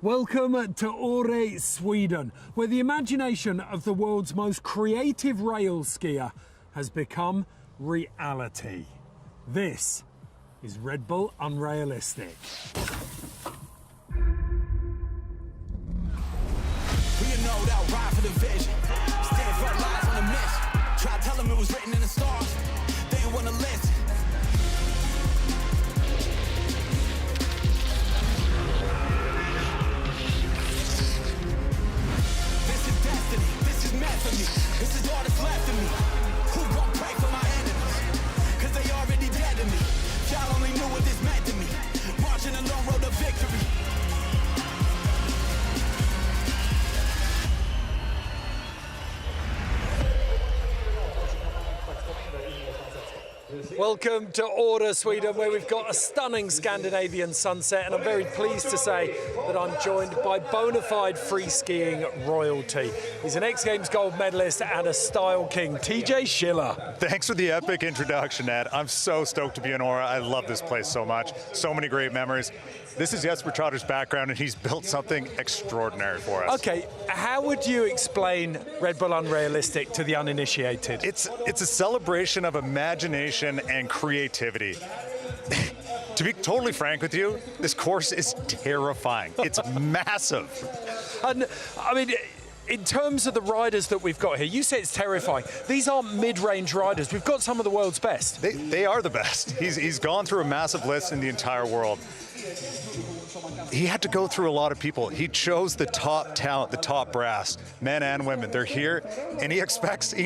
Welcome to Åre, Sweden, where the imagination of the world's most creative rail skier has become reality. This is Red Bull Unrailistic. We know that ride for the vision. Stand front lines on a mission. Try to tell them it was written in the stars. They didn't want to listen. This is destiny. This is meant for me. This is all that's left of me. Who gon' pray for my enemies? Cause they already dead to me. Y'all only knew what this meant to me. Marching a long road to victory. Welcome to Åre, Sweden, where we've got a stunning Scandinavian sunset, and I'm very pleased to say that I'm joined by bona fide free skiing royalty. He's an X Games gold medalist and a style king, TJ Schiller. Thanks for the epic introduction, Ed. I'm so stoked to be in Åre. I love this place so much. So many great memories. This is Jesper Tjäder's background, and he's built something extraordinary for us. Okay, how would you explain Red Bull Unrealistic to the uninitiated? It's a celebration of imagination and creativity. To be totally frank with you, this course is terrifying. It's massive. And I mean, in terms of the riders that we've got here, you say it's terrifying. These aren't mid-range riders. We've got some of the world's best. They are the best. He's gone through a massive list in the entire world. He had to go through a lot of people. He chose the top talent, the top brass, men and women. They're here, and he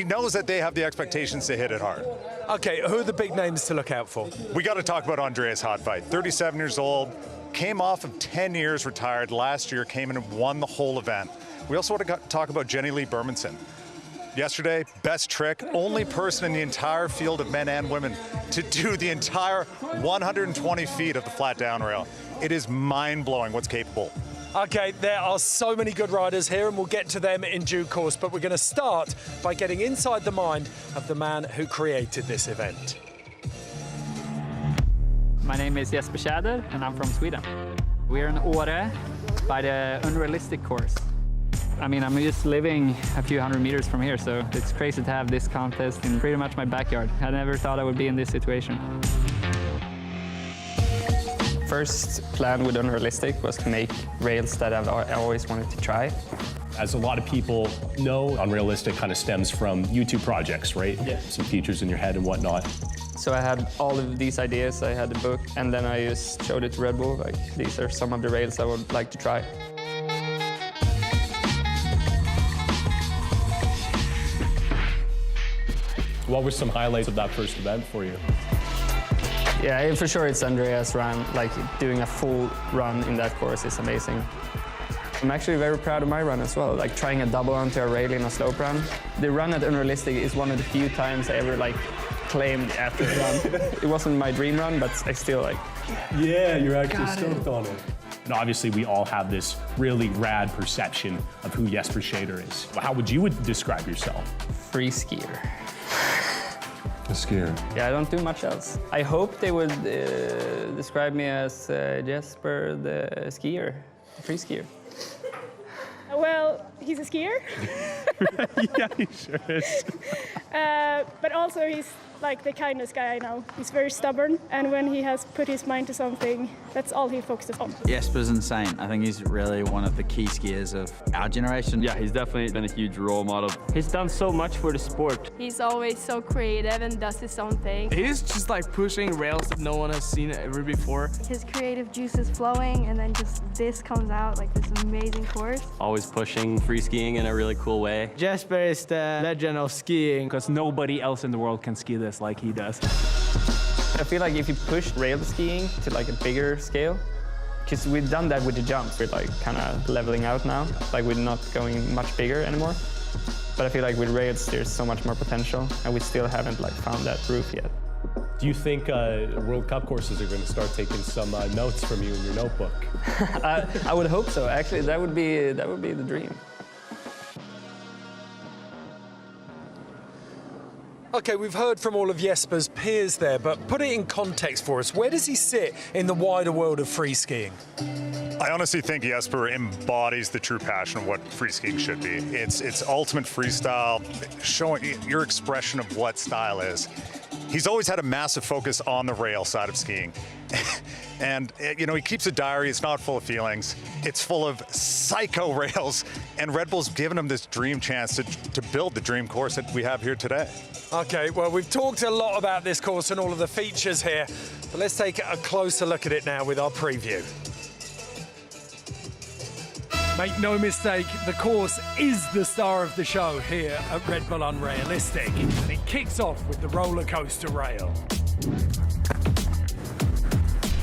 knows that they have the expectations to hit it hard. Okay, who are the big names to look out for? We got to talk about Andreas Hadveit, 37 years old, came off of 10 years retired last year, came in and won the whole event. We also want to talk about Jenny Lee Bermanson. Yesterday, best trick, only person in the entire field of men and women to do the entire 120 feet of the flat down rail. It is mind-blowing what's capable. Okay, there are so many good riders here, and we'll get to them in due course, but we're going to start by getting inside the mind of the man who created this event. My name is Jesper Tjäder, and I'm from Sweden. We're in Åre by the Unrealistic course. I mean, I'm just living a few hundred meters from here, so it's crazy to have this contest in pretty much my backyard. I never thought I would be in this situation. First plan with Unrealistic was to make rails that I've always wanted to try. As a lot of people know, Unrealistic kind of stems from YouTube projects, right? Yeah. Some features in your head and whatnot. So I had all of these ideas, I had the book, and then I just showed it to Red Bull, like, these are some of the rails I would like to try. What were some highlights of that first event for you? Yeah, for sure it's Andreas' run. Like, doing a full run in that course is amazing. I'm actually very proud of my run as well, like trying a double onto a rail in a slope run. The run at Unrealistic is one of the few times I ever claimed after the run. It wasn't my dream run, but I still Yeah, you're actually stoked on it. And obviously we all have this really rad perception of who Jesper Tjäder is. How would you describe yourself? Free skier. A skier. Yeah, I don't do much else. I hope they would describe me as Jesper the skier, free skier. Well, he's a skier. Yeah, he sure is. But also he's like the kindest guy I know. He's very stubborn, and when he has put his mind to something, that's all he focuses on. Jesper's insane. I think he's really one of the key skiers of our generation. Yeah, he's definitely been a huge role model. He's done so much for the sport. He's always so creative and does his own thing. He's just like pushing rails that no one has seen ever before. His creative juice is flowing, and then just this comes out, like this amazing course. Always pushing free skiing in a really cool way. Jesper is the legend of skiing. Because nobody else in the world can ski this like he does. I feel like if you push rail skiing to a bigger scale, because we've done that with the jumps, we're kind of leveling out now. Like, we're not going much bigger anymore. But I feel like with rails, there's so much more potential, and we still haven't found that roof yet. Do you think World Cup courses are going to start taking some notes from you in your notebook? I would hope so. Actually, that would be the dream. Okay, we've heard from all of Jesper's peers there, but put it in context for us. Where does he sit in the wider world of free skiing? I honestly think Jesper embodies the true passion of what free skiing should be. It's ultimate freestyle, showing your expression of what style is. He's always had a massive focus on the rail side of skiing. And, you know, he keeps a diary. It's not full of feelings. It's full of psycho rails. And Red Bull's given him this dream chance to build the dream course that we have here today. Okay, well, we've talked a lot about this course and all of the features here, but let's take a closer look at it now with our preview. Make no mistake, the course is the star of the show here at Red Bull Unrealistic. And it kicks off with the roller coaster rail.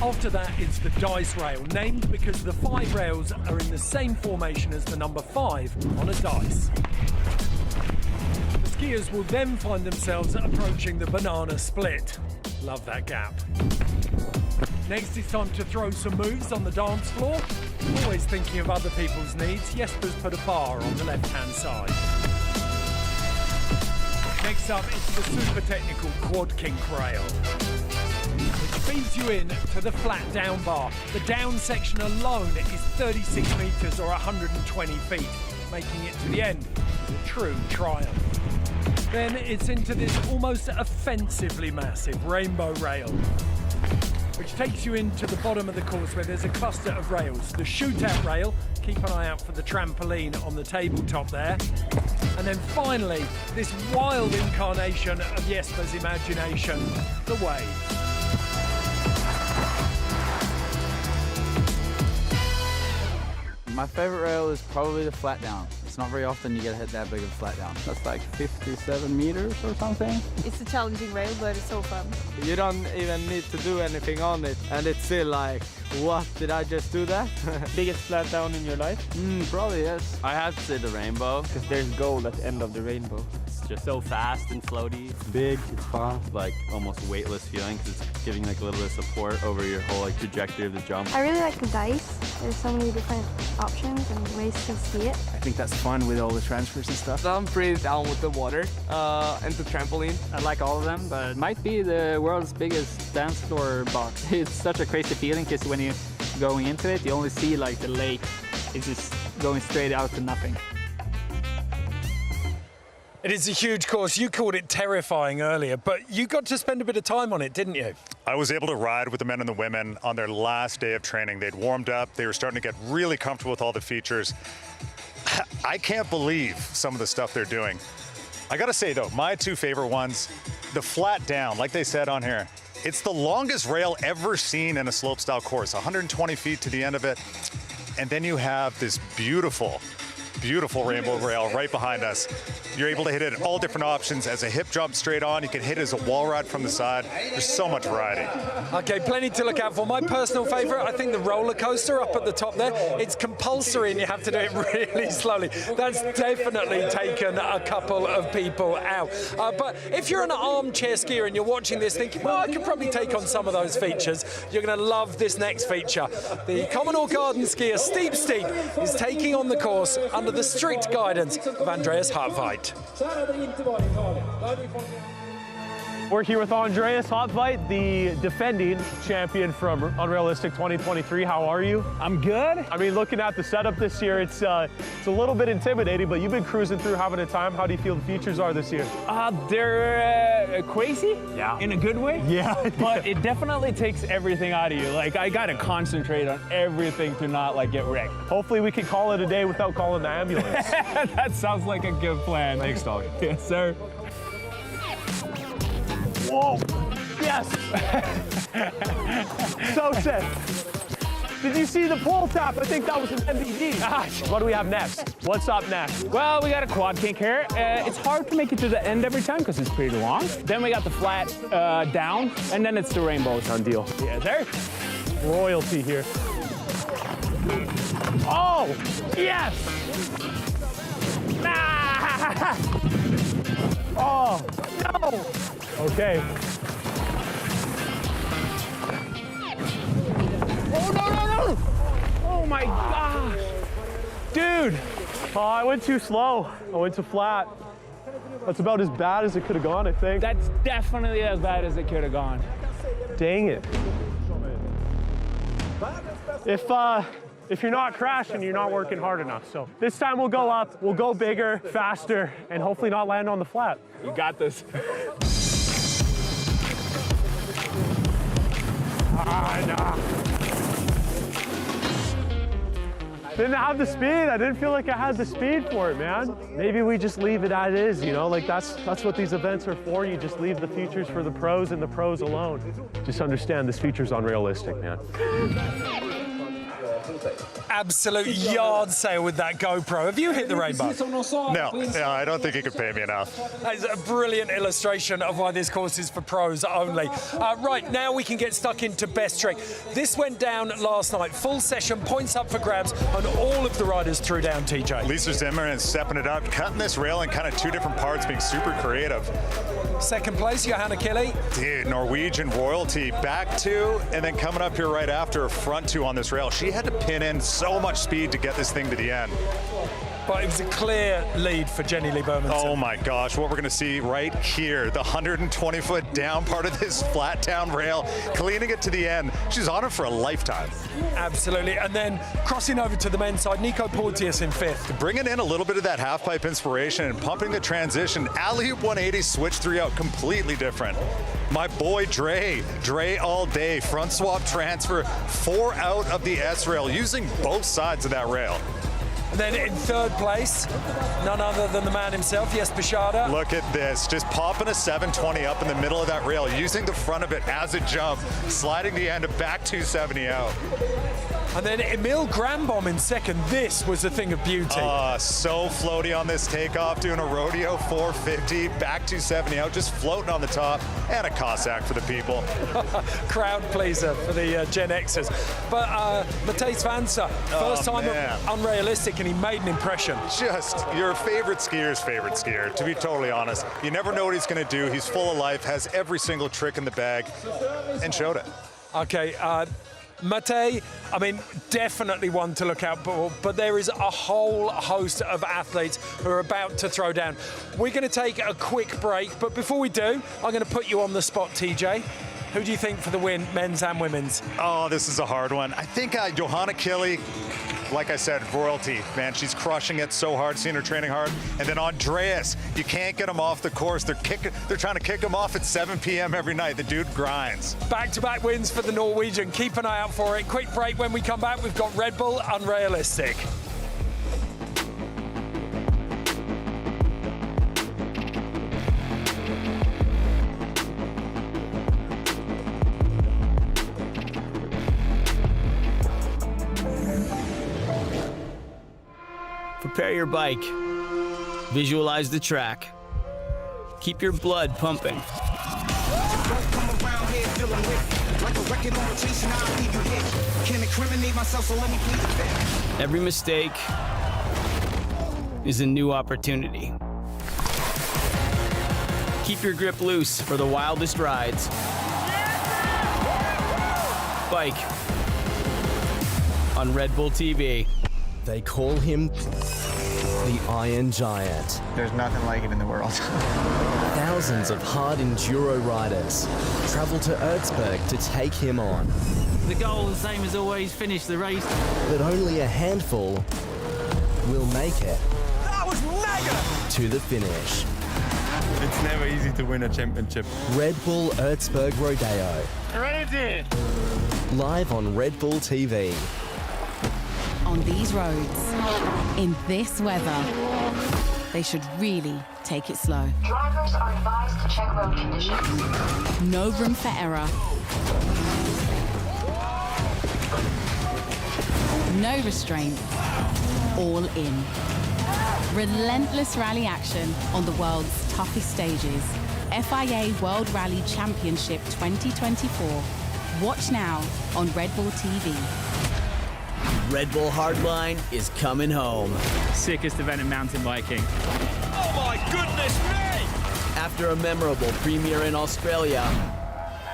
After that, it's the dice rail, named because the 5 rails are in the same formation as the number 5 on a dice. The skiers will then find themselves approaching the banana split. Love that gap. Next, it's time to throw some moves on the dance floor. Always thinking of other people's needs, Jesper's put a bar on the left-hand side. Next up, it's the super technical quad kink rail, which feeds you in to the flat down bar. The down section alone is 36 meters or 120 feet, making it to the end a true triumph. Then it's into this almost offensively massive rainbow rail, which takes you into the bottom of the course where there's a cluster of rails. The shootout rail, keep an eye out for the trampoline on the tabletop there. And then finally, this wild incarnation of Jesper's imagination, the wave. My favorite rail is probably the flat down. It's not very often you get hit that big of a flat down. That's like 57 meters or something. It's a challenging rail, but it's so fun. You don't even need to do anything on it, and it's still like, what, did I just do that? Biggest flat down in your life? Probably yes. I have to say the rainbow. Because there's gold at the end of the rainbow. It's just so fast and floaty. It's big, it's fast. Like almost weightless feeling because it's giving like a little bit of support over your whole like trajectory of the jump. I really like the dice. There's so many different options and ways to ski it. I think that's fun with all the transfers and stuff. I'm pretty down with the water and the trampoline. I like all of them, but it might be the world's biggest dance floor box. It's such a crazy feeling because when you're going into it, you only see like the lake. It's just going straight out to nothing. It is a huge course. You called it terrifying earlier, but you got to spend a bit of time on it, didn't you? I was able to ride with the men and the women on their last day of training. They'd warmed up. They were starting to get really comfortable with all the features. I can't believe some of the stuff they're doing. I gotta say though, my 2 favorite ones, the flat down, like they said on here, it's the longest rail ever seen in a slopestyle course, 120 feet to the end of it. And then you have this beautiful rainbow rail right behind us. You're able to hit it at all different options. As a hip jump straight on, you can hit it as a wall ride from the side. There's so much variety. Okay, plenty to look out for. My personal favorite, I think the roller coaster up at the top there. It's compulsory and you have to do it really slowly. That's definitely taken a couple of people out. But if you're an armchair skier and you're watching this thinking, well, I could probably take on some of those features, you're going to love this next feature. The Commodore Garden skier Steep Steep is taking on the course under the strict guidance of Andreas Hartveit. We're here with Andreas Hartveit, the defending champion from Unrealistic 2023. How are you? I'm good. I mean, looking at the setup this year, it's a little bit intimidating, but you've been cruising through, having a time. How do you feel the features are this year? They're crazy. Yeah. In a good way. Yeah. But it definitely takes everything out of you. Like, I gotta concentrate on everything to not, like, get wrecked. Hopefully we can call it a day without calling the ambulance. That sounds like a good plan. Thanks, dog. Yes, sir. Whoa! Yes! So sick. Did you see the pole tap? I think that was an MVP. What do we have next? What's up next? Well, we got a quad kink here. It's hard to make it to the end every time because it's pretty long. Then we got the flat down, and then it's the rainbow. Done deal. Yeah, there. Royalty here. Oh! Yes! Ah! Oh, no! Okay. Oh, no! Oh, my gosh. Dude! Oh, I went too slow. I went too flat. That's about as bad as it could have gone, I think. That's definitely as bad as it could have gone. Dang it. If you're not crashing, you're not working hard enough. So this time we'll go up, we'll go bigger, faster, and hopefully not land on the flat. You got this. Didn't have the speed. I didn't feel like I had the speed for it, man. Maybe we just leave it as is, you know? Like that's what these events are for. You just leave the features for the pros and the pros alone. Just understand this feature's unrealistic, man. Absolute yard sale with that GoPro. Have you hit the rainbow? No, I don't think he could pay me enough. That is a brilliant illustration of why this course is for pros only. Right, now we can get stuck into best trick. This went down last night. Full session, points up for grabs, and all of the riders threw down, TJ. Lisa Zimmerman stepping it up, cutting this rail in kind of two different parts, being super creative. Second place, Johanna Kili. Dude, Norwegian royalty, back two, and then coming up here right after, front two on this rail. She had to pin in so much speed to get this thing to the end. But it was a clear lead for Jenny Lee Bermanson. Oh my gosh, what we're gonna see right here, the 120-foot down part of this flat down rail, cleaning it to the end. She's on it for a lifetime. Absolutely, and then crossing over to the men's side, Nico Porteous in fifth. Bringing in a little bit of that half-pipe inspiration and pumping the transition. Alley-oop 180, switch 3 out, completely different. My boy Dre all day, front swap transfer, 4 out of the S-rail, using both sides of that rail. And then in third place, none other than the man himself, Jesper Tjäder. Look at this, just popping a 720 up in the middle of that rail, using the front of it as a jump, sliding the end of back 270 out. And then Emil Granbom in second. This was a thing of beauty. So floaty on this takeoff, doing a rodeo 450, back 270 out, just floating on the top, and a Cossack for the people. Crowd pleaser for the Gen Xers. But Matej Svansa, first time Unrealistic, and he made an impression. Just your favorite skier's favorite skier, to be totally honest. You never know what he's going to do. He's full of life, has every single trick in the bag, and showed it. Okay, Matej, I mean, definitely one to look out for, but there is a whole host of athletes who are about to throw down. We're going to take a quick break, but before we do, I'm going to put you on the spot, TJ. Who do you think for the win, men's and women's? Oh, this is a hard one. I think Johanna Kili, like I said, royalty, man. She's crushing it so hard, seeing her training hard. And then Andreas, you can't get him off the course. They're trying to kick him off at 7 p.m. every night. The dude grinds. Back-to-back wins for the Norwegian. Keep an eye out for it. Quick break. When we come back, we've got Red Bull Unrealistic. Prepare your bike. Visualize the track. Keep your blood pumping. Every mistake is a new opportunity. Keep your grip loose for the wildest rides. Bike on Red Bull TV. They call him the Iron Giant. There's nothing like it in the world. Thousands of hard enduro riders travel to Erzberg to take him on. The goal, the same as always, finish the race. But only a handful will make it. That was mega! To the finish. It's never easy to win a championship. Red Bull Erzberg Rodeo. Ready! Live on Red Bull TV. On these roads, in this weather, they should really take it slow. Drivers are advised to check road conditions. No room for error. No restraint. All in. Relentless rally action on the world's toughest stages. FIA World Rally Championship 2024. Watch now on Red Bull TV. Red Bull Hardline is coming home. Sickest event in mountain biking. Oh my goodness me! After a memorable premiere in Australia,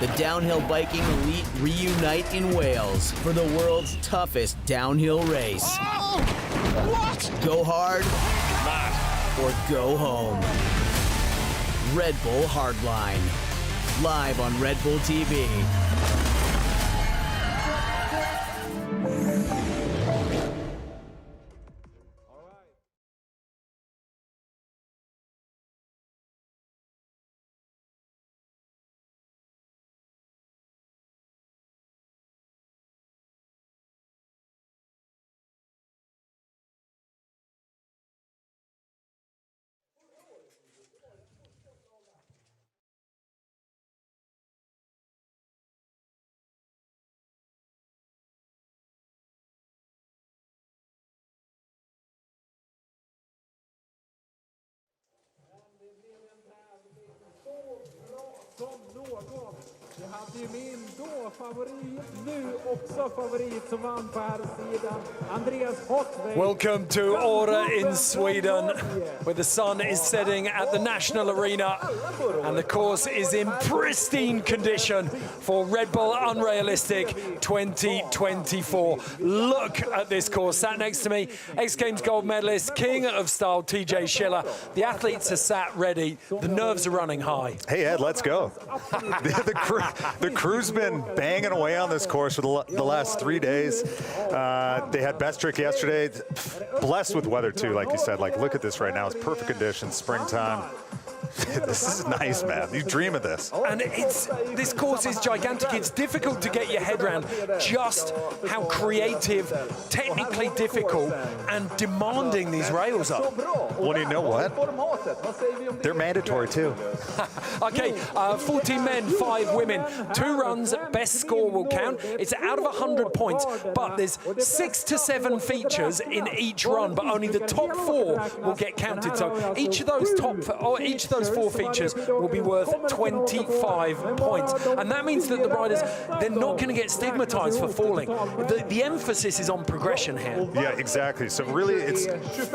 the downhill biking elite reunite in Wales for the world's toughest downhill race. Oh, what? Go hard or go home. Red Bull Hardline, live on Red Bull TV. Jag hade ju min då favorit, nu också favorit som vann på här sidan, Andreas Hotvej. Welcome to Åre in Sweden, where the sun is setting at the National Arena and the course is in pristine condition for Red Bull Unrailistic 2024. Look at this course. Sat next to me, X Games gold medalist, king of style, TJ Schiller. The athletes are sat ready. The nerves are running high. Hey Ed, let's go. The crew's been banging away on this course for the last 3 days. They had best trick yesterday. Blessed with weather too, like you said. Like, look at this right now. It's perfect conditions, springtime. This is nice, man. You dream of this. And this course is gigantic. It's difficult to get your head around just how creative, technically difficult, and demanding these rails are. Well, you know what? They're mandatory too. Okay, 14 men, 5 women, 2 runs, best score will count. It's out of 100 points, but there's 6 to 7 features in each run, but only the top 4 will get counted. So each of those 4 features will be worth 25 points. And that means that the riders, they're not going to get stigmatized for falling. The emphasis is on progression here. Yeah, exactly. So really, it's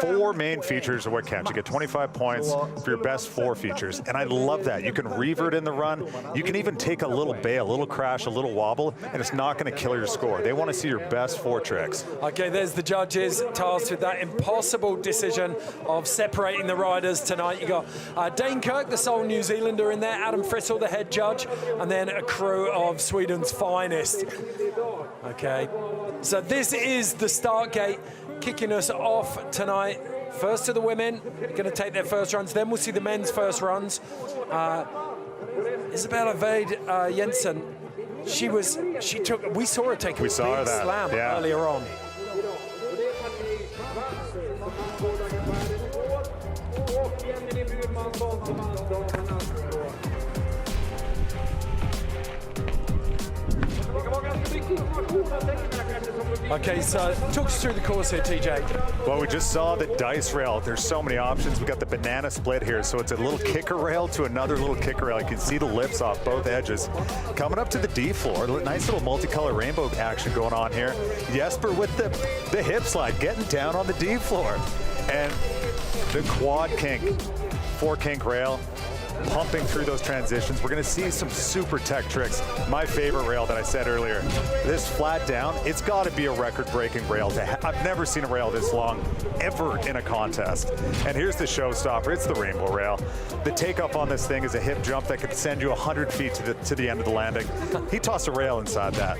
4 main features of what counts. You get 25 points for your best 4 features. And I love that. You can revert in the run. You can even take a little bail, a little crash, a little wobble, and it's not going to kill your score. They want to see your best 4 tricks. Okay, there's the judges tasked with that impossible decision of separating the riders tonight. You got Dane Kirk, the sole New Zealander in there, Adam Frissell, the head judge, and then a crew of Sweden's finest. Okay, so this is the start gate kicking us off tonight. First to the women, going to take their first runs, then we'll see the men's first runs. Isabella Vade Jensen, we saw her take a big slam earlier on. Okay, so talk us through the course here, TJ. Well, we just saw the dice rail. There's so many options. We got the banana split here, so it's a little kicker rail to another little kicker rail. You can see the lips off both edges. Coming up to the D floor, nice little multicolor rainbow action going on here. Jesper with the hip slide, getting down on the D floor. And the quad kink, 4 kink rail, pumping through those transitions. We're going to see some super tech tricks. My favorite rail that I said earlier, this flat down, it's got to be a record-breaking rail. I've never seen a rail this long ever in a contest. And here's the showstopper. It's the rainbow rail. The takeoff on this thing is a hip jump that could send you 100 feet to the end of the landing. He tossed a rail inside that.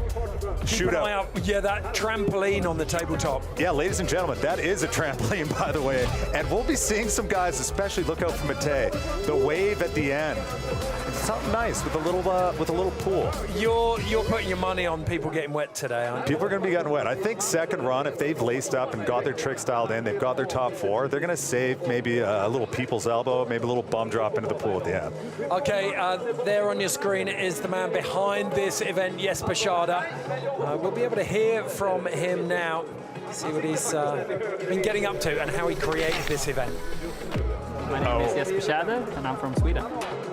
Shoot out. Yeah, that trampoline on the tabletop. Yeah, ladies and gentlemen, that is a trampoline, by the way. And we'll be seeing some guys, especially look out for Mate, the wave at the end. It's something nice with a little pool. You're putting your money on people getting wet today, aren't you? People are going to be getting wet. I think second run, if they've laced up and got their tricks dialed in, they've got their top 4, they're going to save maybe a little people's elbow, maybe a little bum drop into the pool at the end. Okay, there on your screen is the man behind this event, Jesper Tjäder. We'll be able to hear from him now, see what he's been getting up to and how he created this event. My name is Jesper Tjäder and I'm from Sweden.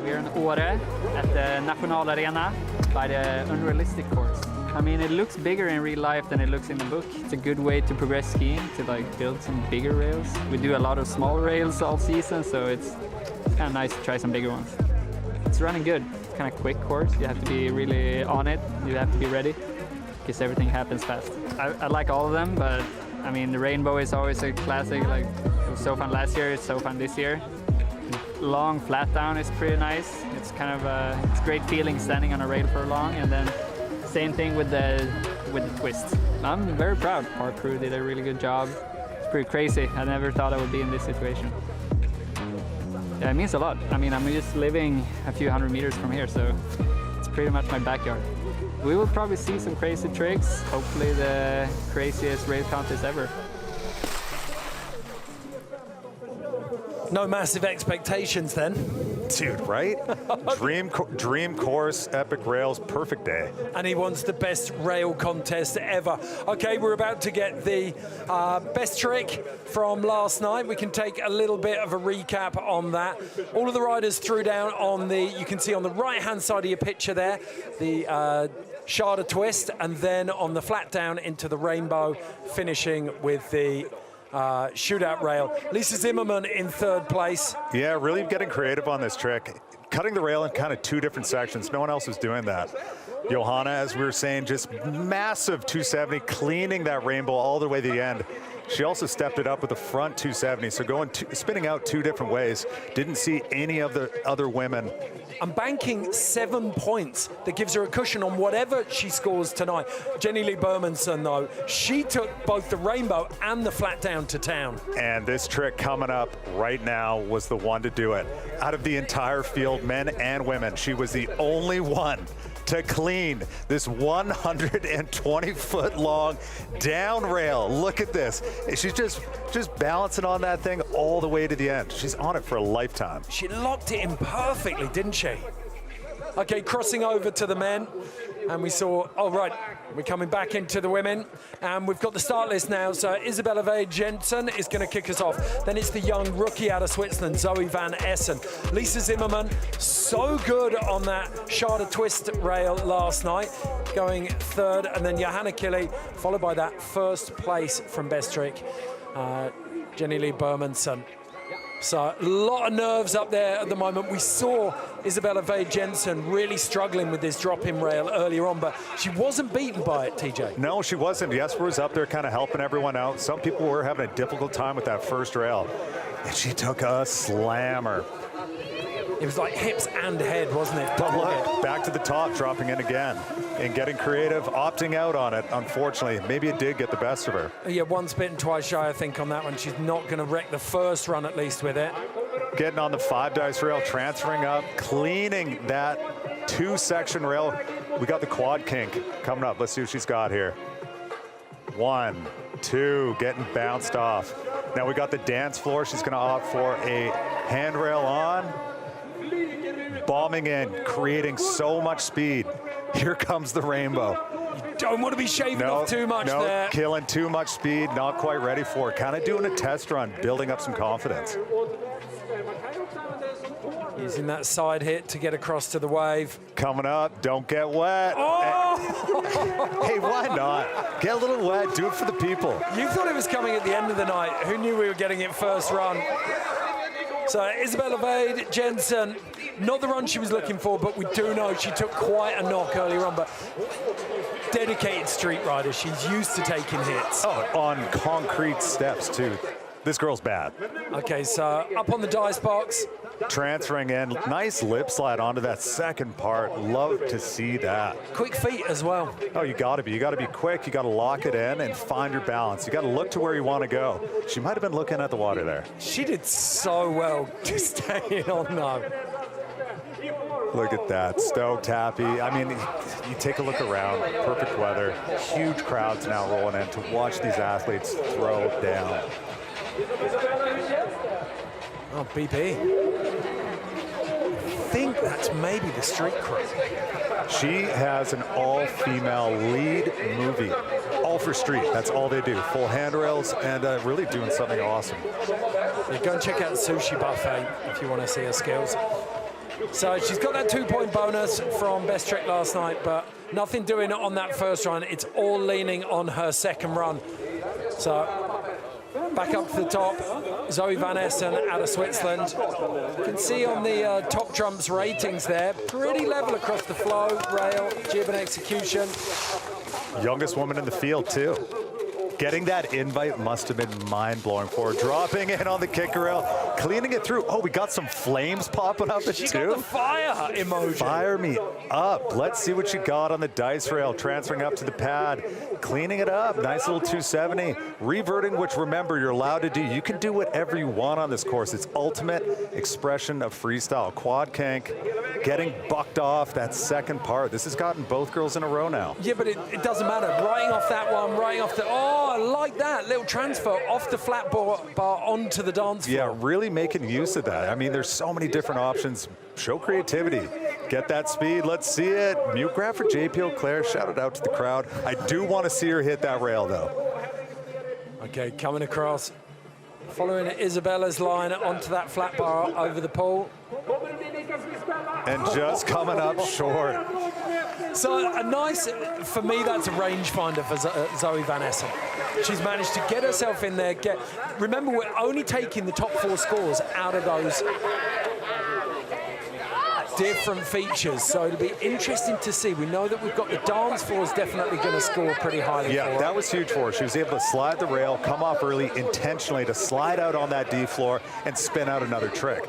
We're in Åre at the National Arena by the Unrealistic course. I mean, it looks bigger in real life than it looks in the book. It's a good way to progress skiing, to like build some bigger rails. We do a lot of small rails all season, so it's kind of nice to try some bigger ones. It's running good. It's kind of quick course. You have to be really on it. You have to be ready because everything happens fast. I like all of them, but I mean, the rainbow is always a classic. Like, it was so fun last year, it's so fun this year. long flat down is pretty nice. It's kind of it's great feeling standing on a rail for long, and then same thing with the twist. I'm very proud. Our crew did a really good job. It's pretty crazy. I never thought I would be in this situation. Yeah, it means a lot. I mean, I'm just living a few hundred meters from here, so it's pretty much my backyard. We will probably see some crazy tricks. Hopefully the craziest rail contest ever. No massive expectations then. Dude, right? dream course, epic rails, perfect day. And he wants the best rail contest ever. Okay, we're about to get the best trick from last night. We can take a little bit of a recap on that. All of the riders threw down on the, you can see on the right-hand side of your picture there, the Tjäder twist, and then on the flat down into the rainbow, finishing with the shootout rail. Lisa Zimmerman in third place. Yeah, really getting creative on this trick. Cutting the rail in kind of two different sections. No one else was doing that. Johanna, as we were saying, just massive 270, cleaning that rainbow all the way to the end. She also stepped it up with the front 270, so spinning out two different ways. Didn't see any of the other women. And banking 7 points that gives her a cushion on whatever she scores tonight. Jenny Lee Bermanson, though, she took both the rainbow and the flat down to town. And this trick coming up right now was the one to do it. Out of the entire field, men and women, she was the only one to clean this 120-foot long down rail. Look at this. She's just balancing on that thing all the way to the end. She's on it for a lifetime. She locked it in perfectly, didn't she? Okay, crossing over to the men. And we saw, oh right, we're coming back into the women. And we've got the start list now. So Isabella Vade Jensen is going to kick us off. Then it's the young rookie out of Switzerland, Zoe van Essen. Lisa Zimmerman, so good on that Tjäder twist rail last night, going third. And then Johanna Kille, followed by that first place from Best Trick, Jenny Lee Bermanson. So a lot of nerves up there at the moment. We saw Isabella Vade Jensen really struggling with this drop-in rail earlier on, but she wasn't beaten by it, TJ. No, she wasn't. Jesper was up there kind of helping everyone out. Some people were having a difficult time with that first rail, and she took a slammer. It was like hips and head, wasn't it? But look, back to the top, dropping in again and getting creative, opting out on it, unfortunately. Maybe it did get the best of her. Yeah, once bitten, twice shy, I think, on that one. She's not going to wreck the first run, at least, with it. Getting on the 5-dice rail, transferring up, cleaning that 2-section rail. We got the quad kink coming up. Let's see what she's got here. 1, 2, getting bounced off. Now we got the dance floor. She's going to opt for a handrail on. Bombing in, creating so much speed. Here comes the rainbow. You don't want to be shaving off too much there. Killing too much speed, not quite ready for it. Kind of doing a test run, building up some confidence. Using that side hit to get across to the wave. Coming up, don't get wet. Oh! Hey, why not? Get a little wet, do it for the people. You thought it was coming at the end of the night. Who knew we were getting it first run? So Isabella Vade Jensen, not the run she was looking for, but we do know she took quite a knock earlier on, but dedicated street rider. She's used to taking hits. Oh, on concrete steps too. This girl's bad. Okay, so up on the dice box. Transferring in, nice lip slide onto that second part. Love to see that. Quick feet as well. Oh, you gotta be quick, you gotta lock it in and find your balance. You gotta look to where you wanna go. She might have been looking at the water there. She did so well to stay on though. Look at that, stoked, happy. I mean, you take a look around, perfect weather, huge crowds now rolling in to watch these athletes throw down. Oh, BP. I think that's maybe the street crew. She has an all-female lead movie, all for street. That's all they do. Full handrails and really doing something awesome. Yeah, go and check out the sushi buffet if you want to see her skills. So she's got that 2-point bonus from Best Trick last night, but nothing doing it on that first run. It's all leaning on her second run. So back up to the top, Zoe van Essen out of Switzerland. You can see on the top trumps ratings there, pretty level across the flow, rail, jib and execution. Youngest woman in the field too. Getting that invite must have been mind-blowing for her. Dropping in on the kicker rail, cleaning it through. Oh, we got some flames popping up She too. got the fire emoji. Fire me up. Let's see what you got on the dice rail. Transferring up to the pad, cleaning it up. Nice little 270. Reverting, which remember, you're allowed to do. You can do whatever you want on this course. It's ultimate expression of freestyle. Quad kink, getting bucked off that second part. This has gotten both girls in a row now. Yeah, but it doesn't matter. Writing off that one, writing off the... Oh, I like that. Little transfer off the flat bar onto the dance floor. Yeah, really making use of that. I mean, there's so many different options. Show creativity. Get that speed. Let's see it. Mute grab for JP O'Clair. Shout it out to the crowd. I do want to see her hit that rail, though. Okay, coming across. Following Isabella's line onto that flat bar over the pool. And just coming up short. So a nice, for me, that's a rangefinder for Zoe Van Essen. She's managed to get herself in there. Remember, we're only taking the top 4 scores out of those different features, so it'll be interesting to see. We know that we've got the dance floor is definitely going to score pretty highly for her. That was huge for her. She was able to slide the rail, come off early intentionally to slide out on that D floor and spin out another trick.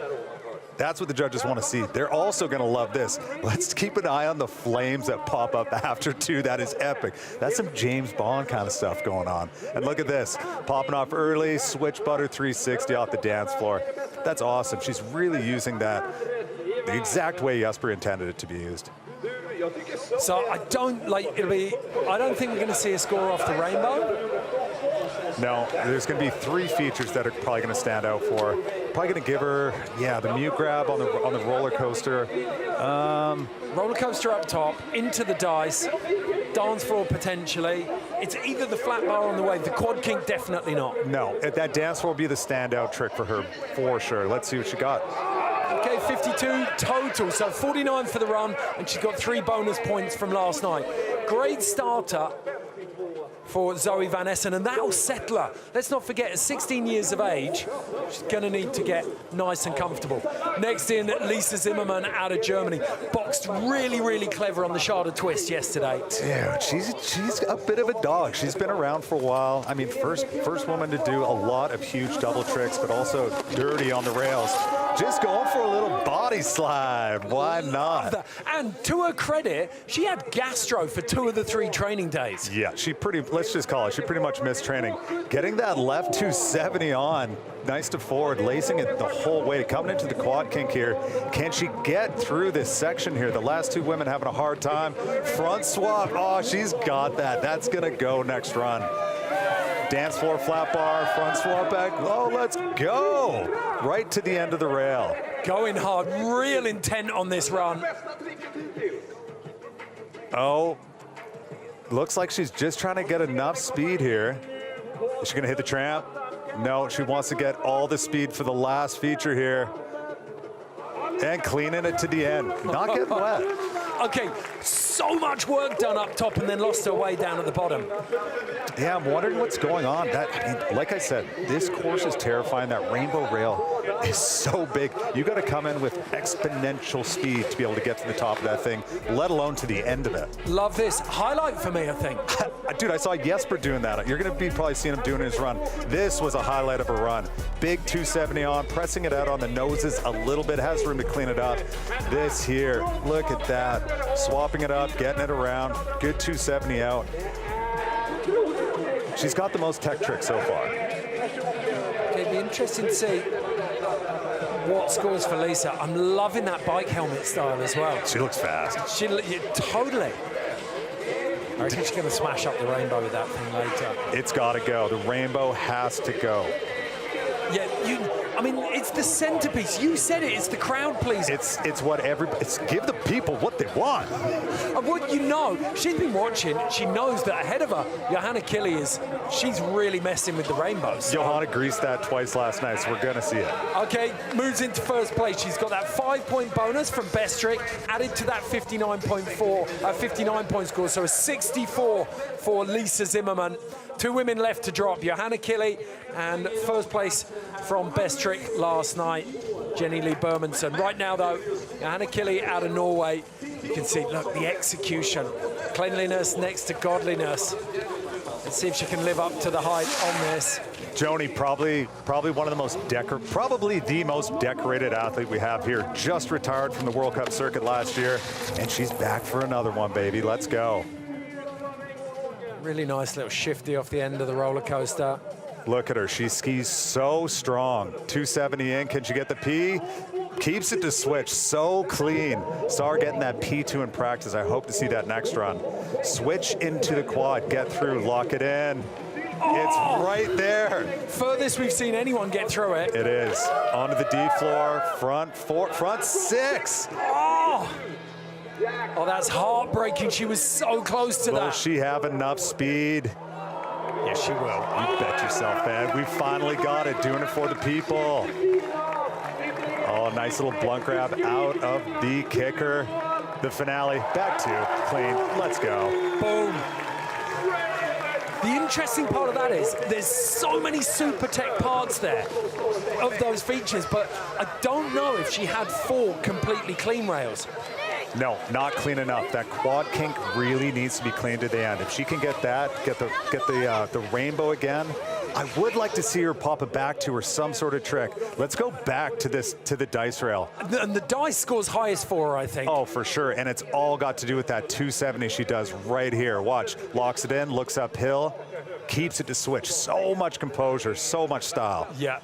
That's what the judges want to see. They're also going to love this. Let's keep an eye on the flames that pop up after two. That is epic. That's some James Bond kind of stuff going on. And look at this, popping off early, switch butter 360 off the dance floor. That's awesome. She's really using that the exact way Jesper intended it to be used. So I don't think we're going to see a score off the rainbow. No, there's going to be 3 features that are probably going to stand out for her. Probably going to give her, the mute grab on the roller coaster. Roller coaster up top, into the dice, dance floor potentially. It's either the flat bar on the wave, the quad kink definitely not. No, that dance floor will be the standout trick for her for sure. Let's see what she got. Okay, 52 total, so 49 for the run, and she's got 3 bonus points from last night. Great starter for Zoe Van Essen, and that'll settle her. Let's not forget, at 16 years of age, she's gonna need to get nice and comfortable. Next in, Lisa Zimmermann out of Germany. Boxed really, really clever on the Schade twist yesterday. Dude, she's a bit of a dog. She's been around for a while. I mean, first woman to do a lot of huge double tricks, but also dirty on the rails. Just going for a little body slide. Why not? And to her credit, she had gastro for 2 of the 3 training days. Yeah, let's just call it, she pretty much missed training. Getting that left 270 on, nice to forward, lacing it the whole way, coming into the quad kink here. Can she get through this section here? The last 2 women having a hard time. Front swap, oh, she's got that. That's gonna go next run. Dance floor flat bar, front swap back. Oh, let's go. Right to the end of the rail. Going hard, real intent on this run. Oh, looks like she's just trying to get enough speed here. Is she gonna hit the tramp? No, she wants to get all the speed for the last feature here. And cleaning it to the end, not getting wet. Okay, so much work done up top and then lost her way down at the bottom. Yeah, I'm wondering what's going on. Like I said, this course is terrifying. That rainbow rail is so big. You got to come in with exponential speed to be able to get to the top of that thing, let alone to the end of it. Love this. Highlight for me, I think. Dude, I saw Jesper doing that. You're going to be probably seeing him doing his run. This was a highlight of a run. Big 270 on, pressing it out on the noses a little bit, has room to clean it up. This here, look at that. Swapping it up, getting it around, good 270 out. She's got the most tech tricks so far. It'd be interesting to see what scores for Lisa. I'm loving that bike helmet style as well. She looks fast. Totally. I reckon she's going to smash up the rainbow with that thing later. It's got to go. The rainbow has to go. Yeah, it's the centerpiece. You said it. It's the crowd pleaser. It's what it's give the people what they want. And what she's been watching. She knows that ahead of her, Johanna Kili she's really messing with the rainbows. Johanna greased that twice last night, so we're gonna see it. Okay, moves into first place. She's got that 5-point bonus from best trick added to that 59 point score. So a 64 for Lisa Zimmermann. 2 women left to drop, Johanna Kili and first place from best trick last night, Jenny Lee Bermanson. Right now though, Johanna Kili out of Norway. You can see, look, the execution. Cleanliness next to godliness. Let's see if she can live up to the hype on this. Joni, probably one of the most probably the most decorated athlete we have here. Just retired from the World Cup circuit last year, and she's back for another one, baby. Let's go. Really nice little shifty off the end of the roller coaster. Look at her, she skis so strong. 270 in, can she get the P? Keeps it to switch, so clean. Saw her getting that P2 in practice. I hope to see that next run. Switch into the quad, get through, lock it in. It's right there. Furthest we've seen anyone get through it. It is. Onto the D floor, front four, front six. Oh, that's heartbreaking. She was so close to that. Will she have enough speed? Yes, she will. You bet yourself, man. We finally got it, doing it for the people. Oh, nice little blunt grab out of the kicker. The finale, back to clean. Let's go. Boom. The interesting part of that is there's so many super tech parts there of those features, but I don't know if she had 4 completely clean rails. No, not clean enough. That quad kink really needs to be clean to the end. If she can get that, get the rainbow again, I would like to see her pop it back to her, some sort of trick. Let's go back to the dice rail. And the dice scores highest for her, I think. Oh, for sure, and it's all got to do with that 270 she does right here. Watch, locks it in, looks uphill, keeps it to switch. So much composure, so much style. Yeah.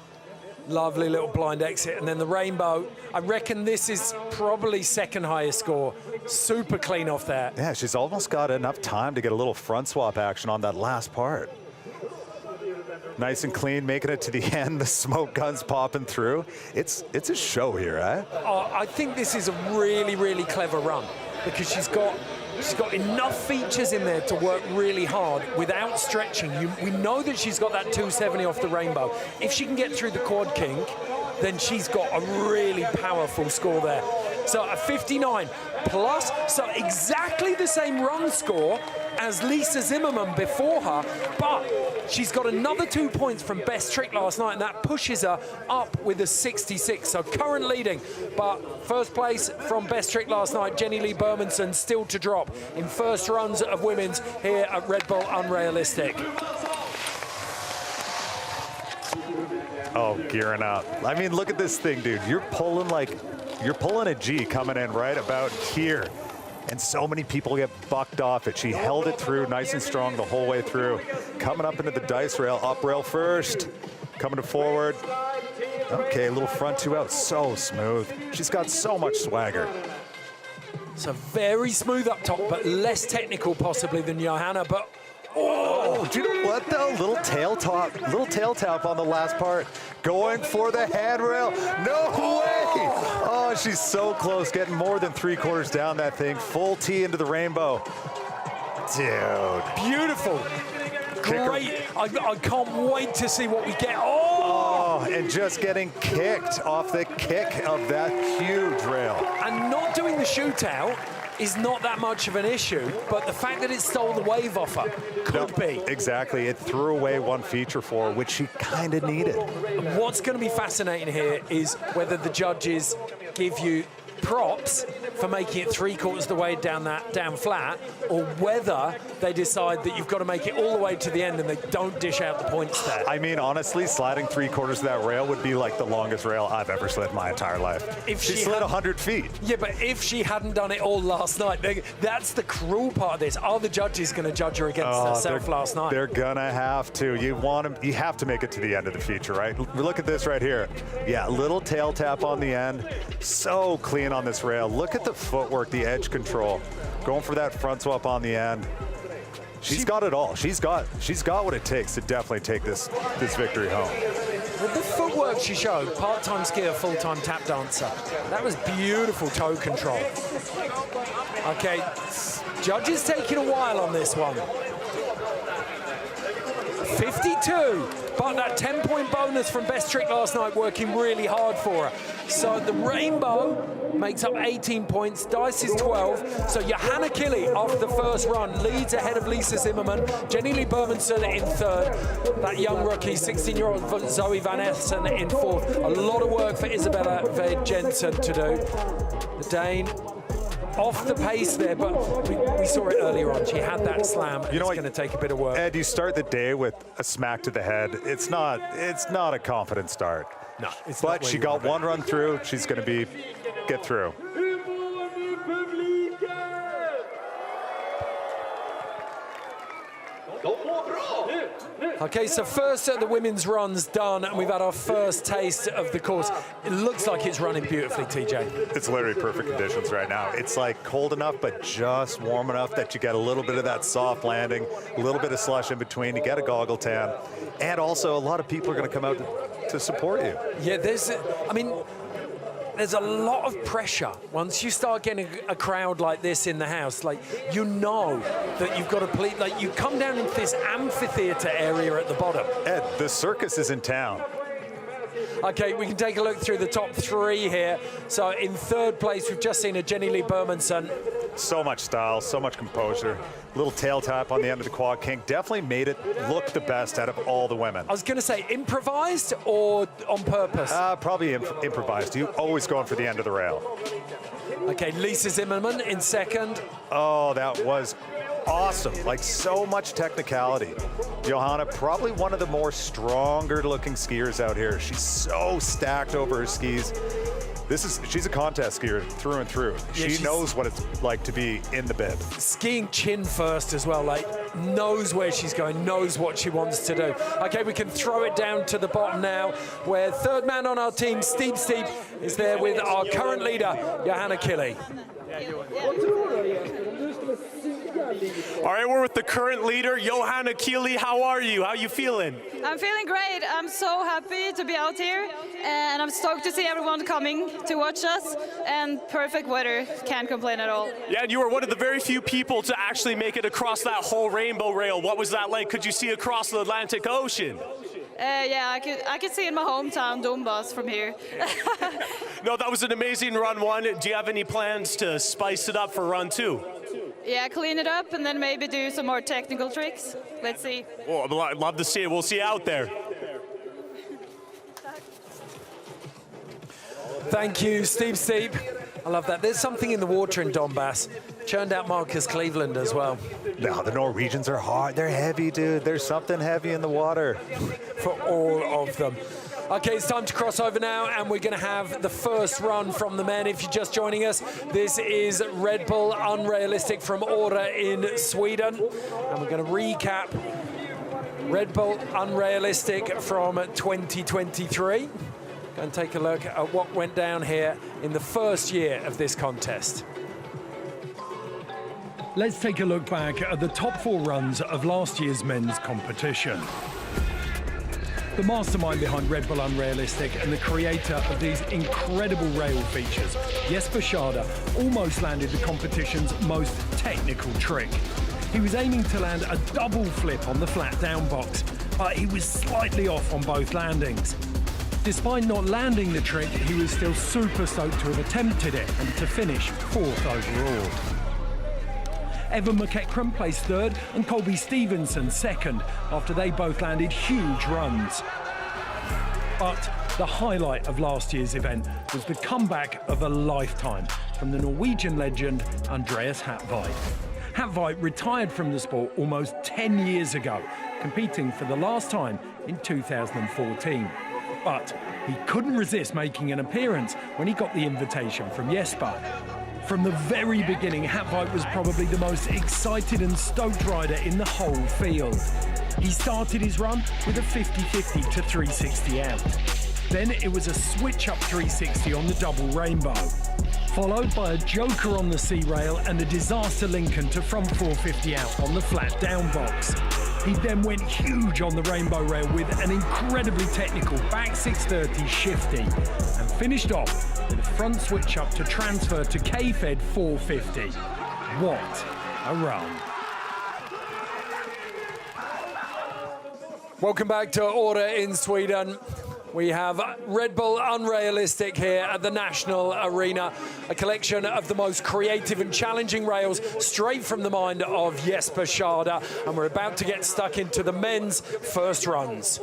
Lovely little blind exit, and then the rainbow. I reckon this is probably second highest score. Super clean off there. Yeah, she's almost got enough time to get a little front swap action on that last part. Nice and clean, making it to the end. The smoke guns popping through. It's a show here, eh? I think this is a really, really clever run because she's got enough features in there to work really hard without stretching. We know that she's got that 270 off the rainbow. If she can get through the quad kink, then she's got a really powerful score there. So a 59 plus, so exactly the same run score as Lisa Zimmerman before her, but she's got another 2 points from best trick last night, and that pushes her up with a 66. So current leading, but first place from best trick last night, Jenny Lee Bermanson still to drop in first runs of women's here at Red Bull Unrealistic. Oh, gearing up. I mean, look at this thing, dude. You're pulling a G coming in right about here. And so many people get bucked off it. She held it through nice and strong the whole way through. Coming up into the dice rail, up rail first. Coming to forward. Okay, a little front 2 out, so smooth. She's got so much swagger. So very smooth up top, but less technical possibly than Johanna, but oh, do you know what though? Little tail tap on the last part. Going for the handrail. No way! Oh, she's so close, getting more than 3/4 down that thing. Full T into the rainbow. Dude. Beautiful. Great. I can't wait to see what we get. Oh! And just getting kicked off the kick of that huge rail. And not doing the shootout is not that much of an issue, but the fact that it stole the wave off her could be. Exactly, it threw away one feature for her, which she kind of needed. And what's going to be fascinating here is whether the judges give you props for making it 3/4 of the way down flat, or whether they decide that you've got to make it all the way to the end and they don't dish out the points there. I mean, honestly, sliding 3/4 of that rail would be like the longest rail I've ever slid in my entire life. If she slid 100 feet. Yeah, but if she hadn't done it all last night, that's the cruel part of this. Are the judges going to judge her against herself last night? They're gonna have to. You have to make it to the end of the feature, right? Look at this right here. Yeah, little tail tap on the end. So clean on this rail. Look at the footwork, the edge control. Going for that front swap on the end. She's got it all. She's got what it takes to definitely take this victory home. With the footwork she showed, part-time skier, full-time tap dancer. That was beautiful toe control. Okay, judges taking a while on this one. 52, but that 10-point bonus from best trick last night working really hard for her. So the rainbow makes up 18 points, dice is 12. So Johanna Kili, after the first run, leads ahead of Lisa Zimmerman. Jenny Lee Bermanson in third. That young rookie, 16-year-old Zoe Van Essen in fourth. A lot of work for Isabella Ved Jensen to do. The Dane off the pace there, but we saw it earlier on. She had that slam. You know, it's going to take a bit of work. Ed, you start the day with a smack to the head. It's not a confident start. No, it's but not. She got one run through. She's going to get through. Okay, so first the women's run's done, and we've had our first taste of the course. It looks like it's running beautifully, TJ. It's literally perfect conditions right now. It's like cold enough, but just warm enough that you get a little bit of that soft landing, a little bit of slush in between. You get a goggle tan, and also a lot of people are going to come out to support you. Yeah, there's a lot of pressure once you start getting a crowd like this in the house. Like, you know that you've got to play, like, you come down into this amphitheater area at the bottom. Ed, the circus is in town. Okay, we can take a look through the top three here. So in third place, we've just seen a Jenny Lee Bermanson. So much style, so much composure. Little tail tap on the end of the quad kink. Definitely made it look the best out of all the women. I was going to say, improvised or on purpose? Probably improvised. You always going for the end of the rail. Okay, Lisa Zimmerman in second. Oh, that was awesome. Like, so much technicality. Johanna, probably one of the more stronger looking skiers out here. She's so stacked over her skis. She's a contest skier through and through. Yeah, she knows what it's like to be in the bib. Skiing chin first as well, like, knows where she's going, knows what she wants to do. Okay, we can throw it down to the bottom now, where third man on our team, Steve is there with our current leader, Johanna Kille. All right, we're with the current leader, Johanna Kille. How are you? How are you feeling? I'm feeling great. I'm so happy to be out here, and I'm stoked to see everyone coming to watch us, and perfect weather. Can't complain at all. Yeah, and you were one of the very few people to actually make it across that whole rainbow rail. What was that like? Could you see across the Atlantic Ocean? Yeah, I could see in my hometown Donbass from here. No, that was an amazing run one. Do you have any plans to spice it up for run two? Yeah, clean it up and then maybe do some more technical tricks. Let's see. Well, I'd love to see it. We'll see you out there. Thank you, Steve. I love that. There's something in the water in Donbass. Churned out Marcus Cleveland as well. No, the Norwegians are hard. They're heavy, dude. There's something heavy in the water. For all of them. Okay, it's time to cross over now, and we're going to have the first run from the men. If you're just joining us, this is Red Bull Unrailistic from Åre in Sweden. And we're going to recap Red Bull Unrailistic from 2023. Go and take a look at what went down here in the first year of this contest. Let's take a look back at the top four runs of last year's men's competition. The mastermind behind Red Bull Unrailistic and the creator of these incredible rail features, Jesper Tjäder, almost landed the competition's most technical trick. He was aiming to land a double flip on the flat down box, but he was slightly off on both landings. Despite not landing the trick, he was still super stoked to have attempted it and to finish fourth overall. Evan McEachran placed third and Colby Stevenson second after they both landed huge runs. But the highlight of last year's event was the comeback of a lifetime from the Norwegian legend Andreas Hattveit. Hattveit retired from the sport almost 10 years ago, competing for the last time in 2014. But he couldn't resist making an appearance when he got the invitation from Jesper. From the very beginning, Hattveit was probably the most excited and stoked rider in the whole field. He started his run with a 50-50 to 360 out. Then it was a switch-up 360 on the double rainbow, followed by a joker on the C-rail and a disaster Lincoln to front 450 out on the flat down box. He then went huge on the rainbow rail with an incredibly technical back 630 shifty and finished off with a front switch up to transfer to K-Fed 450. What a run. Welcome back to Åre in Sweden. We have Red Bull Unrailistic here at the National Arena, a collection of the most creative and challenging rails straight from the mind of Jesper Tjäder, and we're about to get stuck into the men's first runs.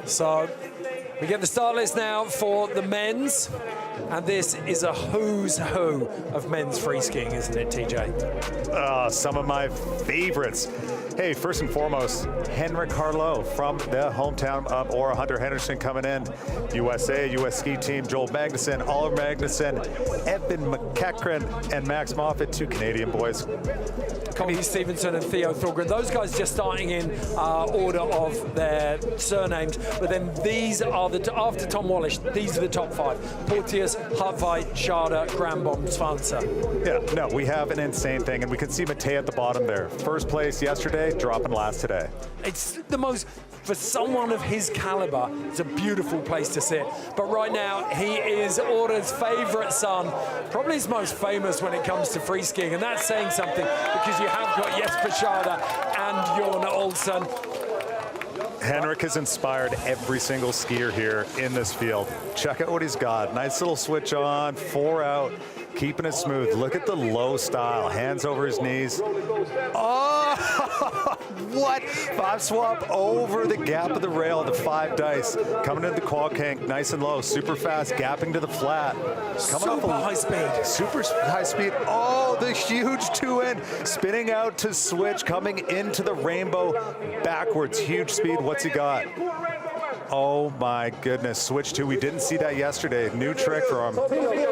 So we get the start list now for the men's, and this is a who's who of men's free skiing, isn't it, TJ? Some of my favorites. Hey, first and foremost, Henrik Harlow from the hometown of Ora. Hunter Henderson coming in. USA, US ski team, Joel Magnuson, Oliver Magnuson, Evan McEachran, and Max Moffat, 2 Canadian boys. Connie Stevenson and Theo Thorgren, those guys just starting in order of their surnames, but then these are after Tom Wallish, these are the top 5. Porteous, Hartveit, Tjäder, Granbom, Svansa. Yeah, no, we have an insane thing, and we can see Matej at the bottom there. First place yesterday, dropping last today. It's the most, for someone of his caliber, it's a beautiful place to sit. But right now, he is Ora's favorite son, probably his most famous when it comes to free skiing, and that's saying something because you have got Jesper Tjäder and Jorn Olsen. Henrik has inspired every single skier here in this field. Check out what he's got. Nice little switch on, 4 out, keeping it smooth. Look at the low style, hands over his knees. Oh, what? 5 swap over the gap of the rail, the 5 dice. Coming into the quad kink, nice and low, super fast, gapping to the flat. Coming Super high speed. Super high speed. Oh, the huge 2-in, spinning out to switch, coming into the rainbow backwards. Huge speed. What's he got? Oh my goodness, switch 2. We didn't see that yesterday. New trick for him.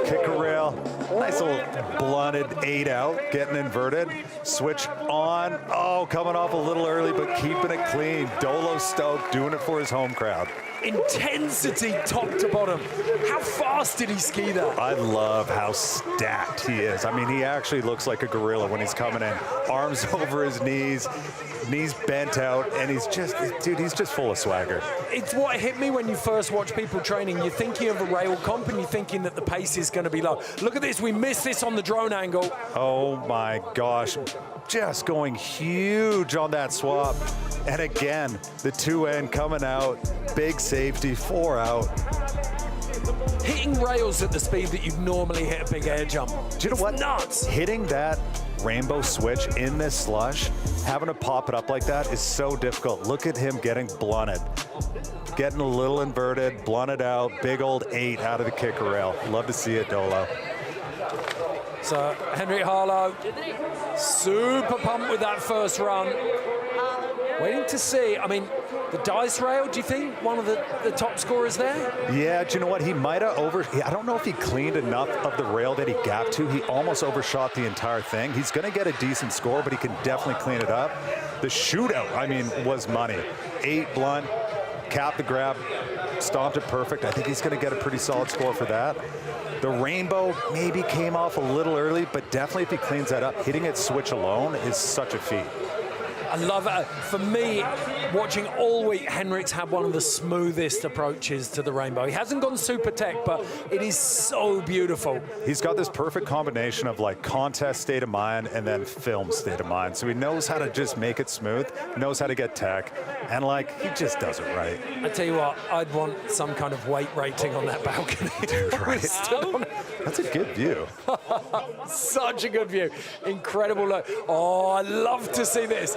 Kick a rail. Nice little blunted 8 out, getting inverted. Switch on. Oh, coming off a little early, but keeping it clean. Dolo Stoke doing it for his home crowd. Intensity top to bottom. How fast did he ski that? I love how stacked he is. I mean, he actually looks like a gorilla when he's coming in. Arms over his knees bent out, and he's just, dude, he's just full of swagger. It's what hit me when you first watch people training. You're thinking of a rail comp and you're thinking that the pace is going to be low. Look at this, we missed this on the drone angle. Oh my gosh, just going huge on that swap. And again, the 2-in coming out, big safety, 4 out. Hitting rails at the speed that you'd normally hit a big air jump. Do you know what? Nuts. Hitting that rainbow switch in this slush, having to pop it up like that is so difficult. Look at him getting blunted. Getting a little inverted, blunted out, big old 8 out of the kicker rail. Love to see it, Dolo. So Henrik Harlow, super pumped with that first run. Waiting to see, I mean, the dice rail, do you think one of the top scorers there? Yeah, do you know what? He might have I don't know if he cleaned enough of the rail that he gapped to. He almost overshot the entire thing. He's going to get a decent score, but he can definitely clean it up. The shootout, I mean, was money. 8 blunt, capped the grab, stomped it perfect. I think he's going to get a pretty solid score for that. The rainbow maybe came off a little early, but definitely if he cleans that up, hitting it switch alone is such a feat. I love it. For me, watching all week, Henrik's had one of the smoothest approaches to the rainbow. He hasn't gone super tech, but it is so beautiful. He's got this perfect combination of like contest state of mind and then film state of mind. So he knows how to just make it smooth, knows how to get tech, and like he just does it right. I tell you what, I'd want some kind of weight rating on that balcony. Dude, right? That's a good view. Such a good view. Incredible look. Oh, I love to see this.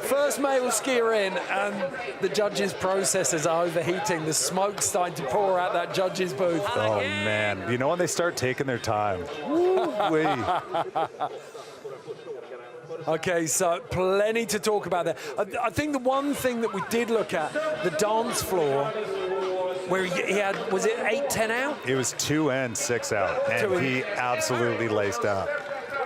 First male skier in, and the judges' processes are overheating. The smoke's starting to pour out that judges' booth. Oh, man. You know when they start taking their time? Woo-wee. Okay, so plenty to talk about there. I think the one thing that we did look at, the dance floor, where he had, was it 8-10 out? It was 2 and 6 out, and he absolutely laced out.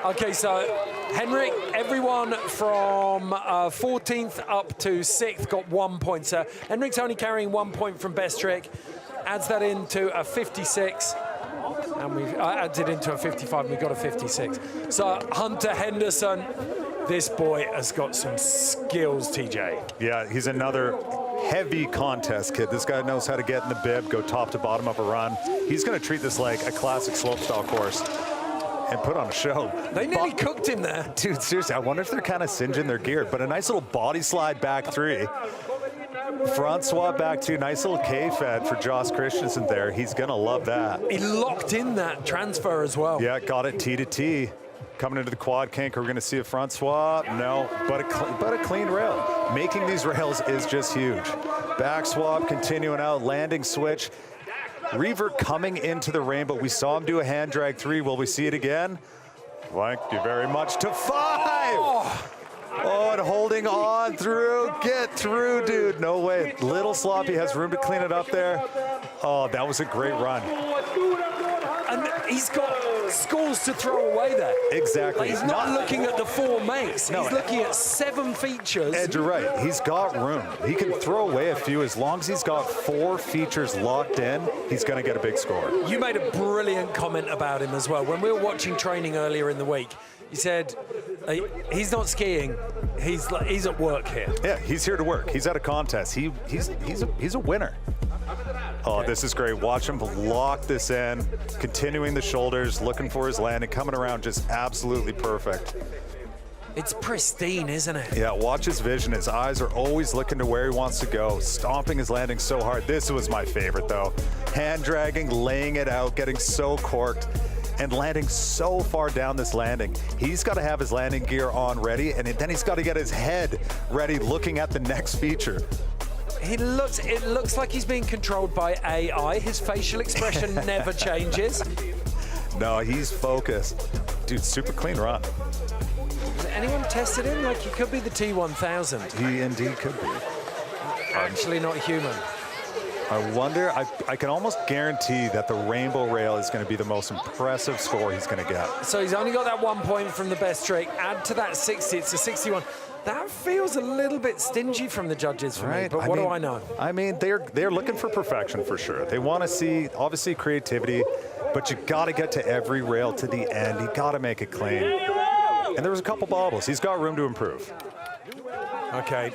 Okay, so Henrik, everyone from 14th up to 6th got 1 point. So Henrik's only carrying 1 point from best trick, adds that into a 56, and we've added into a 55, and we got a 56. So Hunter Henderson, this boy has got some skills, TJ. Yeah, he's another heavy contest kid. This guy knows how to get in the bib, go top to bottom of a run. He's going to treat this like a classic slopestyle course and put on a show. They nearly cooked him there. Dude, seriously, I wonder if they're kind of singeing their gear, but a nice little body slide back 3. Front swap back 2, nice little K-fed for Josh Christensen there. He's gonna love that. He locked in that transfer as well. Yeah, got it T to T. Coming into the quad kink, are we going to see a front swap? No, but a clean rail. Making these rails is just huge. Back swap, continuing out, landing switch. Revert coming into the rainbow. We saw him do a hand drag 3. Will we see it again? Thank you very much to 5. Oh, and holding on through. Get through, dude. No way. Little sloppy, has room to clean it up there. Oh, that was a great run. And he's got scores to throw away there. Exactly. Like, he's not looking at the 4 mates. No. He's looking at 7 features. Ed, you're right. He's got room. He can throw away a few. As long as he's got 4 features locked in, he's going to get a big score. You made a brilliant comment about him as well. When we were watching training earlier in the week, you said he's not skiing. He's at work here. Yeah, he's here to work. He's at a contest. He's a winner. Oh, this is great. Watch him lock this in, continuing the shoulders, looking for his landing, coming around just absolutely perfect. It's pristine, isn't it? Yeah, watch his vision. His eyes are always looking to where he wants to go, stomping his landing so hard. This was my favorite, though. Hand dragging, laying it out, getting so corked, and landing so far down this landing. He's got to have his landing gear on ready, and then he's got to get his head ready, looking at the next feature. It looks like he's being controlled by AI. His facial expression never changes. No, he's focused. Dude, super clean run. Has anyone tested him? Like, he could be the T1000. He indeed could be. Actually not human. I wonder, I can almost guarantee that the rainbow rail is going to be the most impressive score he's going to get. So he's only got that 1 point from the best trick. Add to that 60, it's a 61. That feels a little bit stingy from the judges for me, but what do I know? I mean, they're looking for perfection for sure. They want to see, obviously, creativity, but you got to get to every rail to the end. You got to make it clean. And there was a couple bobbles. He's got room to improve. Okay.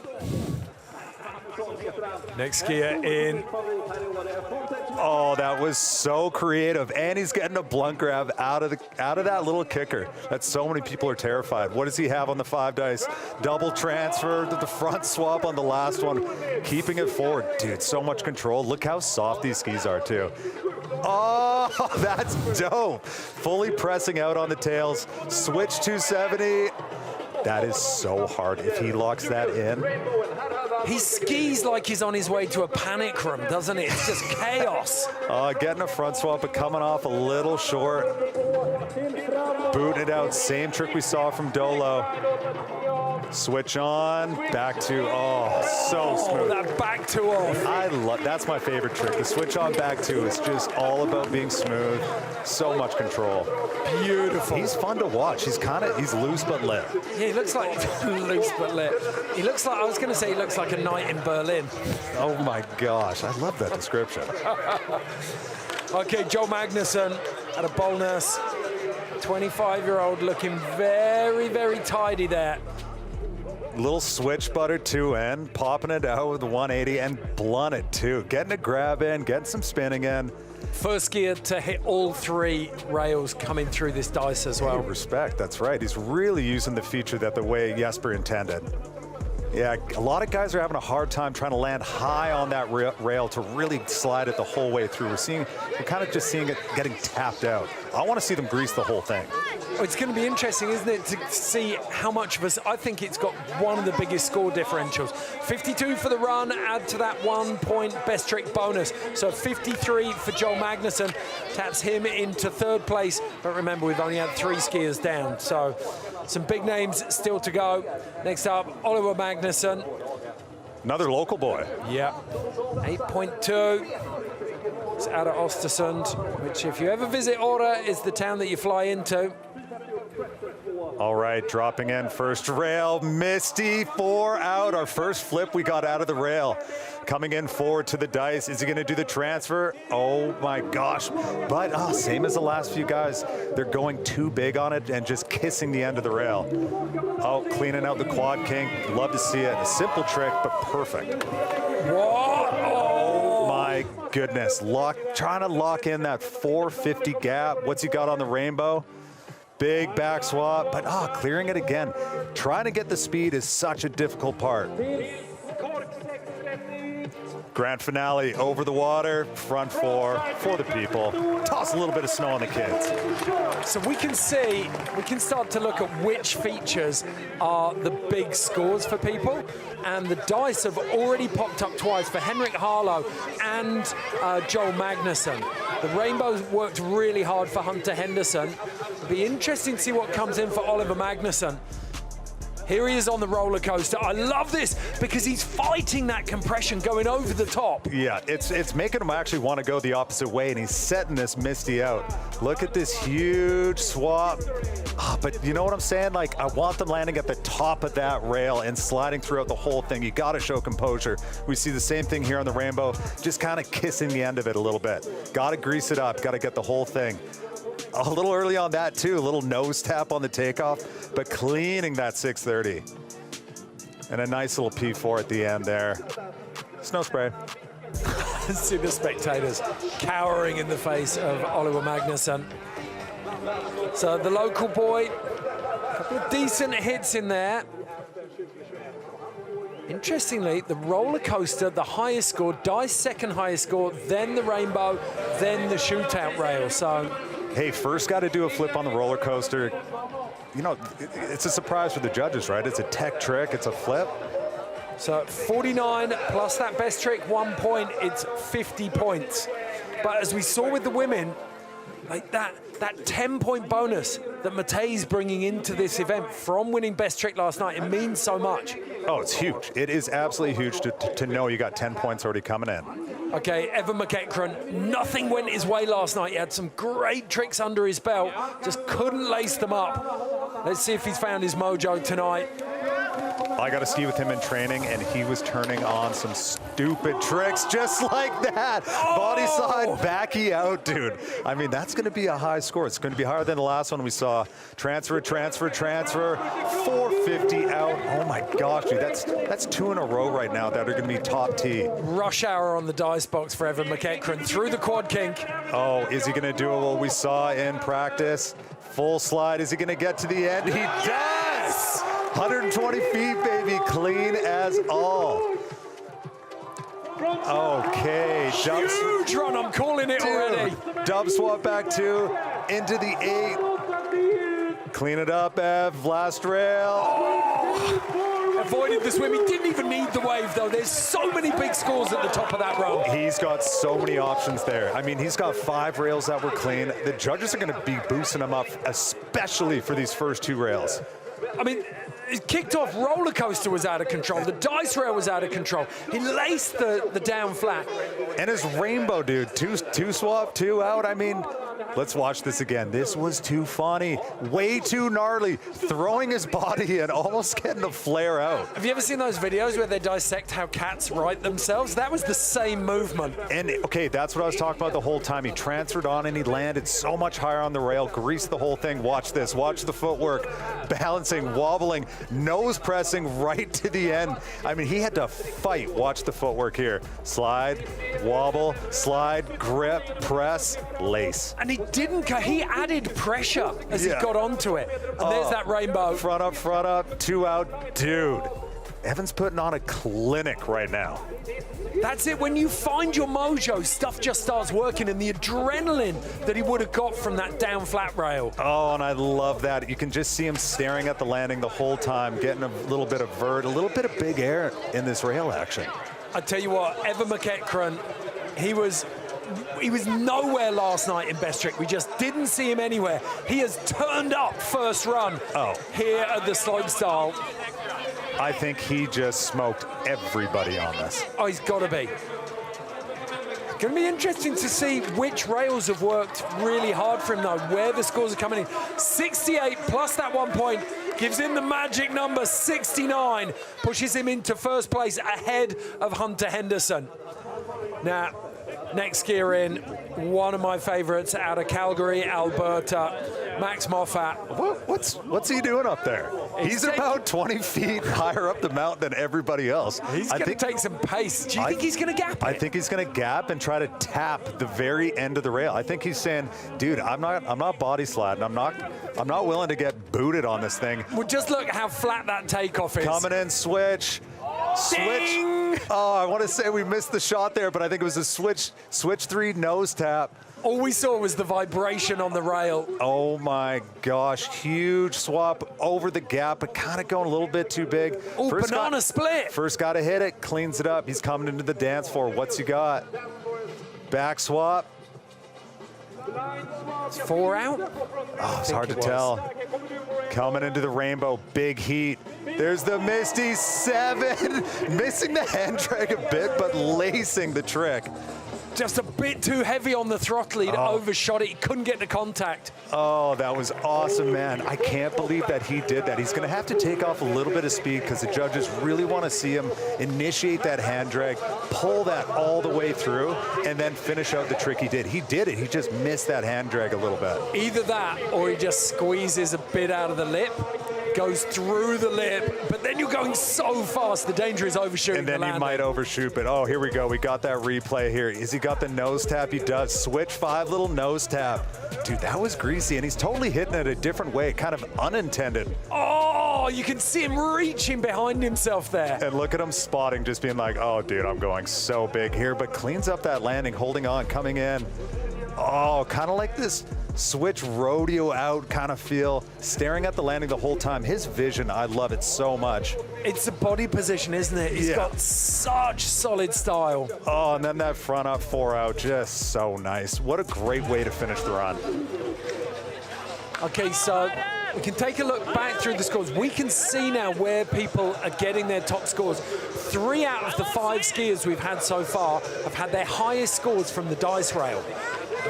Next skier in. Oh, that was so creative. And he's getting a blunt grab out of that little kicker that so many people are terrified. What does he have on the 5 dice? Double transfer to the front swap on the last one. Keeping it forward. Dude, so much control. Look how soft these skis are, too. Oh, that's dope. Fully pressing out on the tails. Switch 270. That is so hard if he locks that in. He skis like he's on his way to a panic room, doesn't it? It's just chaos. Getting a front swap, but coming off a little short. Booting it out, same trick we saw from Dolo. Switch on, back to, so smooth. That back to off. That's my favorite trick. The switch on, back to is just all about being smooth. So much control. Beautiful. He's fun to watch. He's loose but lit. Yeah, he looks like loose but lit. He looks like, I was going to say he looks like a night in Berlin. Oh my gosh, I love that description. Okay, Joe Magnuson at a bonus. 25-year-old looking very, very tidy there. Little switch butter 2N, popping it out with the 180 and blunt it too. Getting a grab in, getting some spinning in. First skier to hit all 3 rails coming through this dice as well. Hey, respect, that's right. He's really using the feature that the way Jesper intended. Yeah, a lot of guys are having a hard time trying to land high on that rail to really slide it the whole way through. We're kind of just seeing it getting tapped out. I want to see them grease the whole thing. It's going to be interesting, isn't it, to see how much of us. I think it's got one of the biggest score differentials. 52 for the run, add to that 1 point best trick bonus. So 53 for Joel Magnuson, taps him into 3rd place. But remember, we've only had 3 skiers down. So some big names still to go. Next up, Oliver Magnuson. Another local boy. Yeah, 8.2. It's out of Östersund, which if you ever visit Åre, is the town that you fly into. All right, dropping in first rail. Misty 4 out. Our first flip we got out of the rail. Coming in forward to the dice. Is he going to do the transfer? Oh my gosh. But same as the last few guys. They're going too big on it and just kissing the end of the rail. Oh, cleaning out the quad kink. Love to see it. A simple trick, but perfect. What? Oh my goodness. Trying to lock in that 450 gap. What's he got on the rainbow? Big back swap, but clearing it again. Trying to get the speed is such a difficult part. Grand finale, over the water, front four, for the people. Toss a little bit of snow on the kids. So we can start to look at which features are the big scores for people. And the dice have already popped up twice for Henrik Harlow and Joel Magnuson. The rainbows worked really hard for Hunter Henderson. It'll be interesting to see what comes in for Oliver Magnuson. Here he is on the roller coaster. I love this because he's fighting that compression going over the top. Yeah, it's making him actually want to go the opposite way, and he's setting this Misty out. Look at this huge swap. But you know what I'm saying? Like, I want them landing at the top of that rail and sliding throughout the whole thing. You got to show composure. We see the same thing here on the rainbow, just kind of kissing the end of it a little bit. Got to grease it up. Got to get the whole thing. A little early on that too, a little nose tap on the takeoff, but cleaning that 630. And a nice little P4 at the end there. Snow spray. See the spectators cowering in the face of Oliver Magnuson. So the local boy, a couple of decent hits in there. Interestingly, the roller coaster, the highest score, dice second highest score, then the rainbow, then the shootout rail. So, hey, first got to do a flip on the roller coaster. You know, it's a surprise for the judges, right? It's a tech trick, it's a flip. So 49 plus that best trick, 1 point, it's 50 points. But as we saw with the women, like that 10-point bonus that Matei's bringing into this event from winning best trick last night, it means so much. Oh, it's huge. It is absolutely huge to know you got 10 points already coming in. Okay, Evan McEachran, nothing went his way last night. He had some great tricks under his belt, just couldn't lace them up. Let's see if he's found his mojo tonight. I got to ski with him in training, and he was turning on some stupid tricks just like that. Oh! Body slide, backy out, dude. I mean, that's going to be a high score. It's going to be higher than the last one we saw. Transfer, transfer, transfer, 450 out. Oh my gosh, dude, that's 2 in a row right now that are going to be top T. Rush hour on the dice box for Evan McEachran through the quad kink. Oh, is he going to do what we saw in practice? Full slide, is he going to get to the end? He does! 120 feet, baby, clean as all. Okay, huge run, I'm calling it already. Dub swap back 2, into the 8. Clean it up, Ev, last rail. Oh. Avoided the swim, he didn't even need the wave though. There's so many big scores at the top of that run. He's got so many options there. I mean, he's got 5 rails that were clean. The judges are gonna be boosting him up, especially for these first 2 rails. I mean, it kicked off, roller coaster was out of control, the dice rail was out of control. He laced the down flat. And his rainbow, dude, two swap, 2 out. I mean, let's watch this again. This was too funny, way too gnarly, throwing his body and almost getting a flare out. Have you ever seen those videos where they dissect how cats right themselves? That was the same movement. And okay, that's what I was talking about the whole time. He transferred on and he landed so much higher on the rail, greased the whole thing. Watch this, watch the footwork, balancing, wobbling, nose pressing right to the end. I mean, he had to fight. Watch the footwork here. Slide, wobble, slide, grip, press, lace. And he didn't, he added pressure as he got onto it. And there's that rainbow. Front up, 2 out. Dude, Evan's putting on a clinic right now. That's it, when you find your mojo, stuff just starts working, and the adrenaline that he would have got from that down flat rail. Oh, and I love that. You can just see him staring at the landing the whole time, getting a little bit of vert, a little bit of big air in this rail action. I tell you what, Evan McEachran, he was nowhere last night in best trick. We just didn't see him anywhere. He has turned up first run here at the slopestyle. I think he just smoked everybody on this. Oh, he's got to be. It's going to be interesting to see which rails have worked really hard for him though, where the scores are coming in. 68 plus that 1 point gives him the magic number 69, pushes him into first place ahead of Hunter Henderson. Now, next skier in, one of my favorites out of Calgary, Alberta, Max Moffat. What's he doing up there? He's about 20 feet higher up the mountain than everybody else. He's going to take some pace. Do you think he's going to gap it? I think he's going to gap and try to tap the very end of the rail. I think he's saying, dude, I'm not body sliding. I'm not willing to get booted on this thing. Well, just look how flat that takeoff is. Coming in, switch. Switch. Oh, I want to say we missed the shot there, but I think it was a switch 3 nose tap. All we saw was the vibration on the rail. Oh my gosh, huge swap over the gap, but kind of going a little bit too big. Oh, banana split. First got to hit it, cleans it up. He's coming into the dance floor. What's he got? Back swap. It's 4 out? Oh, it's hard to tell. Coming into the rainbow, big heat. There's the Misty 7. Missing the hand drag a bit, but lacing the trick. Just a bit too heavy on the throttle. He'd overshot it. He couldn't get the contact. Oh, that was awesome, man. I can't believe that he did that. He's going to have to take off a little bit of speed because the judges really want to see him initiate that hand drag, pull that all the way through, and then finish out the trick he did. He did it. He just missed that hand drag a little bit. Either that or he just squeezes a bit out of the lip, goes through the lip, but then you're going so fast, the danger is overshooting and then the he might overshoot, but oh, here we go. We got that replay here. Is he got the nose tap? He does. Switch 5, little nose tap. Dude, that was greasy, and he's totally hitting it a different way, kind of unintended. Oh, you can see him reaching behind himself there. And look at him spotting, just being like, oh, dude, I'm going so big here, but cleans up that landing, holding on, coming in. Oh, kind of like this switch rodeo out kind of feel, staring at the landing the whole time. His vision, I love it so much. It's a body position, isn't it? He's got such solid style. Oh, and then that front up 4 out, just so nice. What a great way to finish the run. Okay, so we can take a look back through the scores. We can see now where people are getting their top scores. 3 out of the 5 skiers we've had so far have had their highest scores from the dice rail.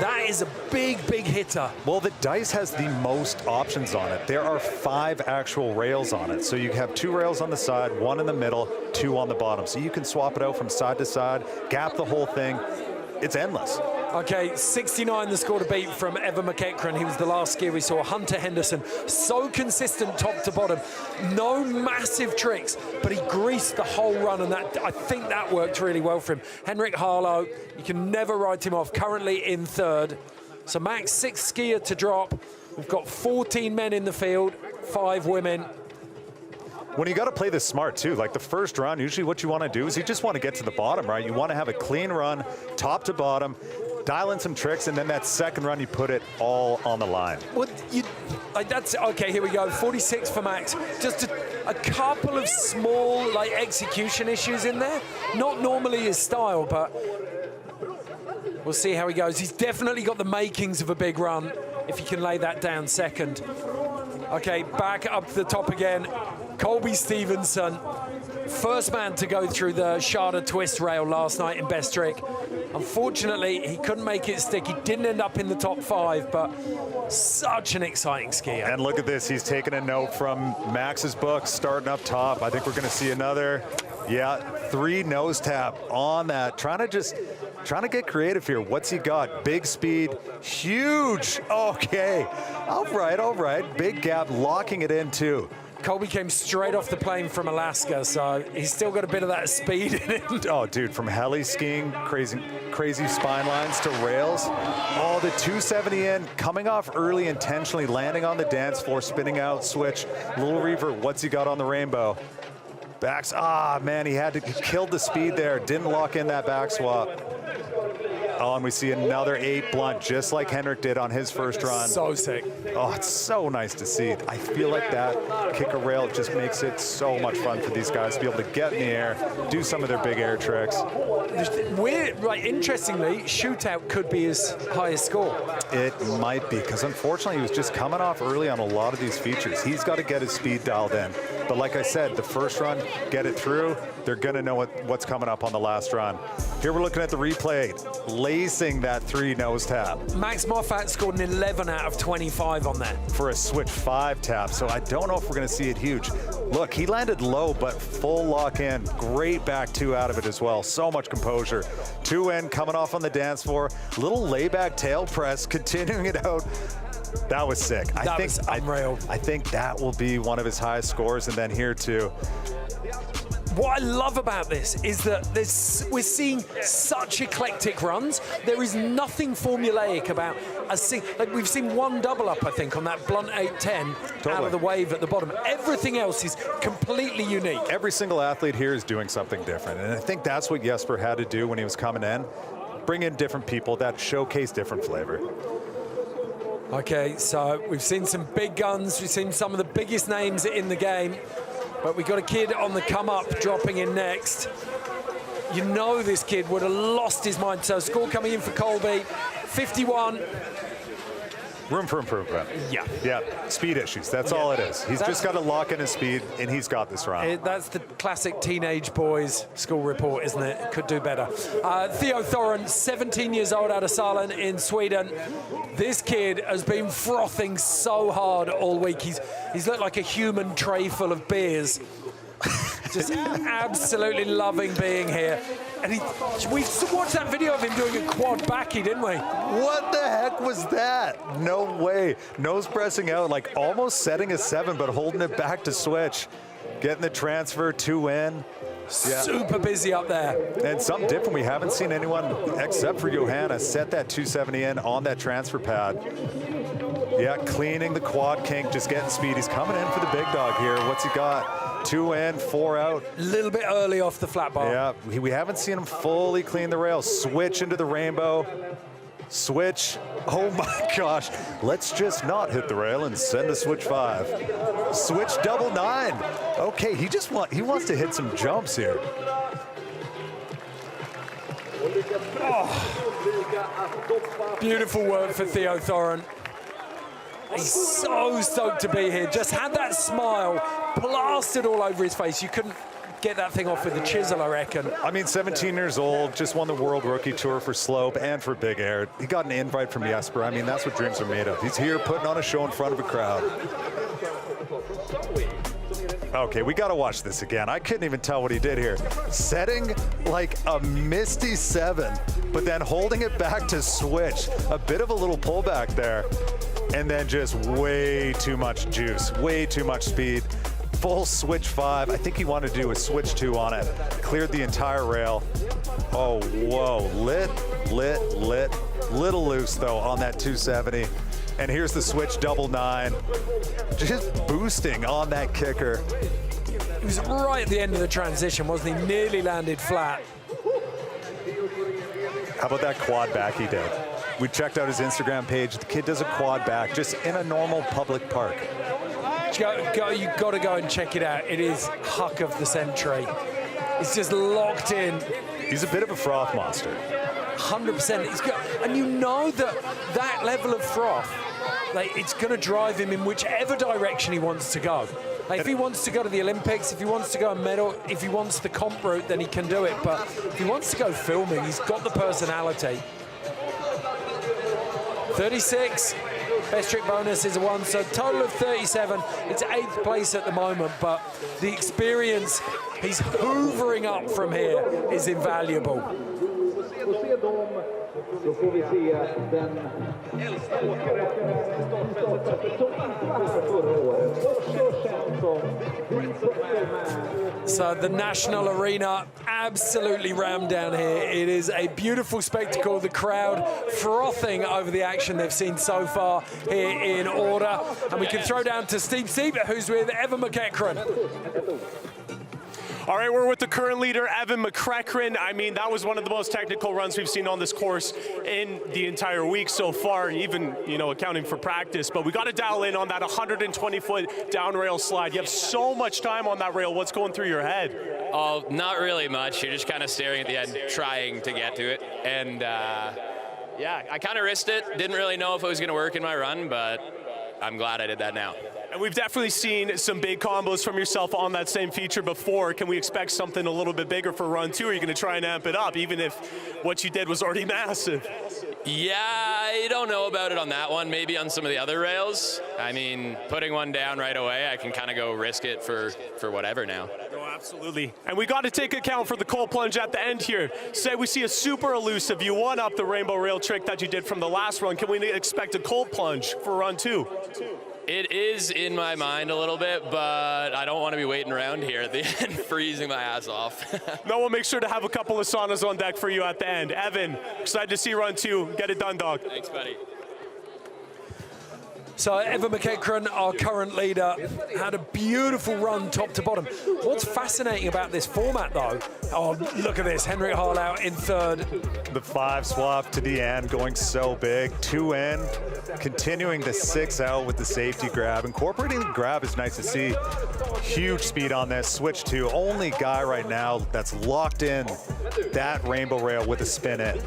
That is a big, big hitter. Well, the dice has the most options on it. There are 5 actual rails on it. So you have 2 rails on the side, 1 in the middle, 2 on the bottom. So you can swap it out from side to side, gap the whole thing. It's endless. Okay, 69 the score to beat from Evan McEachran. He was the last skier we saw. Hunter Henderson, so consistent top to bottom. No massive tricks, but he greased the whole run, and that I think that worked really well for him. Henrik Harlow, you can never write him off, currently in 3rd. So Max, 6th skier to drop. We've got 14 men in the field, 5 women. When you got to play this smart too, like the first run, usually what you want to do is you just want to get to the bottom, right? You want to have a clean run, top to bottom, dial in some tricks, and then that second run, you put it all on the line. Well, that's, okay, here we go, 46 for Max. Just a couple of small, like, execution issues in there. Not normally his style, but we'll see how he goes. He's definitely got the makings of a big run, if he can lay that down second. Okay, back up to the top again. Colby Stevenson, first man to go through the Tjäder twist rail last night in best trick. Unfortunately, he couldn't make it stick. He didn't end up in the top 5, but such an exciting skier. And look at this, he's taking a note from Max's book, starting up top. I think we're gonna see another, 3 nose tap on that. Trying to get creative here. What's he got? Big speed, huge. Okay, all right. Big gap, locking it in too. Colby came straight off the plane from Alaska, so he's still got a bit of that speed in him. Oh, dude, from heli skiing, crazy spine lines to rails. Oh, the 270 in, coming off early intentionally, landing on the dance floor, spinning out, switch, little revert. What's he got on the rainbow? Backs, man, he killed the speed there, didn't lock in that back swap. Oh, and we see another 8 blunt, just like Henrik did on his first run. So sick. Oh, it's so nice to see. I feel like that kicker rail just makes it so much fun for these guys to be able to get in the air, do some of their big air tricks. Weird, right, interestingly, shootout could be his highest score. It might be, because unfortunately he was just coming off early on a lot of these features. He's got to get his speed dialed in. But like I said, the first run, get it through, they're going to know what's coming up on the last run. Here we're looking at the replay, lacing that 3 nose tap. Max Moffat scored an 11 out of 25 on that. For a switch 5 tap, so I don't know if we're going to see it huge. Look, he landed low, but full lock in. Great back 2 out of it as well. So much composure. 2 in, coming off on the dance floor. Little layback tail press, continuing it out. That was sick. That was unreal. I think that will be one of his highest scores, and then here too. What I love about this is that we're seeing such eclectic runs. There is nothing formulaic about like we've seen one double up, I think, on that blunt 810 out of the wave at the bottom. Everything else is completely unique. Every single athlete here is doing something different, and I think that's what Jesper had to do when he was coming in. Bring in different people that showcase different flavor. Okay, so we've seen some big guns, we've seen some of the biggest names in the game, but we've got a kid on the come up dropping in next. You know this kid would have lost his mind. So score coming in for Colby, 51. Room for improvement. Yeah. Yeah, speed issues, that's all it is. He's just got to lock in his speed, and he's got this round. That's the classic teenage boys school report, isn't it? Could do better. Theo Thoren, 17 years old, out of Salon in Sweden. This kid has been frothing so hard all week. He's looked like a human tray full of beers. Just absolutely loving being here. And we watched that video of him doing a quad backy, didn't we? What the heck was that? No way. Nose pressing out, like almost setting a 7, but holding it back to switch. Getting the transfer, 2 in. Yeah. Super busy up there. And something different. We haven't seen anyone except for Johanna set that 270 in on that transfer pad. Yeah, cleaning the quad kink, just getting speed. He's coming in for the big dog here. What's he got? 2 in, 4 out. A little bit early off the flat bar. Yeah, we haven't seen him fully clean the rail. Switch into the rainbow. Switch. Oh my gosh. Let's just not hit the rail and send a switch 5. Switch double 9. Okay, he wants to hit some jumps here. Oh. Beautiful work for Theo Thoren. He's so stoked to be here. Just had that smile plastered all over his face. You couldn't get that thing off with a chisel, I reckon. I mean, 17 years old, just won the World Rookie Tour for slope and for big air. He got an invite from Jesper. I mean, that's what dreams are made of. He's here putting on a show in front of a crowd. Okay, we got to watch this again. I couldn't even tell what he did here. Setting like a misty 7, but then holding it back to switch. A bit of a little pullback there. And then just way too much juice, way too much speed. Full switch 5. I think he wanted to do a switch 2 on it. Cleared the entire rail. Oh, whoa. Lit. Little loose, though, on that 270. And here's the switch double 9. Just boosting on that kicker. He was right at the end of the transition, wasn't he? Nearly landed flat. How about that quad back he did? We checked out his Instagram page. The kid does a quad back just in a normal public park. You've got to go and check it out. It is Huck of the century. It's just locked in. He's a bit of a froth monster. 100%. And you know that level of froth, like, it's going to drive him in whichever direction he wants to go. Like, if he wants to go to the Olympics, if he wants to go and medal, if he wants the comp route, then he can do it. But if he wants to go filming, he's got the personality. 36, best trick bonus is a 1, so total of 37. It's 8th place at the moment, but the experience he's hoovering up from here is invaluable. So the National Arena absolutely rammed down here. It is a beautiful spectacle. The crowd frothing over the action they've seen so far here in Order. And we can throw down to Steve Siebert, who's with Evan McEachran. All right, we're with the current leader, Evan McEachran. I mean, that was one of the most technical runs we've seen on this course in the entire week so far, even, you know, accounting for practice. But we got to dial in on that 120-foot down rail slide. You have so much time on that rail. What's going through your head? Oh, not really much. You're just kind of staring at the end, trying to get to it. And, yeah, I kind of risked it. Didn't really know if it was going to work in my run, but I'm glad I did that now. And we've definitely seen some big combos from yourself on that same feature before. Can we expect something a little bit bigger for run 2? Or are you going to try and amp it up, even if what you did was already massive? Yeah, I don't know about it on that one. Maybe on some of the other rails. I mean, putting one down right away, I can kind of go risk it for whatever now. Oh, absolutely. And we got to take account for the cold plunge at the end here. Say we see a super elusive. You won up the rainbow rail trick that you did from the last run. Can we expect a cold plunge for run 2? It is in my mind a little bit, but I don't want to be waiting around here at the end, freezing my ass off. No, we'll make sure to have a couple of saunas on deck for you at the end. Evan, excited to see you run 2. Get it done, dog. Thanks, buddy. So Evan McEachran, our current leader, had a beautiful run top to bottom. What's fascinating about this format, though, oh, look at this, Henrik Harlau in third. The 5 swap to the end, going so big. 2 in, continuing the 6 out with the safety grab. Incorporating the grab is nice to see. Huge speed on this. Switch 2, only guy right now that's locked in that rainbow rail with a spin in.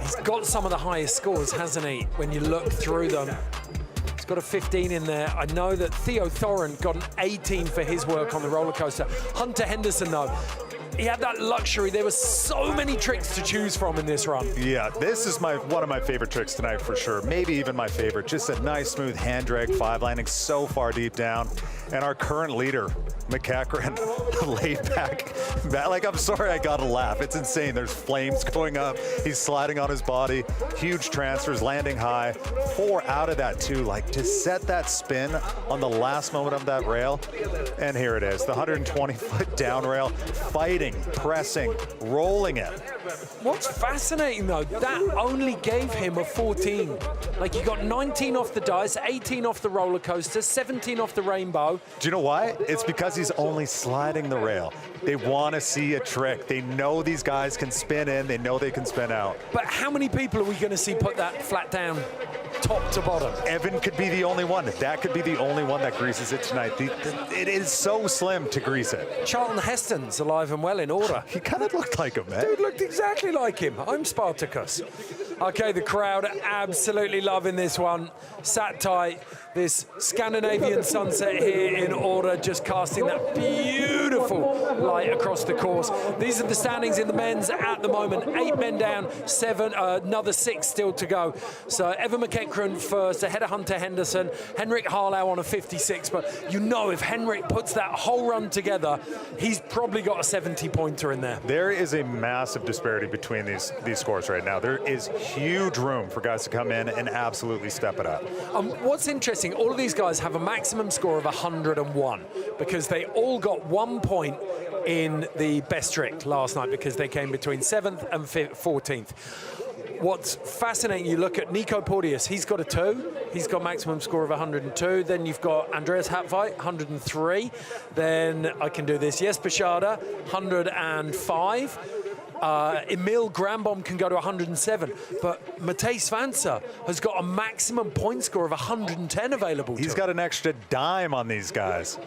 He's got some of the highest scores, hasn't he, when you look through them. He's got a 15 in there. I know that Theo Thorin got an 18 for his work on the roller coaster. Hunter Henderson, though, he had that luxury. There were so many tricks to choose from in this run. Yeah, this is one of my favorite tricks tonight for sure. Maybe even my favorite. Just a nice, smooth hand drag 5, landing so far deep down. And our current leader, McEachran, laid back. Like, I'm sorry, I gotta laugh. It's insane. There's flames going up. He's sliding on his body. Huge transfers, landing high. 4 out of that, too. Like, to set that spin on the last moment of that rail. And here it is, the 120-foot down rail, fighting, pressing, rolling it. What's fascinating, though, that only gave him a 14. Like, he got 19 off the dice, 18 off the roller coaster, 17 off the rainbow. Do you know why? It's because he's only sliding the rail. They want to see a trick. They know these guys can spin in. They know they can spin out. But how many people are we going to see put that flat down top to bottom? Evan could be the only one. That could be the only one that greases it tonight. It is so slim to grease it. Charlton Heston's alive and well in order. He kind of looked like him, man. Dude looked exactly like him. I'm Spartacus. Okay, the crowd absolutely loving this one. Sat tight. This Scandinavian sunset here in order, just casting that beautiful light across the course. These are the standings in the men's at the moment. 8 men down, 7, another 6 still to go. So Evan McEachran first, ahead of Hunter Henderson. Henrik Harlau on a 56, but you know if Henrik puts that whole run together, he's probably got a 70-pointer in there. There is a massive disparity between these scores right now. There is huge room for guys to come in and absolutely step it up. What's interesting, all of these guys have a maximum score of 101 because they all got 1 point in the best trick last night because they came between 7th and 14th. What's fascinating, you look at Nico Porteous, he's got a 2. He's got maximum score of 102. Then you've got Andreas Hattveit, 103. Then I can do this, Jesper Tjäder, 105. Emil Granbom can go to 107, but Matej Svansa has got a maximum point score of 110 available to him. He's got an extra dime on these guys.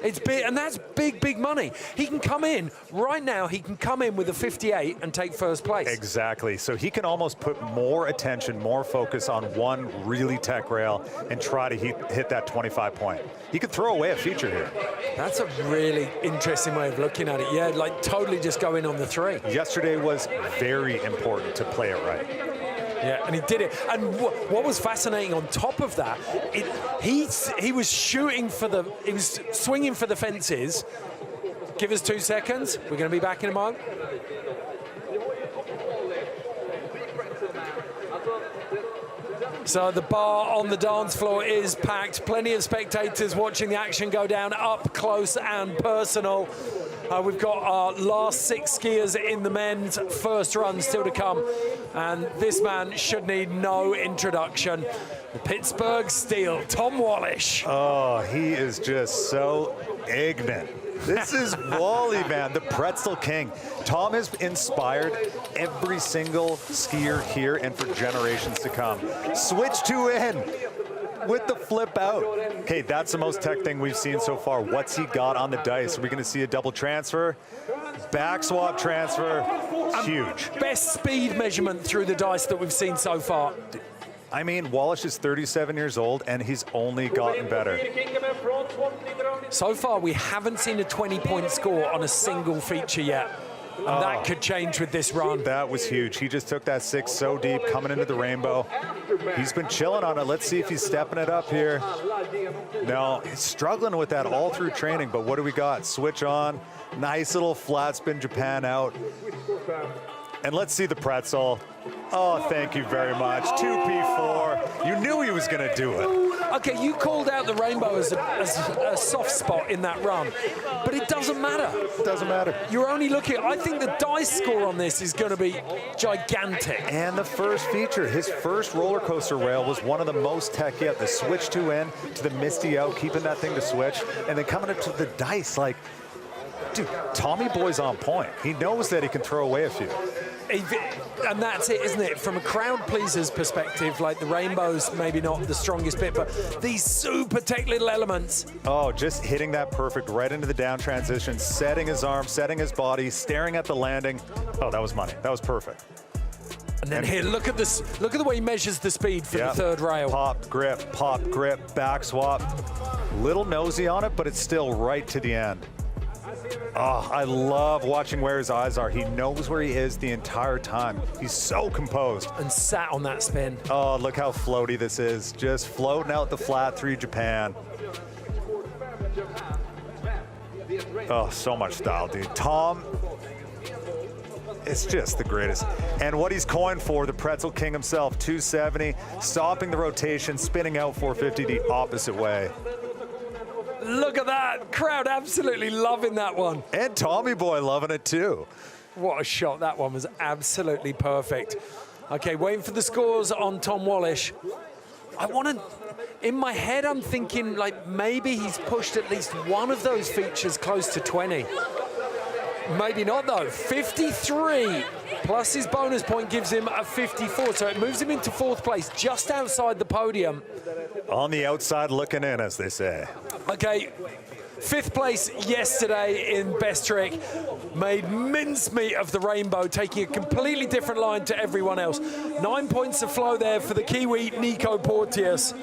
It's big, and that's big, big money. He can come in, right now, he can come in with a 58 and take first place. Exactly, so he can almost put more attention, more focus on one really tech rail and try to hit that 25 point. He could throw away a feature here. That's a really interesting way of looking at it. Yeah, like totally just go in on the 3. Yesterday was very important to play it right. Yeah, and he did it. And what was fascinating on top of that, he was shooting for he was swinging for the fences. Give us 2 seconds. We're going to be back in a moment. So the bar on the dance floor is packed. Plenty of spectators watching the action go down up close and personal. We've got our last 6 skiers in the men's first run still to come. And this man should need no introduction. The Pittsburgh Steel, Tom Wallish. Oh, he is just so ignorant. This is Wally, man, the pretzel king. Tom has inspired every single skier here and for generations to come. Switch 2 in with the flip out. Okay, that's the most tech thing we've seen so far. What's he got on the dice? Are we gonna see a double transfer? Back swap transfer, huge. Best speed measurement through the dice that we've seen so far. I mean, Wallish is 37 years old, and he's only gotten better. So far, we haven't seen a 20-point score on a single feature yet. And that could change with this run. That was huge. He just took that 6 so deep, coming into the rainbow. He's been chilling on it. Let's see if he's stepping it up here. No, he's struggling with that all through training, but what do we got? Switch on. Nice little flat spin Japan out. And let's see the pretzel. Oh, thank you very much. 2P4. You knew he was going to do it. Okay, you called out the rainbow as a soft spot in that run, but it doesn't matter. It doesn't matter. You're only looking, I think the dice score on this is going to be gigantic. And the first feature, his first roller coaster rail was one of the most tech yet. The switch to in, to the Misty out, keeping that thing to switch, and then coming up to the dice, like, dude, Tommy Boy's on point. He knows that he can throw away a few. And that's it, isn't it? From a crowd pleaser's perspective, like the rainbow's maybe not the strongest bit, but these super tech little elements. Oh, just hitting that perfect right into the down transition, setting his arm, setting his body, staring at the landing. Oh, that was money. That was perfect. And then here, look at this. Look at the way he measures the speed for the third rail. Pop, grip, back swap. Little nosy on it, but it's still right to the end. Oh, I love watching where his eyes are. He knows where he is the entire time. He's so composed. And sat on that spin. Oh, look how floaty this is. Just floating out the flat through Japan. Oh, so much style, dude. Tom, it's just the greatest. And what he's coined for, the Pretzel King himself, 270, stopping the rotation, spinning out 450 the opposite way. Look at that. Crowd absolutely loving that one. And Tommy Boy loving it too. What a shot. That one was absolutely perfect. Okay, waiting for the scores on Tom Wallish. I want to, in my head, I'm thinking like maybe he's pushed at least one of those features close to 20. Maybe not though. 53 plus his bonus point gives him a 54. So it moves him into fourth place, just outside the podium. On the outside looking in, as they say. Okay, fifth place yesterday in Best Trick. Made mincemeat of the rainbow, taking a completely different line to everyone else. 9 points of flow there for the Kiwi, Nico Porteous.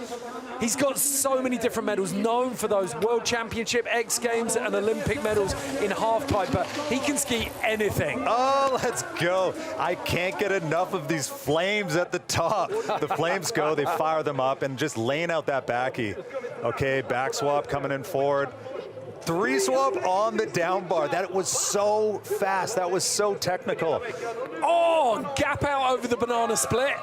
He's got so many different medals, known for those World Championship, X Games, and Olympic medals in halfpipe, but he can ski anything. Oh, let's go. I can't get enough of these flames at the top. The flames go, they fire them up, and just laying out that backy. Okay, back swap coming in forward. Three swap on the down bar. That was so fast. That was so technical. Oh, gap out over the banana split.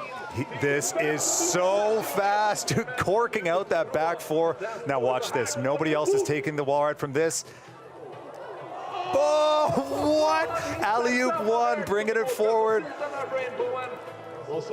This is so fast, dude, corking out that back four. Now watch this. Nobody else is taking the wall ride from this. Oh, what? Alley-oop one, bringing it forward.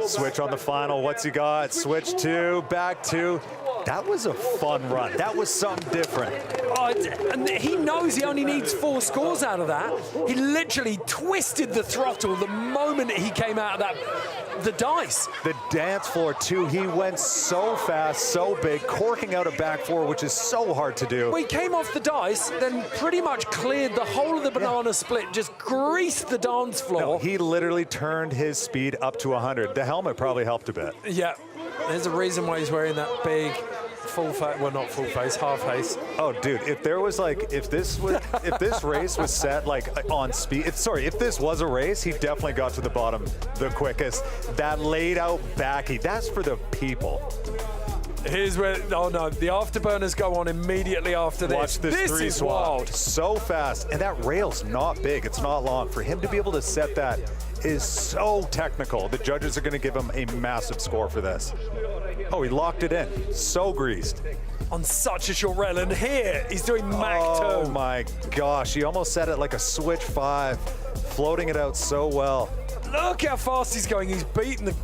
Switch on the final. What's he got? Switch two, back two. That was a fun run. That was something different. Oh, and he knows he only needs 4 scores out of that. He literally twisted the throttle the moment he came out of the dice. The dance floor, too. He went so fast, so big, corking out a back four, which is so hard to do. Well, he came off the dice, then pretty much cleared the whole of the banana split, just greased the dance floor. No, he literally turned his speed up to 100. The helmet probably helped a bit. Yeah. There's a reason why he's wearing that big full face, well, not full face, half face. Oh, dude, if there was like, if this race was set like on speed, if this was a race, he definitely got to the bottom the quickest. That laid out backy, that's for the people. Here's where, oh no, the afterburners go on immediately after this. Watch this three is swap. wild. So fast, and that rail's not big, it's not long. For him to be able to set that is so technical. The judges are gonna give him a massive score for this. Oh, he locked it in, so greased. On such a short rail, and here he's doing Mach 2. Oh my gosh, he almost set it like a switch 5, floating it out so well. Look how fast he's going, he's beating the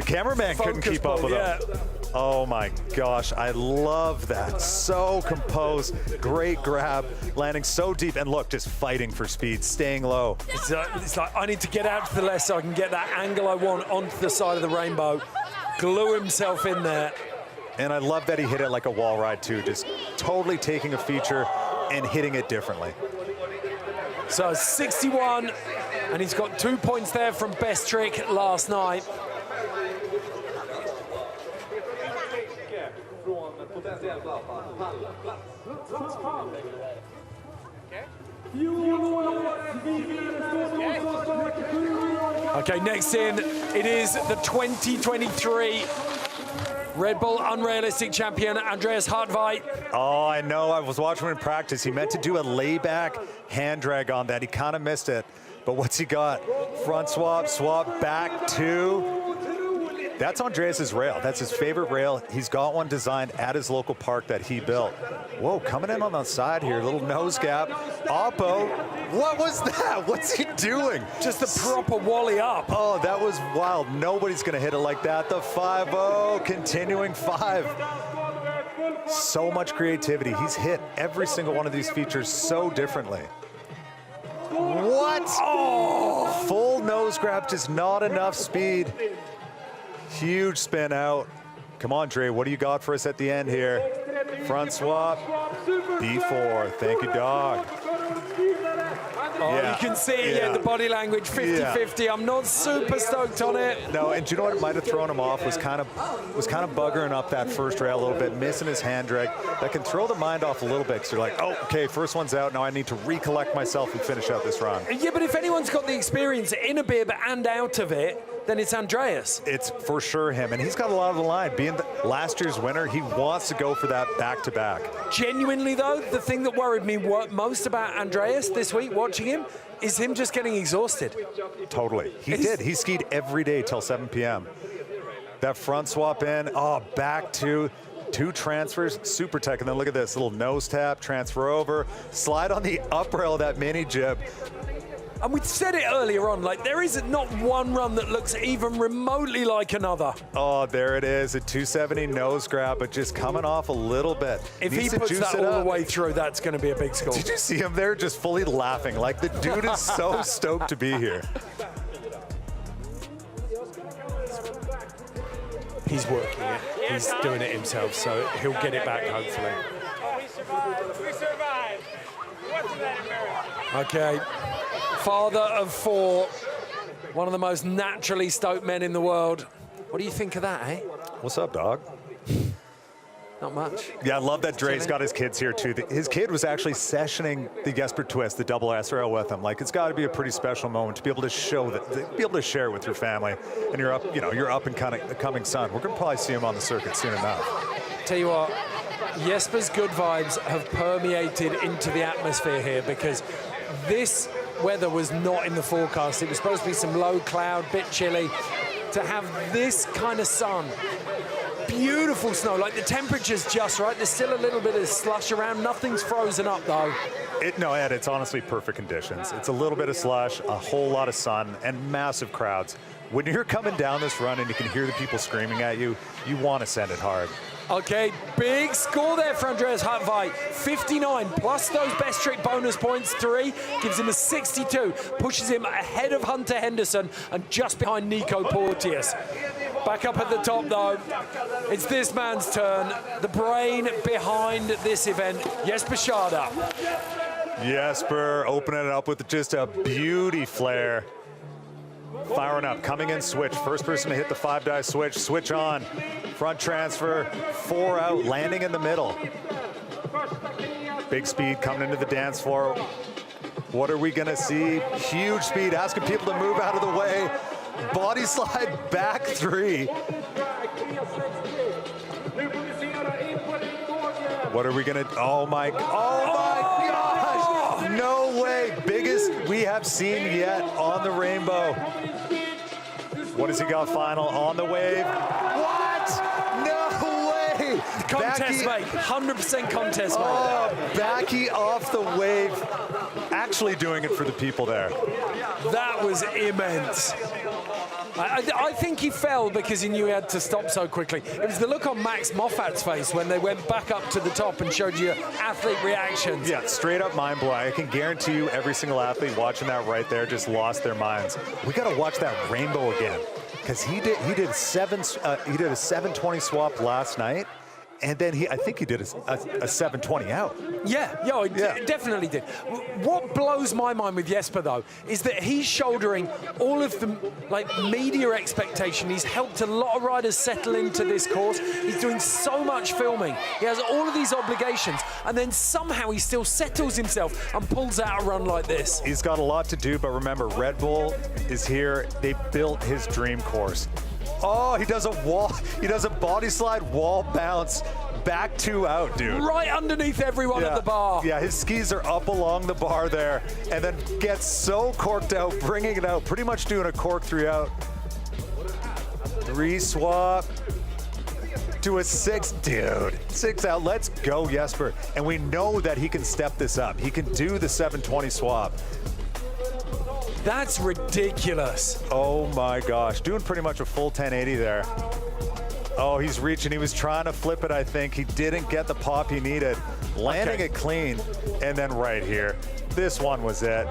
cameraman couldn't keep up with him. Oh my gosh, I love that. So composed, great grab, landing so deep, and look, just fighting for speed, staying low. It's like, I need to get out to the left so I can get that angle I want onto the side of the rainbow. Glue himself in there. And I love that he hit it like a wall ride too, just totally taking a feature and hitting it differently. So 61, and he's got 2 points there from Best Trick last night. Okay, next in, it is the 2023 Red Bull Unrealistic champion, Andreas Hartveit. Oh, I know, I was watching him in practice. He meant to do a layback hand drag on that. He kind of missed it, but what's he got? Front swap, swap, back two. That's Andreas's rail. That's his favorite rail. He's got one designed at his local park that he built. Whoa, coming in on the side here, little nose gap. Oppo, what was that? What's he doing? Just the proper wally up. Oh, that was wild. Nobody's gonna hit it like that. The 5-0, continuing 5. So much creativity. He's hit every single one of these features so differently. What? Oh! Full nose grab, just not enough speed. Huge spin out. Come on, Dre, what do you got for us at the end here? Front swap, B4, thank you, dog. Oh, yeah. You can see it, yeah, the body language, 50-50. Yeah. I'm not super stoked on it. No, and do you know what might have thrown him off was kind of buggering up that first rail a little bit, missing his hand drag. That can throw the mind off a little bit, because you're like, oh, okay, first one's out, now I need to recollect myself and finish out this run. Yeah, but if anyone's got the experience in a bib and out of it, then it's Andreas. It's for sure him, and he's got a lot of the line. Being last year's winner, he wants to go for that back-to-back. Genuinely, though, the thing that worried me most about Andreas this week, watching him, is him just getting exhausted. Totally. He did. He skied every day till 7 p.m. That front swap in, back to 2 transfers, super tech, and then look at this, little nose tap, transfer over, slide on the up rail of that mini jib. And we said it earlier on, like there isn't not one run that looks even remotely like another. Oh, there it is, a 270 nose grab, but just coming off a little bit. If he puts that all the way through, that's going to be a big score. Did you see him there just fully laughing? Like the dude is so stoked to be here. He's working it. He's doing it himself, so he'll get it back, hopefully. We survived. What's that embarrassing? Okay. Father of 4, one of the most naturally stoked men in the world. What do you think of that, eh? What's up, dog? Not much. Yeah, I love that Dre's got his kids here too. His kid was actually sessioning the Jesper twist, the double SRL with him. Like, it's got to be a pretty special moment to be able to show that, to be able to share with your family and your up and coming son. We're gonna probably see him on the circuit soon enough. Tell you what, Jesper's good vibes have permeated into the atmosphere here, because this weather was not in the forecast. It was supposed to be some low cloud, bit chilly. To have this kind of sun, beautiful snow, like the temperature's just right. There's still a little bit of slush around. Nothing's frozen up though. No, Ed, it's honestly perfect conditions. It's a little bit of slush, a whole lot of sun, and massive crowds. When you're coming down this run and you can hear the people screaming at you, you want to send it hard. Okay, big score there for Andreas Hartveit. 59 plus those best trick bonus points, 3, gives him a 62, pushes him ahead of Hunter Henderson and just behind Nico Porteous. Back up at the top though, it's this man's turn, the brain behind this event, Jesper Tjäder. Jesper opening it up with just a beauty flare. Firing up, coming in switch, first person to hit the 5-die switch on, front transfer, 4 out, landing in the middle. Big speed coming into the dance floor. What are we gonna see? Huge speed, asking people to move out of the way. Body slide back 3. What are we gonna, oh my gosh, no way, biggest we have seen yet on the rainbow. What has he got final on the wave? What? No way! Contest mate, 100% contest mate. Oh, Backy off the wave. Actually doing it for the people there. That was immense. I think he fell because he knew he had to stop so quickly. It was the look on Max Moffat's face when they went back up to the top and showed you athlete reactions. Yeah, straight up mind blowing. I can guarantee you every single athlete watching that right there just lost their minds. We got to watch that rainbow again, because he did a 720 swap last night. And then I think he did a 720 out. Yeah, definitely did. What blows my mind with Jesper though is that he's shouldering all of the media expectation. He's helped a lot of riders settle into this course. He's doing so much filming. He has all of these obligations, and then somehow he still settles himself and pulls out a run like this. He's got a lot to do, but remember, Red Bull is here. They built his dream course. Oh, he does a body slide wall bounce, back 2 out, dude. Right underneath everyone at the bar. Yeah, his skis are up along the bar there, and then gets so corked out, bringing it out, pretty much doing a cork 3 out. 3 swap to a 6. Dude, 6 out. Let's go, Jesper. And we know that he can step this up. He can do the 720 swap. That's ridiculous. Oh my gosh, doing pretty much a full 1080 there. Oh, he's reaching. He was trying to flip it, I think. He didn't get the pop he needed. Landing it clean. And then right here, this one was it.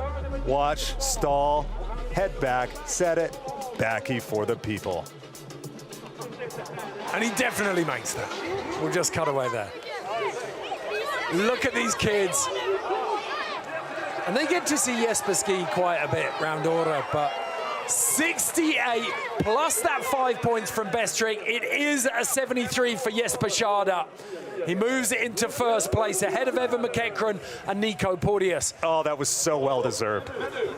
Watch, stall, head back, set it, backy for the people. And he definitely makes that. We'll just cut away there. Look at these kids. And they get to see Jesper ski quite a bit round Åre, but 68 plus that 5 points from best trick. It is a 73 for Jesper Tjäder. He moves into first place ahead of Evan McEachran and Nico Porteous. Oh, that was so well deserved.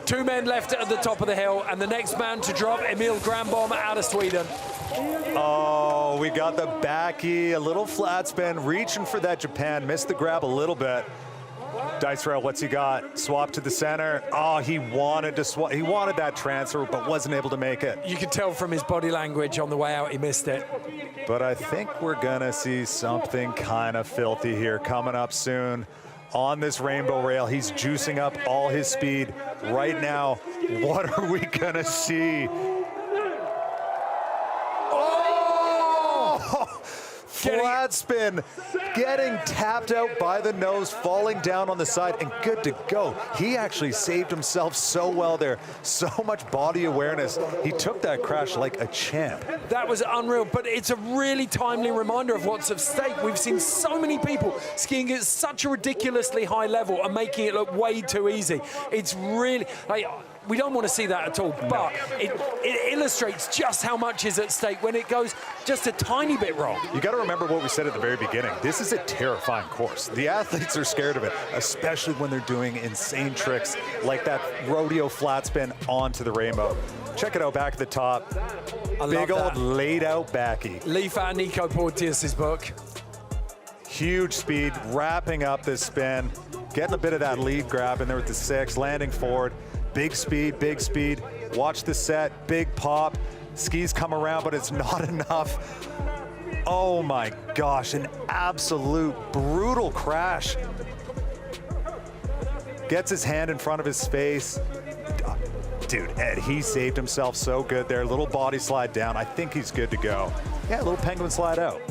2 men left at the top of the hill, and the next man to drop, Emil Granbom out of Sweden. Oh, we got the backy, a little flat spin, reaching for that Japan, missed the grab a little bit. Dice rail, what's he got? Swap to the center. Oh, he wanted to swap. He wanted that transfer, but wasn't able to make it. You could tell from his body language on the way out, he missed it. But I think we're gonna see something kind of filthy here coming up soon on this rainbow rail. He's juicing up all his speed right now. What are we gonna see? Flat spin, getting tapped out by the nose, falling down on the side, and good to go. He actually saved himself so well there. So much body awareness. He took that crash like a champ. That was unreal, but it's a really timely reminder of what's at stake. We've seen so many people skiing at such a ridiculously high level and making it look way too easy. It's really, like, we don't want to see that at all, but it illustrates just how much is at stake when it goes just a tiny bit wrong. You got to remember what we said at the very beginning. This is a terrifying course. The athletes are scared of it, especially when they're doing insane tricks like that rodeo flat spin onto the rainbow. Check it out back at the top. Big old laid out backy. Leaf out Nico Porteous' book. Huge speed, wrapping up this spin, getting a bit of that lead grab in there with the 6, landing forward. Big speed, watch the set, big pop. Skis come around, but it's not enough. Oh my gosh, an absolute brutal crash. Gets his hand in front of his face. Dude, Ed, he saved himself so good there. Little body slide down. I think he's good to go. Yeah, a little penguin slide out.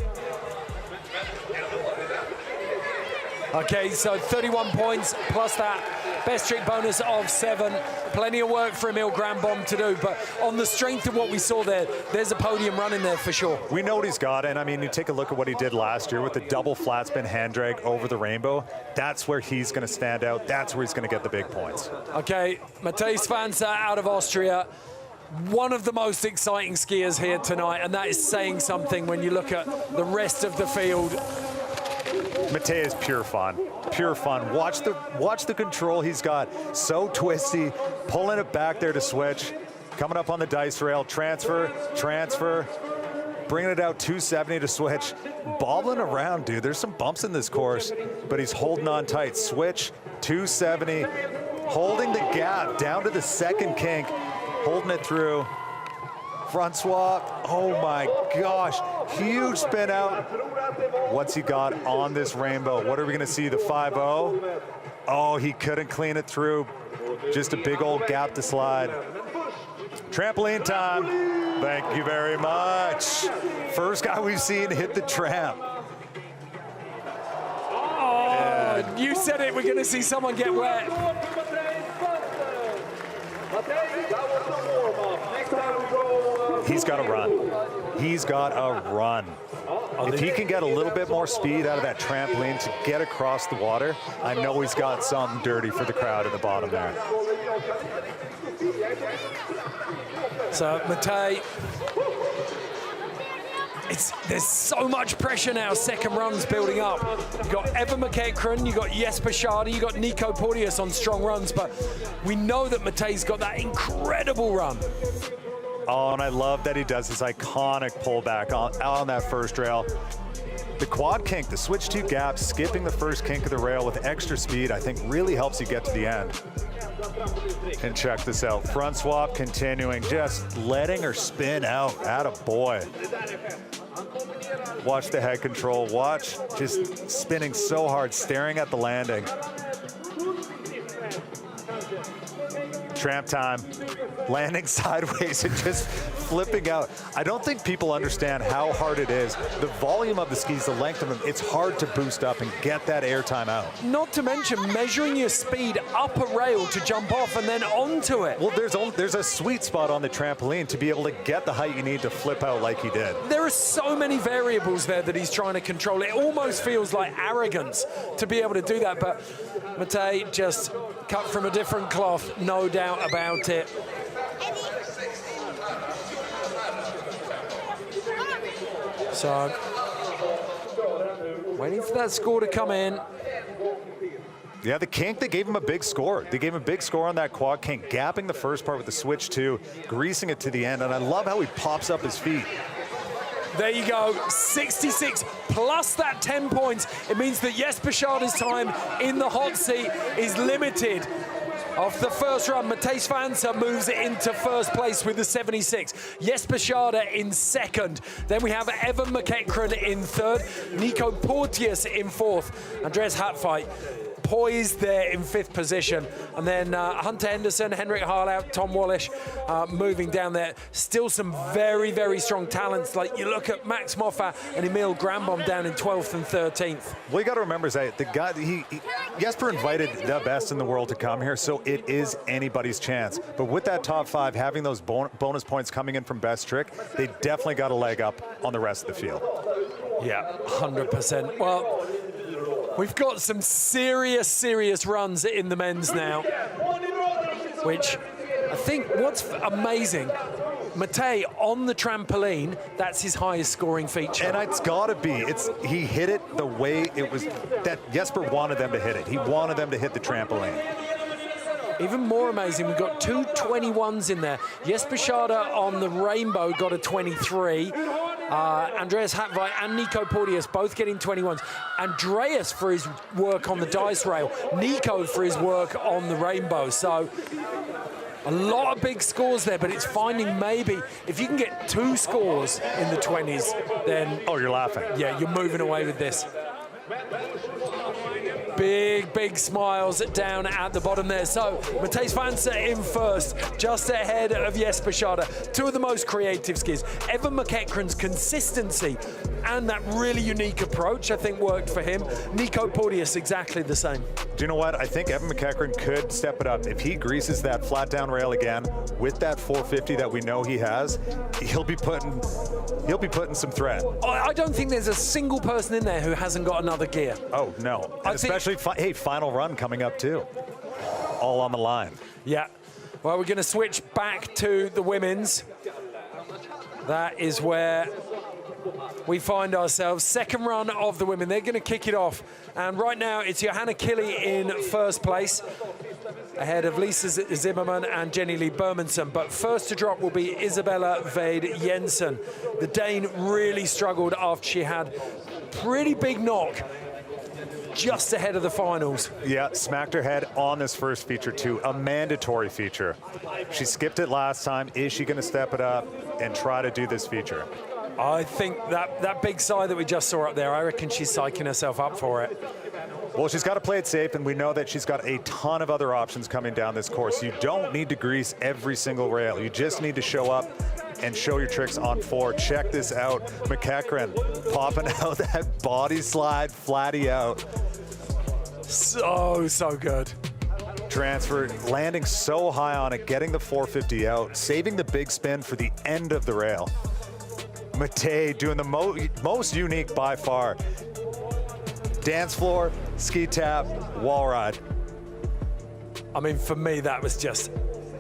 Okay, so 31 points plus that best trick bonus of 7. Plenty of work for Emil Granbom to do, but on the strength of what we saw there, there's a podium run in there for sure. We know what he's got, and I mean, you take a look at what he did last year with the double flat spin hand drag over the rainbow. That's where he's going to stand out. That's where he's going to get the big points. Okay, Matej Svansa out of Austria. One of the most exciting skiers here tonight, and that is saying something when you look at the rest of the field. Matej is pure fun. Pure fun. Watch the control he's got. So twisty, pulling it back there to switch. Coming up on the dice rail, transfer, bringing it out 270 to switch. Bobbling around, dude. There's some bumps in this course, but he's holding on tight. Switch, 270, holding the gap down to the second kink, holding it through. Front swap, oh my gosh, huge spin out. What's he got on this rainbow? What are we gonna see, the 5-0? Oh, he couldn't clean it through. Just a big old gap to slide. Trampoline time, thank you very much. First guy we've seen hit the tramp. Oh, you said it, we're gonna see someone get wet. He's got to run. He's got to run. If he can get a little bit more speed out of that trampoline to get across the water, I know he's got something dirty for the crowd at the bottom there. So Matej, there's so much pressure now. Second run's building up. You got Evan McEachran, you got Jesper Tjäder, you got Nico Porteous on strong runs, but we know that Matej's got that incredible run. Oh, and I love that he does his iconic pullback on that first rail. The quad kink, the switch 2 gaps, skipping the first kink of the rail with extra speed, I think really helps you get to the end. And check this out, front swap continuing, just letting her spin out. Atta boy. Watch the head control, watch just spinning so hard, staring at the landing. Tramp time, landing sideways and just flipping out. I don't think people understand how hard it is. The volume of the skis, the length of them, it's hard to boost up and get that air time out. Not to mention measuring your speed up a rail to jump off and then onto it. Well, there's a sweet spot on the trampoline to be able to get the height you need to flip out like he did. There are so many variables there that he's trying to control. It almost feels like arrogance to be able to do that, but Matej just cut from a different cloth, no doubt about it. So, waiting for that score to come in. Yeah, the kink, they gave him a big score. They gave him a big score on that quad kink, gapping the first part with the switch two, greasing it to the end, and I love how he pops up his feet. There you go, 66 plus that 10 points. It means that Jesper Tjäder's time in the hot seat is limited. Off the first run, Matej Svansa moves it into first place with the 76. Jesper Tjäder in second. Then we have Evan McEachran in third. Nico Porteous in fourth. Andreas Hartweit poised there in fifth position. And then Hunter Henderson, Henrik Harlout, Tom Wallish moving down there. Still some very, very strong talents. Like you look at Max Moffat and Emil Granbom down in 12th and 13th. What you got to remember is that the guy, Jesper invited the best in the world to come here, so it is anybody's chance. But with that top five, having those bonus points coming in from best trick, they definitely got a leg up on the rest of the field. Yeah, 100%. Well, we've got some serious runs in the men's now, which I think what's amazing, Matej on the trampoline, that's his highest scoring feature. And it's gotta be, he hit it the way it was, that Jesper wanted them to hit it. He wanted them to hit the trampoline. Even more amazing, we've got two 21s in there. Jesper Tjäder on the rainbow got a 23. Andreas Hartweit and Nico Porteous both getting 21s. Andreas for his work on the dice rail. Nico for his work on the rainbow. So a lot of big scores there, but it's finding maybe if you can get two scores in the 20s, then... Oh, you're laughing. Yeah, you're moving away with this. Big smiles down at the bottom there. So Matej Svansa in first, just ahead of Jesper Tjäder. Two of the most creative skis. Evan McEachran's consistency and that really unique approach, I think, worked for him. Nico Porteous, exactly the same. Do you know what? I think Evan McEachran could step it up. If he greases that flat down rail again with that 450 that we know he has, he'll be putting some threat. I don't think there's a single person in there who hasn't got another gear. Oh, no. And especially, hey, final run coming up, too. All on the line. Yeah. Well, we're going to switch back to the women's. That is where we find ourselves. Second run of the women. They're going to kick it off. And right now, it's Johanna Kili in first place, ahead of Lisa Zimmerman and Jenny Lee Bermanson. But first to drop will be Isabella Vade Jensen. The Dane really struggled after she had pretty big knock just ahead of the finals. Yeah, smacked her head on this first feature too, a mandatory feature. She skipped it last time. Is she going to step it up and try to do this feature? I think that big sigh that we just saw up there, I reckon she's psyching herself up for it. Well, she's got to play it safe, and we know that she's got a ton of other options coming down this course. You don't need to grease every single rail. You just need to show up and show your tricks on four. Check this out. McEachran popping out that body slide, flatty out. So good. Transfer, landing so high on it, getting the 450 out, saving the big spin for the end of the rail. Matej doing the most unique by far. Dance floor, ski tap, wall ride. I mean, for me, that was just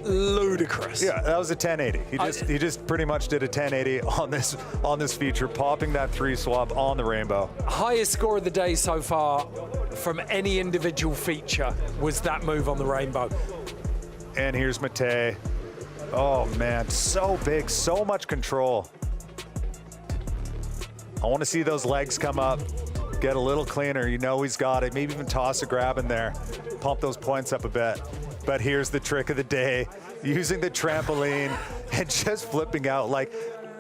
ludicrous. Yeah, that was a 1080. He just pretty much did a 1080 on this feature, popping that three swap on the rainbow. Highest score of the day so far from any individual feature was that move on the rainbow. And here's Matej. Oh man, so big, so much control. I want to see those legs come up, get a little cleaner. You know he's got it. Maybe even toss a grab in there, pump those points up a bit. But here's the trick of the day, using the trampoline and just flipping out. Like,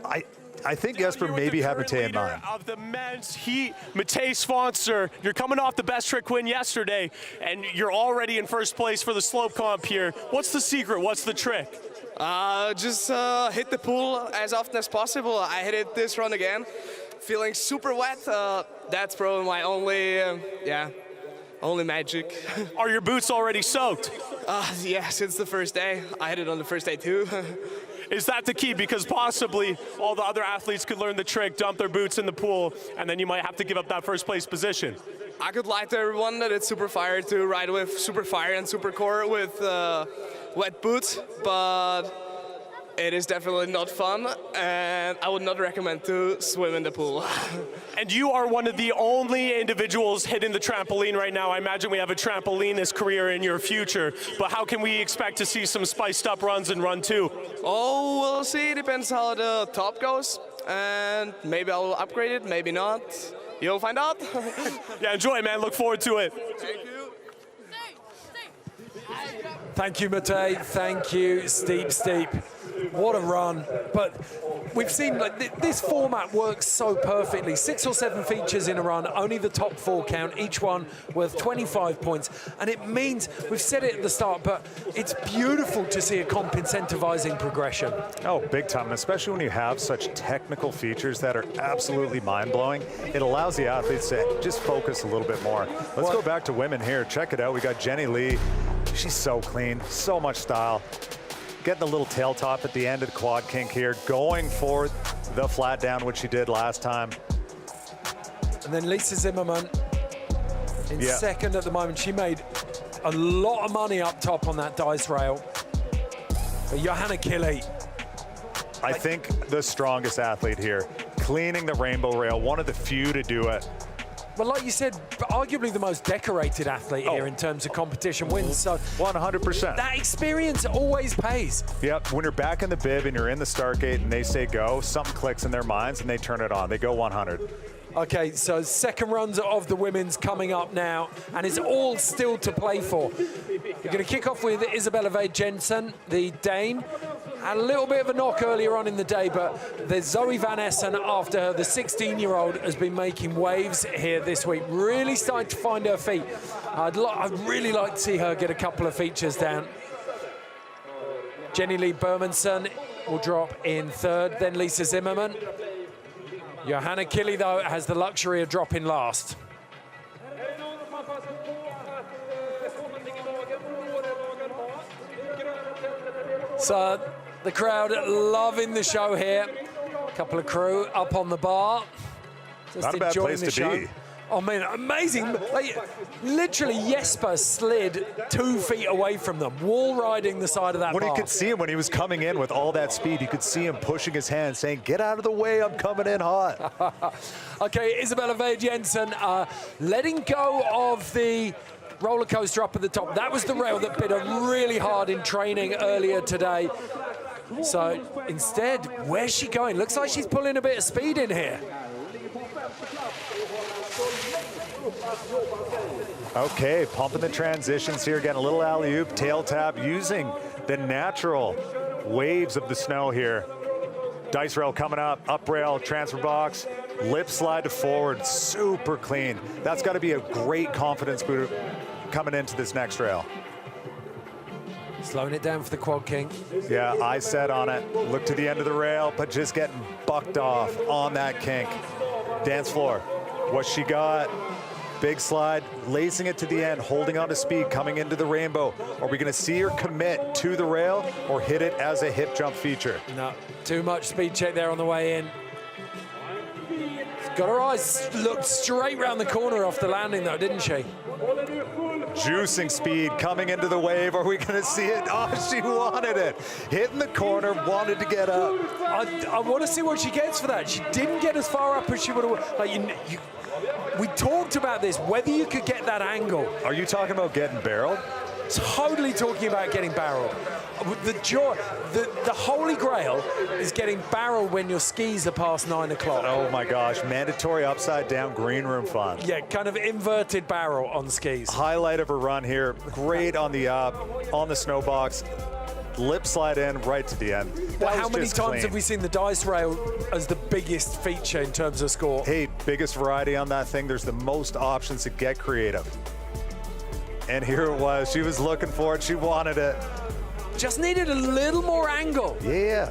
I think Jesper maybe had Matej in mind. Of the men's heat, Matej sponsor, you're coming off the best trick win yesterday, and you're already in first place for the slope comp here. What's the secret? What's the trick? Just hit the pool as often as possible. I hit it this run again, feeling super wet. That's probably my only magic. Are your boots already soaked? Yeah, since the first day. I hit it on the first day too. Is that the key? Because possibly all the other athletes could learn the trick, dump their boots in the pool, and then you might have to give up that first place position. I could lie to everyone that it's super fire to ride with super fire and super core with wet boots, but it is definitely not fun, and I would not recommend to swim in the pool. And you are one of the only individuals hitting the trampoline right now. I imagine we have a trampolinist career in your future, but how can we expect to see some spiced up runs in run 2? Oh, we'll see. Depends how the top goes, and maybe I'll upgrade it, maybe not. You'll find out. Yeah, enjoy, man. Look forward to it. Thank you. Thank you, Matej. Thank you, Steep. What a run. But we've seen like this format works so perfectly. 6 or 7 features in a run, only the top 4 count, each one worth 25 points. And it means, we've said it at the start, but it's beautiful to see a comp incentivizing progression. Oh, big time, especially when you have such technical features that are absolutely mind-blowing. It allows the athletes to just focus a little bit more. Let's go back to women here. Check it out. We got Jenny Lee. She's so clean, so much style. Getting a little tail top at the end of the quad kink here, going for the flat down, which she did last time. And then Lisa Zimmerman in second at the moment. She made a lot of money up top on that dice rail. But Johanna Kili. I think the strongest athlete here, cleaning the rainbow rail, one of the few to do it. Well, like you said, arguably the most decorated athlete here in terms of competition wins. So 100%. That experience always pays. Yep, when you're back in the bib and you're in the start gate and they say go, something clicks in their minds and they turn it on. They go 100. Okay, so second runs of the women's coming up now, and it's all still to play for. You're going to kick off with Isabella Vade Jensen, the Dane. Had a little bit of a knock earlier on in the day, but there's Zoe Van Essen after her. The 16-year-old has been making waves here this week, really starting to find her feet. I'd really like to see her get a couple of features down. Jenny Lee Bermanson will drop in third, then Lisa Zimmerman. Johanna Kili, though, has the luxury of dropping last. So the crowd loving the show here. A couple of crew up on the bar. Just not a bad place to be. Oh man, amazing. Like, literally Jesper slid 2 feet away from them, wall riding the side of that bar. You could see him when he was coming in with all that speed, you could see him pushing his hand saying, get out of the way, I'm coming in hot. Okay, Isabella Vade Jensen letting go of the roller coaster up at the top. That was the rail that bit her really hard in training earlier today. So instead, where's she going? Looks like she's pulling a bit of speed in here. Okay, pumping the transitions here, getting a little alley-oop, tail tap, using the natural waves of the snow here. Dice rail coming up rail, transfer box, lip slide to forward, super clean. That's got to be a great confidence boost coming into this next rail. Slowing it down for the quad king. Yeah, eye set on it. Look to the end of the rail, but just getting bucked off on that kink. Dance floor, what she got. Big slide, lacing it to the end, holding on to speed, coming into the rainbow. Are we going to see her commit to the rail or hit it as a hip jump feature? No, too much speed check there on the way in. Got her eyes looked straight round the corner off the landing though, didn't she? Juicing speed, coming into the wave. Are we going to see it? Oh, she wanted it. Hitting the corner, wanted to get up. I want to see what she gets for that. She didn't get as far up as she would have. Like we talked about this, whether you could get that angle. Are you talking about getting barreled? totally talking about getting barreled. The joy, the holy grail is getting barreled when your skis are past 9 o'clock. Oh my gosh, mandatory upside down green room fun. Yeah, kind of inverted barrel on skis. Highlight of her run here, great on the up, on the snow box, lip slide in right to the end. Well, how many times have we seen the dice rail as the biggest feature in terms of score? Hey, biggest variety on that thing. There's the most options to get creative. And here it was. She was looking for it. She wanted it. Just needed a little more angle. Yeah.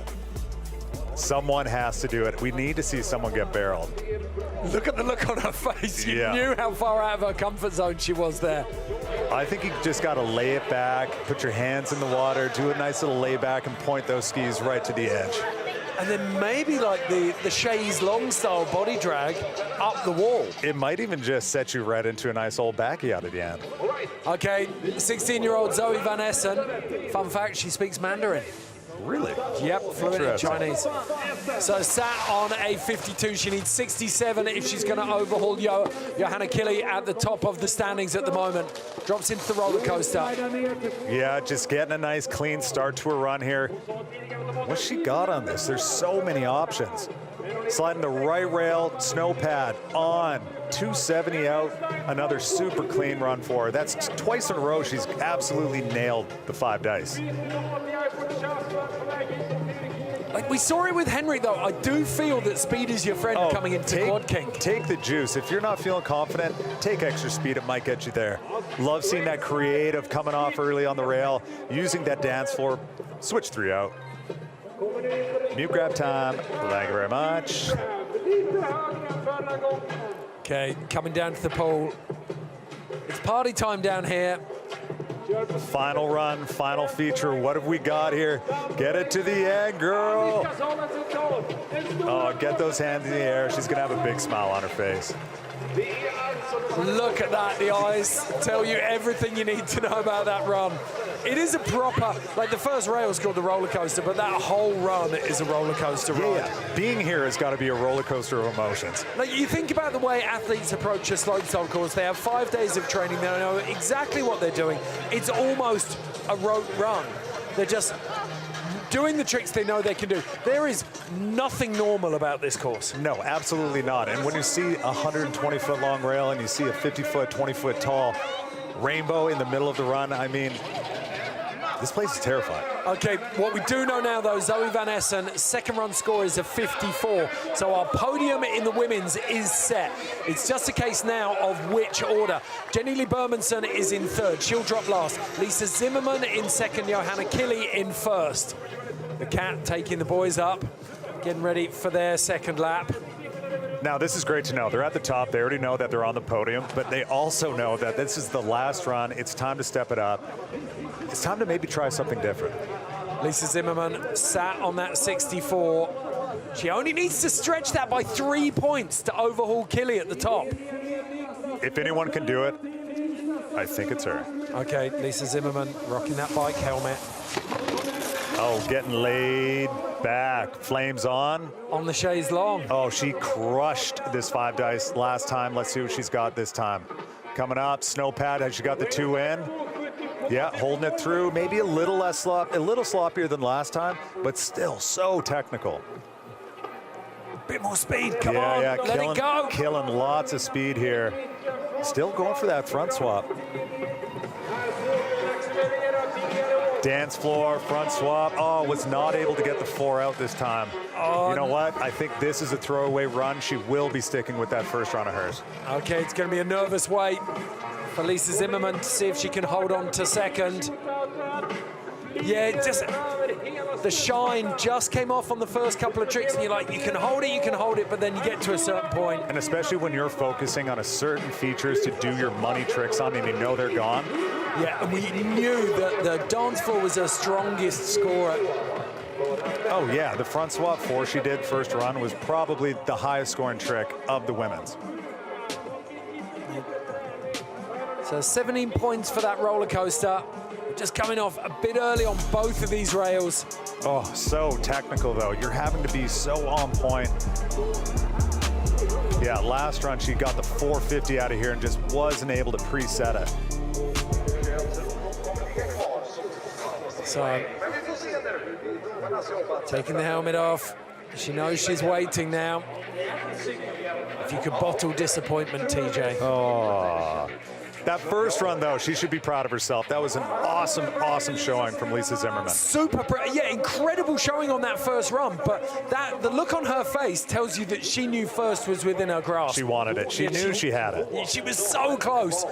Someone has to do it. We need to see someone get barreled. Look at the look on her face. You Yeah. knew how far out of her comfort zone she was there. I think you just got to lay it back, put your hands in the water, do a nice little lay back and point those skis right to the edge. And then maybe like the chaise long style body drag up the wall. It might even just set you right into a nice old backy out at the end. Okay, 16-year-old Zoe Van Essen. Fun fact, she speaks Mandarin. Really? Yep, fluent in Chinese. So sat on a 52, she needs 67 if she's going to overhaul Johanna Kili at the top of the standings at the moment. Drops into the roller coaster. Yeah, just getting a nice clean start to her run here. What's she got on this? There's so many options. Sliding the right rail, snow pad on, 270 out, another super clean run for her. That's twice in a row she's absolutely nailed the 5 dice. Like we saw it with Henrik though, I do feel that speed is your friend coming into Quad King. Take the juice. If you're not feeling confident, take extra speed, it might get you there. Love seeing that creative coming off early on the rail, using that dance floor, switch 3 out. Mute grab time, thank you very much. Okay, coming down to the pool. It's party time down here. Final run, final feature. What have we got here? Get it to the end, girl. Oh, get those hands in the air. She's gonna have a big smile on her face. Look at that, the eyes tell you everything you need to know about that run. It is a proper, like the first rail's called the roller coaster, but that whole run is a roller coaster ride. Yeah, being here has got to be a roller coaster of emotions. Like you think about the way athletes approach a slopestyle course, they have 5 days of training, they know exactly what they're doing. It's almost a rote run. They're just doing the tricks they know they can do. There is nothing normal about this course. No, absolutely not. And when you see a 120-foot long rail and you see a 50-foot, 20-foot tall rainbow in the middle of the run, I mean, this place is terrifying. Okay, what we do know now though, Zoe Van Essen, second run score is a 54. So our podium in the women's is set. It's just a case now of which order. Jenny Lee Bermanson is in third, she'll drop last. Lisa Zimmerman in second, Johanna Kili in first. The Cat taking the boys up, getting ready for their second lap. Now, this is great to know. They're at the top. They already know that they're on the podium, but they also know that this is the last run. It's time to step it up. It's time to maybe try something different. Lisa Zimmerman sat on that 64. She only needs to stretch that by 3 points to overhaul Kili at the top. If anyone can do it, I think it's her. Okay, Lisa Zimmerman rocking that bike helmet. Oh, getting laid back. Flames on. On the chaise long. Oh, she crushed this 5 dice last time. Let's see what she's got this time. Coming up, snow pad. Has she got the 2 in? Yeah, holding it through. Maybe a little less a little sloppier than last time, but still so technical. Bit more speed, come on, let it go. Killing lots of speed here. Still going for that front swap. Dance floor, front swap. Oh, was not able to get the 4 out this time. Oh, you know what? I think this is a throwaway run. She will be sticking with that first run of hers. Okay, it's going to be a nervous wait for Lisa Zimmerman to see if she can hold on to second. Yeah, just the shine just came off on the first couple of tricks, and you're like, you can hold it, but then you get to a certain point. And especially when you're focusing on a certain features to do your money tricks on, and you know they're gone. Yeah, and we knew that the dance floor was her strongest scorer. Oh yeah, the front swap 4 she did first run was probably the highest scoring trick of the women's. So 17 points for that roller coaster. Just coming off a bit early on both of these rails. Oh, so technical though. You're having to be so on point. Yeah, last run she got the 450 out of here and just wasn't able to preset it. So, taking the helmet off. She knows she's waiting now. If you could bottle disappointment, TJ. Oh. That first run, though, she should be proud of herself. That was an awesome, awesome showing from Lisa Zimmerman. Yeah, incredible showing on that first run, but the look on her face tells you that she knew first was within her grasp. She wanted it. She knew she had it. She was so close.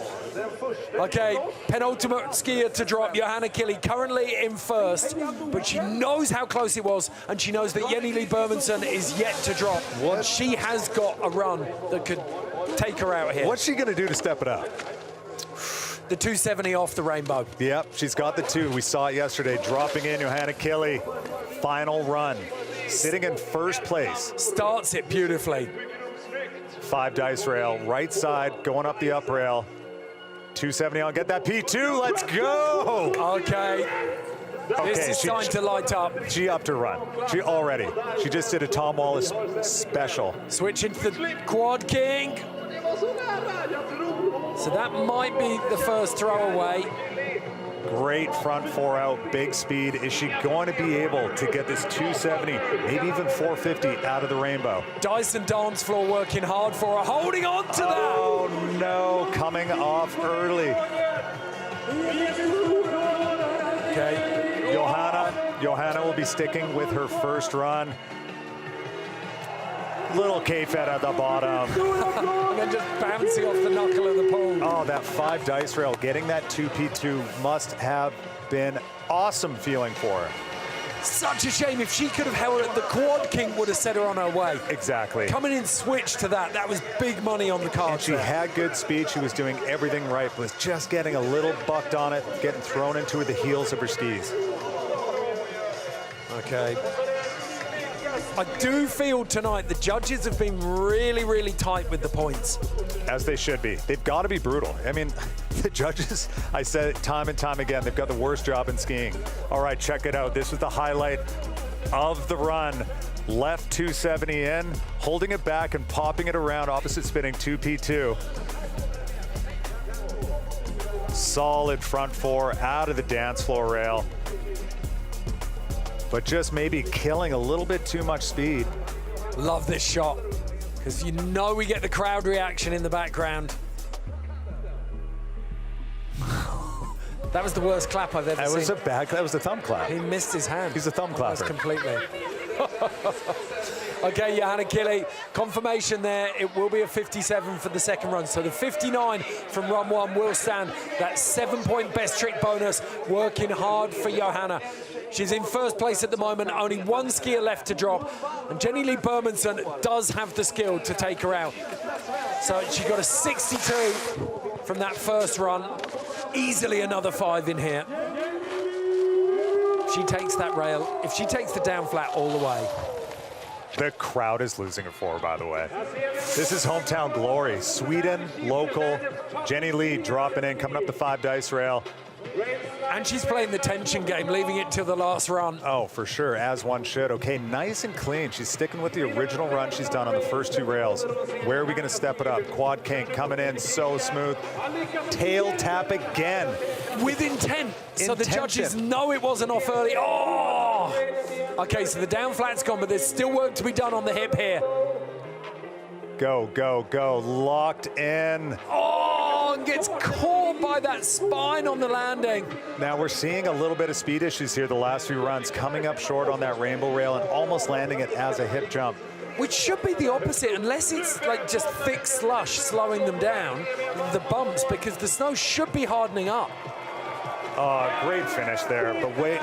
Okay, penultimate skier to drop, Johanna Kili, currently in first, but she knows how close it was, and she knows that Jenny Lee Bermanson is yet to drop. What? She has got a run that could take her out here. What's she going to do to step it up? The 270 off the rainbow. Yep, she's got the 2. We saw it yesterday. Dropping in, Johanna Kili. Final run. Sitting in first place. Starts it beautifully. 5 dice rail, right side, going up the up rail. 270 on, get that P2, let's go! Okay. This is starting to light up. She upped her run. She just did a Tom Wallace special. Switching to the Quad King. So that might be the first throwaway. Great front 4 out, big speed. Is she going to be able to get this 270, maybe even 450 out of the rainbow? Dyson dance floor working hard for her, holding on to that. Oh no, coming off early. Okay. Johanna will be sticking with her first run. Little K-Fed at the bottom. And then just bouncing off the knuckle of the pole. Oh, that 5 dice rail, getting that 2P2 must have been awesome feeling for her. Such a shame. If she could have held it, the Quad King would have set her on her way. Exactly. Coming in switch to that was big money on the card. And she had good speed. She was doing everything right, but was just getting a little bucked on it, getting thrown into the heels of her skis. Okay. I do feel tonight the judges have been really, really tight with the points. As they should be. They've got to be brutal. I mean, the judges, I said it time and time again, they've got the worst job in skiing. All right, check it out. This was the highlight of the run. Left 270 in, holding it back and popping it around, opposite spinning 2P2. Solid front 4 out of the dance floor rail. But just maybe killing a little bit too much speed. Love this shot, because you know we get the crowd reaction in the background. That was the worst clap I've ever seen. That was a thumb clap. He missed his hand. He's a thumb clapper. Completely. Okay, Johanna Kili, confirmation there. It will be a 57 for the second run. So the 59 from run 1 will stand. That 7-point best trick bonus, working hard for Johanna. She's in first place at the moment, only 1 skier left to drop. And Jenny Lee Bermanson does have the skill to take her out. So she got a 62 from that first run. Easily another 5 in here. If she takes that rail, if she takes the down flat all the way. The crowd is losing her for her, by the way. This is hometown glory. Sweden, local. Jenny Lee dropping in, coming up the 5 dice rail. And she's playing the tension game, leaving it till the last run. Oh, for sure, as one should. Okay, nice and clean. She's sticking with the original run she's done on the first 2 rails. Where are we going to step it up? Quad King coming in so smooth. Tail tap again. With intent. So the judges know it wasn't off early. Oh! Okay, so the down flat's gone, but there's still work to be done on the hip here. Go, go, go. Locked in. Oh, and gets caught by that spine on the landing. Now we're seeing a little bit of speed issues here the last few runs, coming up short on that rainbow rail and almost landing it as a hip jump. Which should be the opposite, unless it's like just thick slush slowing them down, the bumps, because the snow should be hardening up. Great finish there, but wait,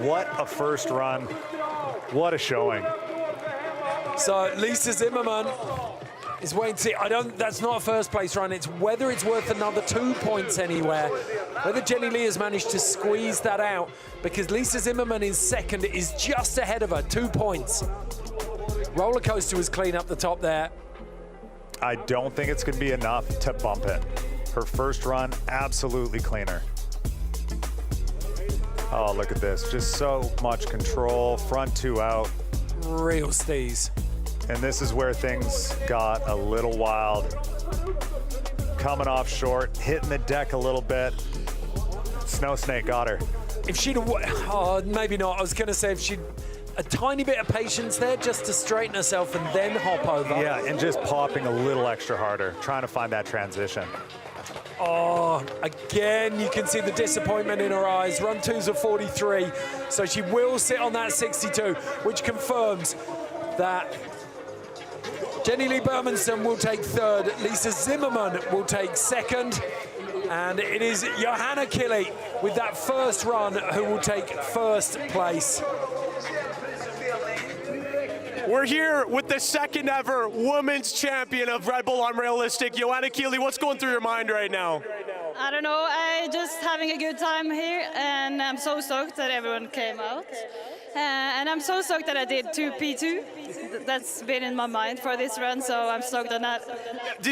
what a first run. What a showing. So Lisa Zimmerman is waiting to see. That's not a first place run. It's whether it's worth another 2 points anywhere. Whether Jenny Lee has managed to squeeze that out, because Lisa Zimmerman in second is just ahead of her, 2 points. Roller coaster was clean up the top there. I don't think it's going to be enough to bump it. Her first run, absolutely cleaner. Oh, look at this. Just so much control. Front 2 out. Real steez. And this is where things got a little wild. Coming off short, hitting the deck a little bit. Snow Snake got her. If she'd have, oh, maybe not. I was going to say if she'd a tiny bit of patience there just to straighten herself and then hop over. Yeah, and just popping a little extra harder, trying to find that transition. Oh, again, you can see the disappointment in her eyes. Run 2's a 43, so she will sit on that 62, which confirms that Jenny Lee Bermanson will take third, Lisa Zimmerman will take second, and it is Johanna Kili with that first run who will take first place. We're here with the second ever women's champion of Red Bull Unrealistic. Johanna Kili, what's going through your mind right now? I don't know, I just having a good time here, and I'm so stoked that everyone came out. And I'm so stoked that I did 2 P2. That's been in my mind for this run, so I'm stoked on that.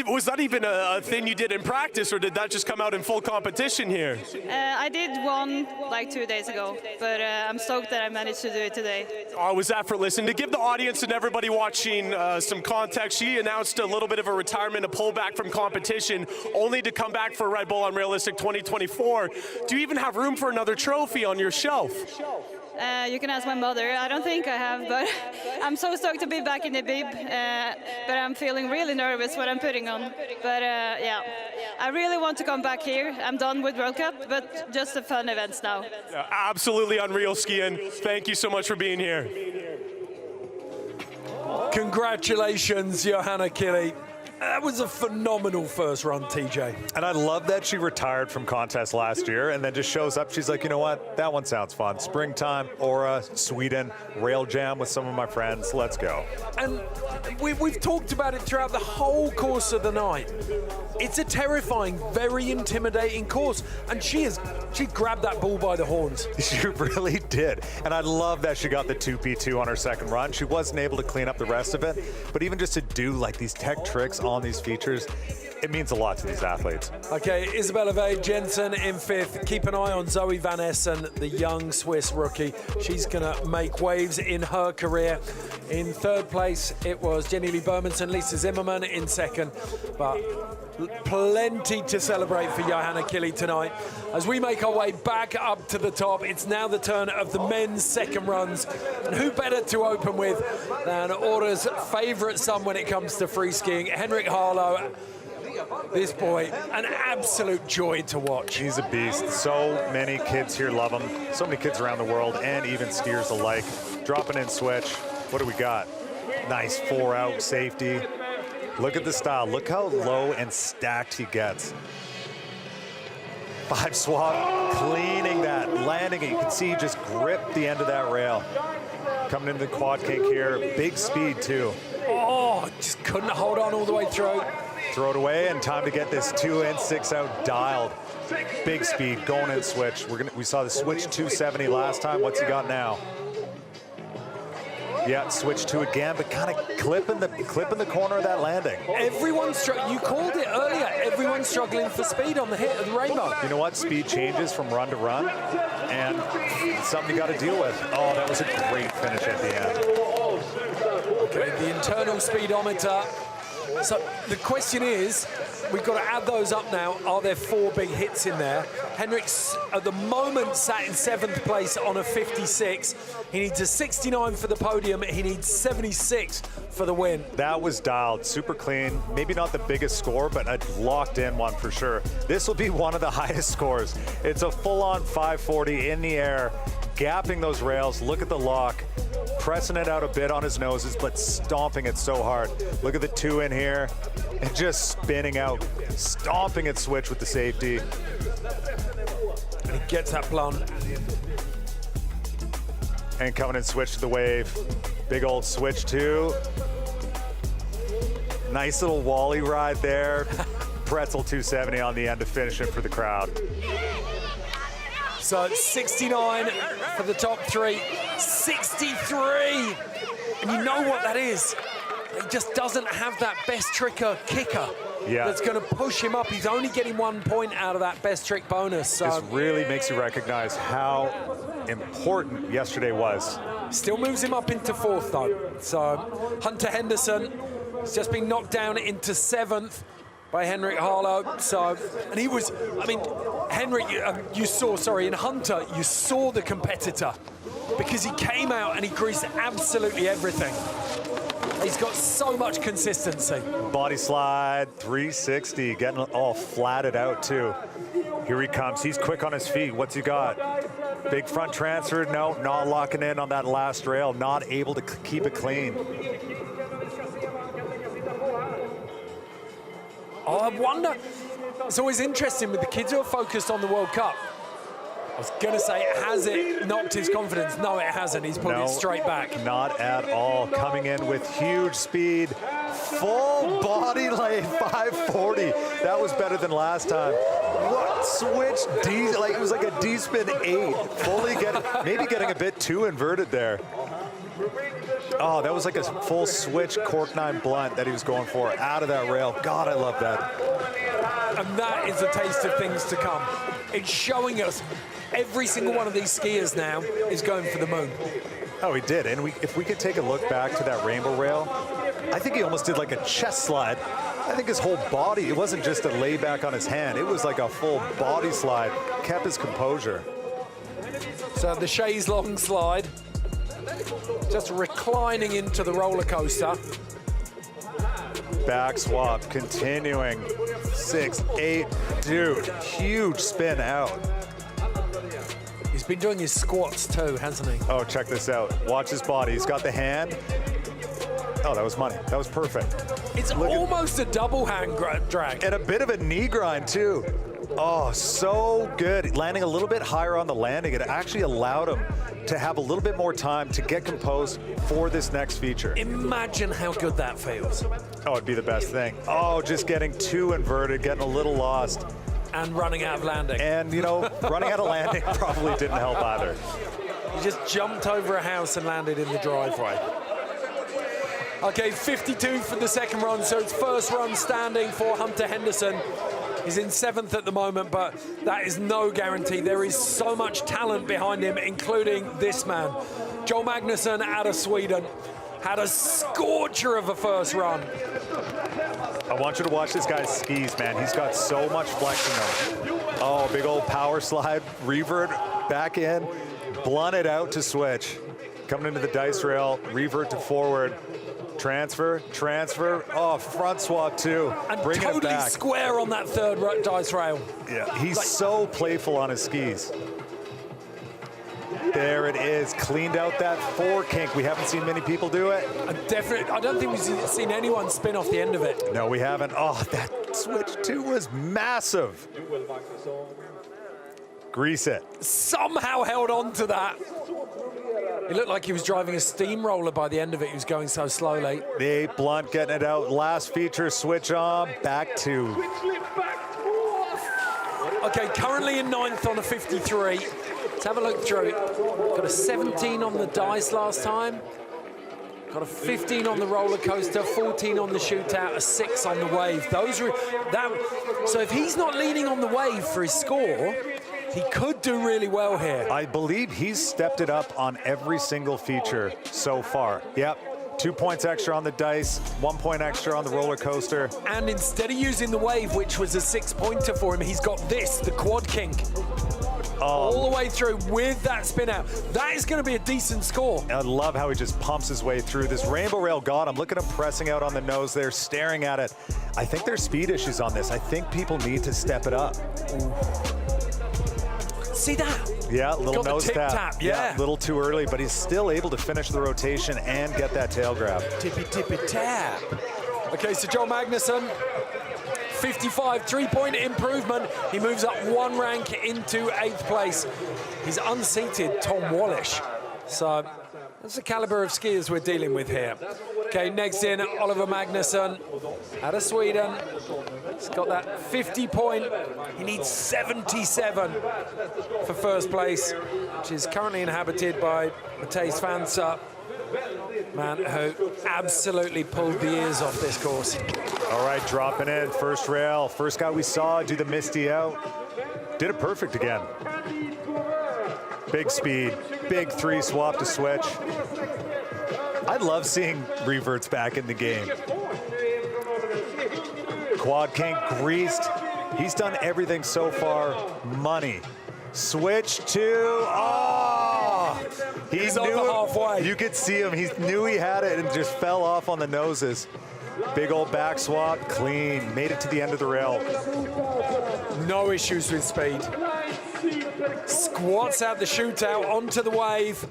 Was that even a thing you did in practice, or did that just come out in full competition here? I did one like 2 days ago, but I'm stoked that I managed to do it today. Oh, it was effortless. And to give the audience and everybody watching some context, she announced a little bit of a retirement, a pullback from competition, only to come back for Red Bull Unrealistic 2024. Do you even have room for another trophy on your shelf? You can ask my mother. I don't think I have, but I'm so stoked to be back in the bib. But I'm feeling really nervous what I'm putting on. But yeah, I really want to come back here. I'm done with World Cup, but just the fun events now. Absolutely unreal skiing. Thank you so much for being here. Congratulations, Johanna Kili. That was a phenomenal first run, TJ. And I love that she retired from contest last year and then just shows up. She's like, you know what? That one sounds fun. Springtime, Aura, Sweden, rail jam with some of my friends. Let's go. And we've talked about it throughout the whole course of the night. It's a terrifying, very intimidating course. And she grabbed that bull by the horns. She really did. And I love that she got the 2P2 on her second run. She wasn't able to clean up the rest of it. But even just to do like these tech tricks on these features, it means a lot to these athletes. Okay, Isabella Vade Jensen in fifth. Keep an eye on Zoe Van Essen, the young Swiss rookie. She's gonna make waves in her career. In third place, it was Jenny Lee Bermanson, Lisa Zimmerman in second. But plenty to celebrate for Johanna Kili tonight. As we make our way back up to the top, it's now the turn of the men's second runs. And who better to open with than Aura's favorite son when it comes to free skiing, Henrik Harlow. This boy, an absolute joy to watch. He's a beast. So many kids here love him. So many kids around the world and even skiers alike. Dropping in switch. What do we got? Nice 4-out safety. Look at the style. Look how low and stacked he gets. 5 swap, cleaning that, landing it. You can see he just gripped the end of that rail. Coming into the quad kink here. Big speed too. Oh, just couldn't hold on all the way through. Throw it away, and time to get this 2-in, 6-out dialed. Big speed, going in switch. We saw the switch 270 last time. What's he got now? Yeah, switch 2 again, but kind of clipping the corner of that landing. Everyone's you called it earlier. Everyone's struggling for speed on the hit of the rainbow. You know what? Speed changes from run to run, and it's something you got to deal with. Oh, that was a great finish at the end. Okay, the internal speedometer. So the question is, we've got to add those up now. Are there 4 big hits in there? Henrik's at the moment sat in 7th place on a 56. He needs a 69 for the podium. He needs 76 for the win. That was dialed, super clean. Maybe not the biggest score, but a locked in one for sure. This will be one of the highest scores. It's a full-on 540 in the air, gapping those rails. Look at the lock. Pressing it out a bit on his noses, but stomping it so hard. Look at the 2 in here, and just spinning out, stomping at switch with the safety. And he gets that blunt. And coming in switch to the wave. Big old switch 2. Nice little Wally ride there. Pretzel 270 on the end to finish it for the crowd. So 69 for the top 3, 63. And you know what that is. He just doesn't have that best tricker kicker that's going to push him up. He's only getting 1 point out of that best trick bonus. So this really makes you recognize how important yesterday was. Still moves him up into 4th though. So Hunter Henderson has just been knocked down into 7th by Henrik Harlow. So, and he was, I mean, Henry, in Hunter, you saw the competitor because he came out and he greased absolutely everything. He's got so much consistency. Body slide, 360, getting all flatted out too. Here he comes, he's quick on his feet. What's he got? Big front transfer, no, not locking in on that last rail, not able to keep it clean. Oh, I wonder, it's always interesting with the kids who are focused on the World Cup. I was going to say, has it knocked his confidence? No, it hasn't. He's put it straight back. Not at all. Coming in with huge speed. Full body lay, 540. That was better than last time. What switch D, like it was like a D-spin 8. Fully maybe getting a bit too inverted there. Oh, that was like a full switch cork 9 blunt that he was going for out of that rail. God, I love that. And that is a taste of things to come. It's showing us every single one of these skiers now is going for the moon. Oh, he did. And if we could take a look back to that rainbow rail, I think he almost did like a chest slide. I think his whole body, it wasn't just a layback on his hand. It was like a full body slide. Kept his composure. So the chaise long slide, just reclining into the roller coaster. Back swap, continuing. 6, 8, dude, huge spin out. He's been doing his squats too, hasn't he? Oh, check this out. Watch his body. He's got the hand. Oh, that was money. That was perfect. It's almost a double hand drag. And a bit of a knee grind too. Oh, so good. Landing a little bit higher on the landing. It actually allowed him to have a little bit more time to get composed for this next feature. Imagine how good that feels. Oh, it'd be the best thing. Oh, just getting too inverted, getting a little lost. And running out of landing. And, you know, running out of landing probably didn't help either. He just jumped over a house and landed in the driveway. Okay, 52 for the second run, so it's first run standing for Hunter Henderson. He's in 7th at the moment, but that is no guarantee. There is so much talent behind him, including this man. Joel Magnusson out of Sweden had a scorcher of a first run. I want you to watch this guy's skis, man. He's got so much flex in them. Oh, big old power slide, revert, back in, blunt it out to switch. Coming into the dice rail, revert to forward. Transfer, oh, front swap too. And bringing totally it back. Square on that third dice rail. Yeah, he's so playful on his skis. There it is, cleaned out that 4 kink. We haven't seen many people do it. I don't think we've seen anyone spin off the end of it. No, we haven't. Oh, that switch too was massive. Grease it. Somehow held on to that. It looked like he was driving a steamroller by the end of it. He was going so slowly. The 8 blunt getting it out. Last feature, switch on, back 2. Okay, currently in 9th on a 53. Let's have a look through it. Got a 17 on the dice last time. Got a 15 on the roller coaster, 14 on the shootout, a 6 on the wave. So if he's not leaning on the wave for his score, he could do really well here. I believe he's stepped it up on every single feature so far. Yep, 2 points extra on the dice, 1 point extra on the roller coaster. And instead of using the wave, which was a 6-pointer for him, he's got this, the quad kink. All the way through with that spin out. That is going to be a decent score. I love how he just pumps his way through. This rainbow rail got him. Look at him pressing out on the nose there, staring at it. I think there's speed issues on this. I think people need to step it up. See that? Yeah, little nose tap. Yeah, a little too early, but he's still able to finish the rotation and get that tail grab. Tippy tap. Okay, so Joel Magnusson, 55, 3-point improvement. He moves up 1 rank into 8th place. He's unseated Tom Wallish. So that's the caliber of skiers we're dealing with here. Okay, next in, Oliver Magnusson out of Sweden. He's got that 50-point. He needs 77 for first place, which is currently inhabited by Matthijs Vansa, man who absolutely pulled the ears off this course. All right, dropping in, first rail. First guy we saw do the Misty out. Did it perfect again. Big speed, big 3 swap to switch. I love seeing reverts back in the game. Quad kink greased, He's done everything so far. Money. Switch to, He's over halfway. You could see him. He knew he had it and just fell off on the noses. Big old back swap, clean. Made it to the end of the rail. No issues with speed. Squats out the shootout onto the wave.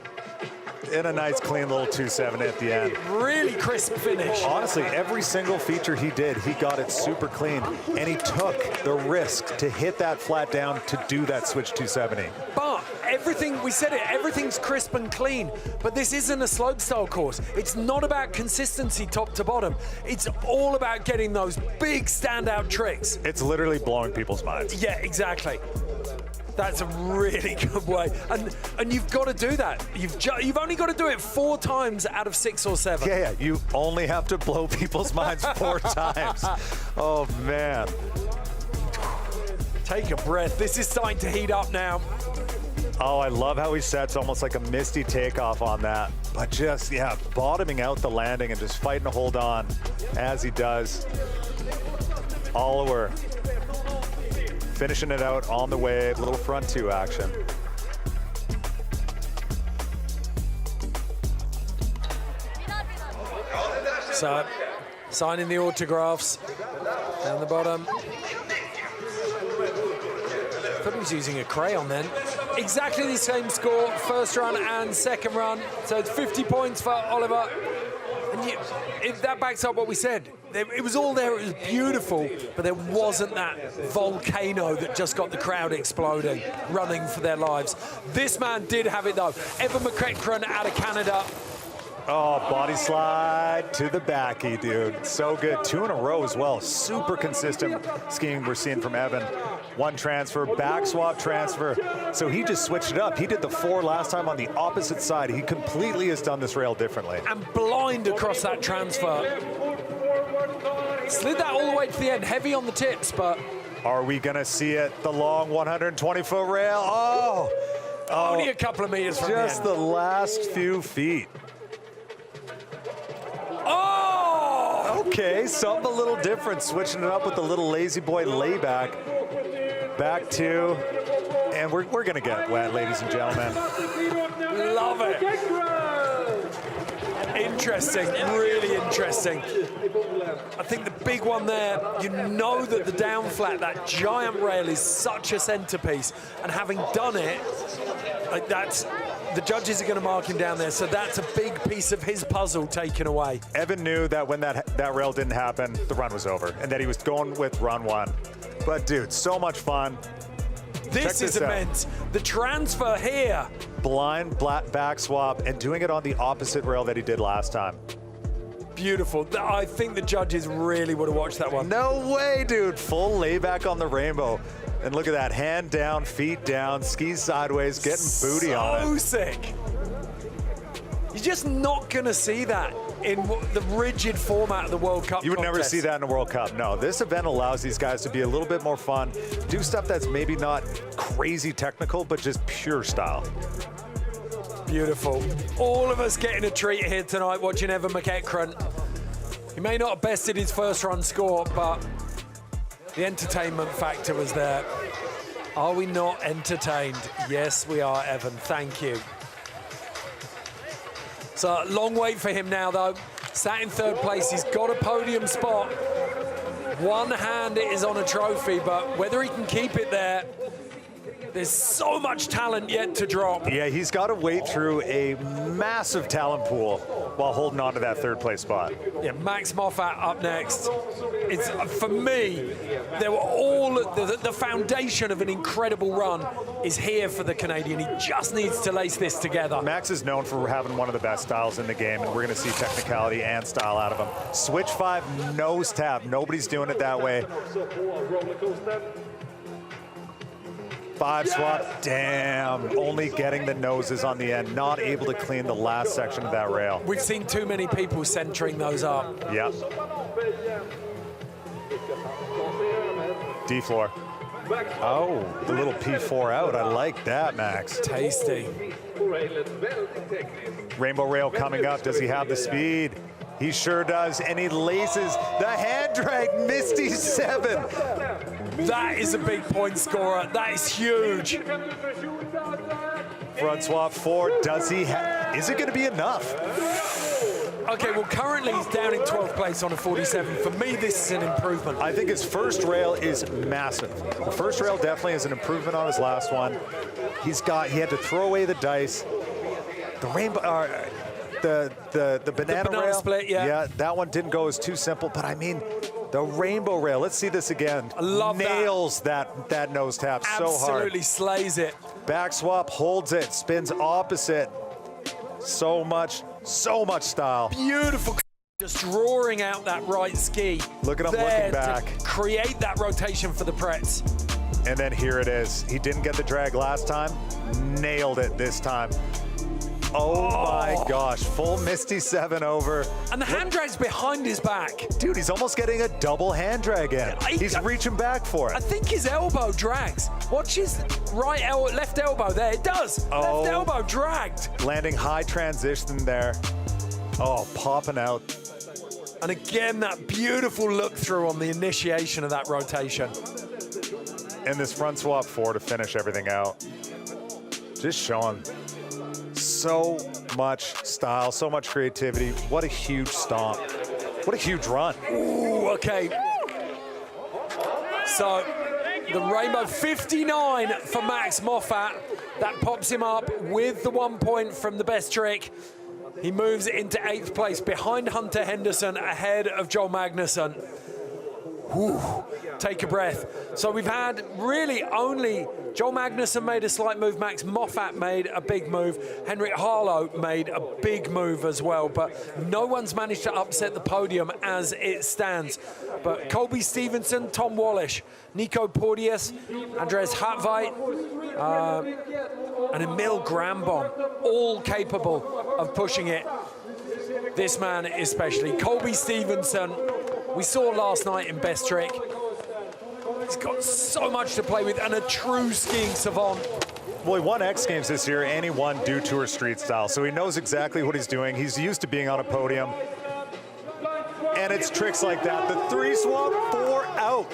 And a nice clean little 2.7 at the end. Really crisp finish. Honestly, every single feature he did, he got it super clean. And he took the risk to hit that flat down to do that switch 270. But everything, we said it, everything's crisp and clean. But this isn't a slopestyle course. It's not about consistency top to bottom. It's all about getting those big standout tricks. It's literally blowing people's minds. Yeah, exactly. That's a really good way, and you've got to do that. You've only got to do it 4 times out of 6 or 7. Yeah, you only have to blow people's minds 4 times. Oh man. Take a breath. This is starting to heat up now. Oh, I love how he sets almost like a misty takeoff on that. But just, yeah, bottoming out the landing and just fighting to hold on as he does. Oliver finishing it out on the wave, little front 2 action. So, signing the autographs down the bottom. I thought he was using a crayon then. Exactly the same score, first run and second run. So it's 50 points for Oliver. And if that backs up what we said. It was all there, it was beautiful, but there wasn't that volcano that just got the crowd exploding, running for their lives. This man did have it though. Evan McEachran out of Canada. Oh, body slide to the backy, dude. So good. 2 in a row as well. Super consistent skiing we're seeing from Evan. 1 transfer, back swap transfer. So he just switched it up. He did the 4 last time on the opposite side. He completely has done this rail differently. And blind across that transfer. Slid that all the way to the end, heavy on the tips, but... Are we gonna see it? The long 120-foot rail? Only a couple of meters from just the last few feet. Oh! Okay, something a little different. Switching it up with the little lazy boy layback. Back 2, and we're gonna get wet, ladies and gentlemen. Love it. Interesting, really interesting. I think the big one there, you know that the down flat, that giant rail is such a centerpiece, and having done it, like the judges are going to mark him down there, so that's a big piece of his puzzle taken away. Evan knew that when that rail didn't happen, the run was over, and that he was going with run 1. But dude, so much fun. This is immense. The transfer here. Blind back swap and doing it on the opposite rail that he did last time. Beautiful. I think the judges really would have watched that one. No way, dude. Full layback on the rainbow. And look at that, hand down, feet down, skis sideways, getting booty on it. So sick. You're just not gonna see that in the rigid format of the World Cup. You would never contest. see that in a World Cup. No, this event allows these guys to be a little bit more fun, do stuff that's maybe not crazy technical, but just pure style. Beautiful. All of us getting a treat here tonight watching Evan McEachran. He may not have bested his first run score, but the entertainment factor was there. Are we not entertained? Yes, we are, Evan. Thank you. So, long wait for him now, though. Sat in 3rd place. He's got a podium spot. One hand it is on a trophy, but whether he can keep it there, there's so much talent yet to drop. Yeah, he's got to wade through a massive talent pool while holding on to that 3rd place spot. Yeah, Max Moffat up next. It's, for me, they were all, the foundation of an incredible run is here for the Canadian. He just needs to lace this together. Max is known for having one of the best styles in the game, and we're going to see technicality and style out of him. Switch 5 nose tap. Nobody's doing it that way. 5 swap, damn, only getting the noses on the end, not able to clean the last section of that rail. We've seen too many people centering those up. Yep. D-floor. Oh, the little P4 out, I like that, Max. Tasty. Rainbow rail coming up, does he have the speed? He sure does, and he laces the hand drag, Misty 7. That is a big point scorer. That is huge. Front swap 4, does he is it going to be enough? Okay, well, currently he's down in 12th place on a 47. For me, this is an improvement. I think his first rail is massive. The first rail definitely is an improvement on his last one. He had to throw away the dice. The rainbow, the banana rail split, yeah, that one didn't go as too simple. But I mean, the rainbow rail. Let's see this again. I love nails that nose tap so hard. Absolutely slays it. Back swap, holds it, spins opposite. So much style. Beautiful. Just drawing out that right ski. Look at him there looking back. To create that rotation for the Pretz. And then here it is. He didn't get the drag last time. Nailed it this time. Oh my gosh, full Misty 7 over. And the hand drag's behind his back. Dude, he's almost getting a double hand drag in. He's reaching back for it. I think his elbow drags. Watch his left elbow there. It does. Oh. Left elbow dragged. Landing high transition there. Oh, popping out. And again, that beautiful look through on the initiation of that rotation. And this front swap 4 to finish everything out. Just showing so much style, so much creativity. What a huge stomp. What a huge run. Ooh, okay. So the rainbow 59 for Max Moffat. That pops him up with the 1 point from the best trick. He moves into 8th place behind Hunter Henderson, ahead of Joel Magnuson. Whew, take a breath. So we've had really only Joel Magnuson made a slight move, Max Moffat made a big move, Henrik Harlow made a big move as well, but no one's managed to upset the podium as it stands. But Colby Stevenson, Tom Wallish, Nico Porteous, Andreas Hartveit, and Emil Grambom, all capable of pushing it. This man especially. Colby Stevenson, we saw last night in Best Trick. He's got so much to play with and a true skiing savant. Well, he won X Games this year and he won Dew Tour Street Style, so he knows exactly what he's doing. He's used to being on a podium. And it's tricks like that. The 3 swap, 4 out.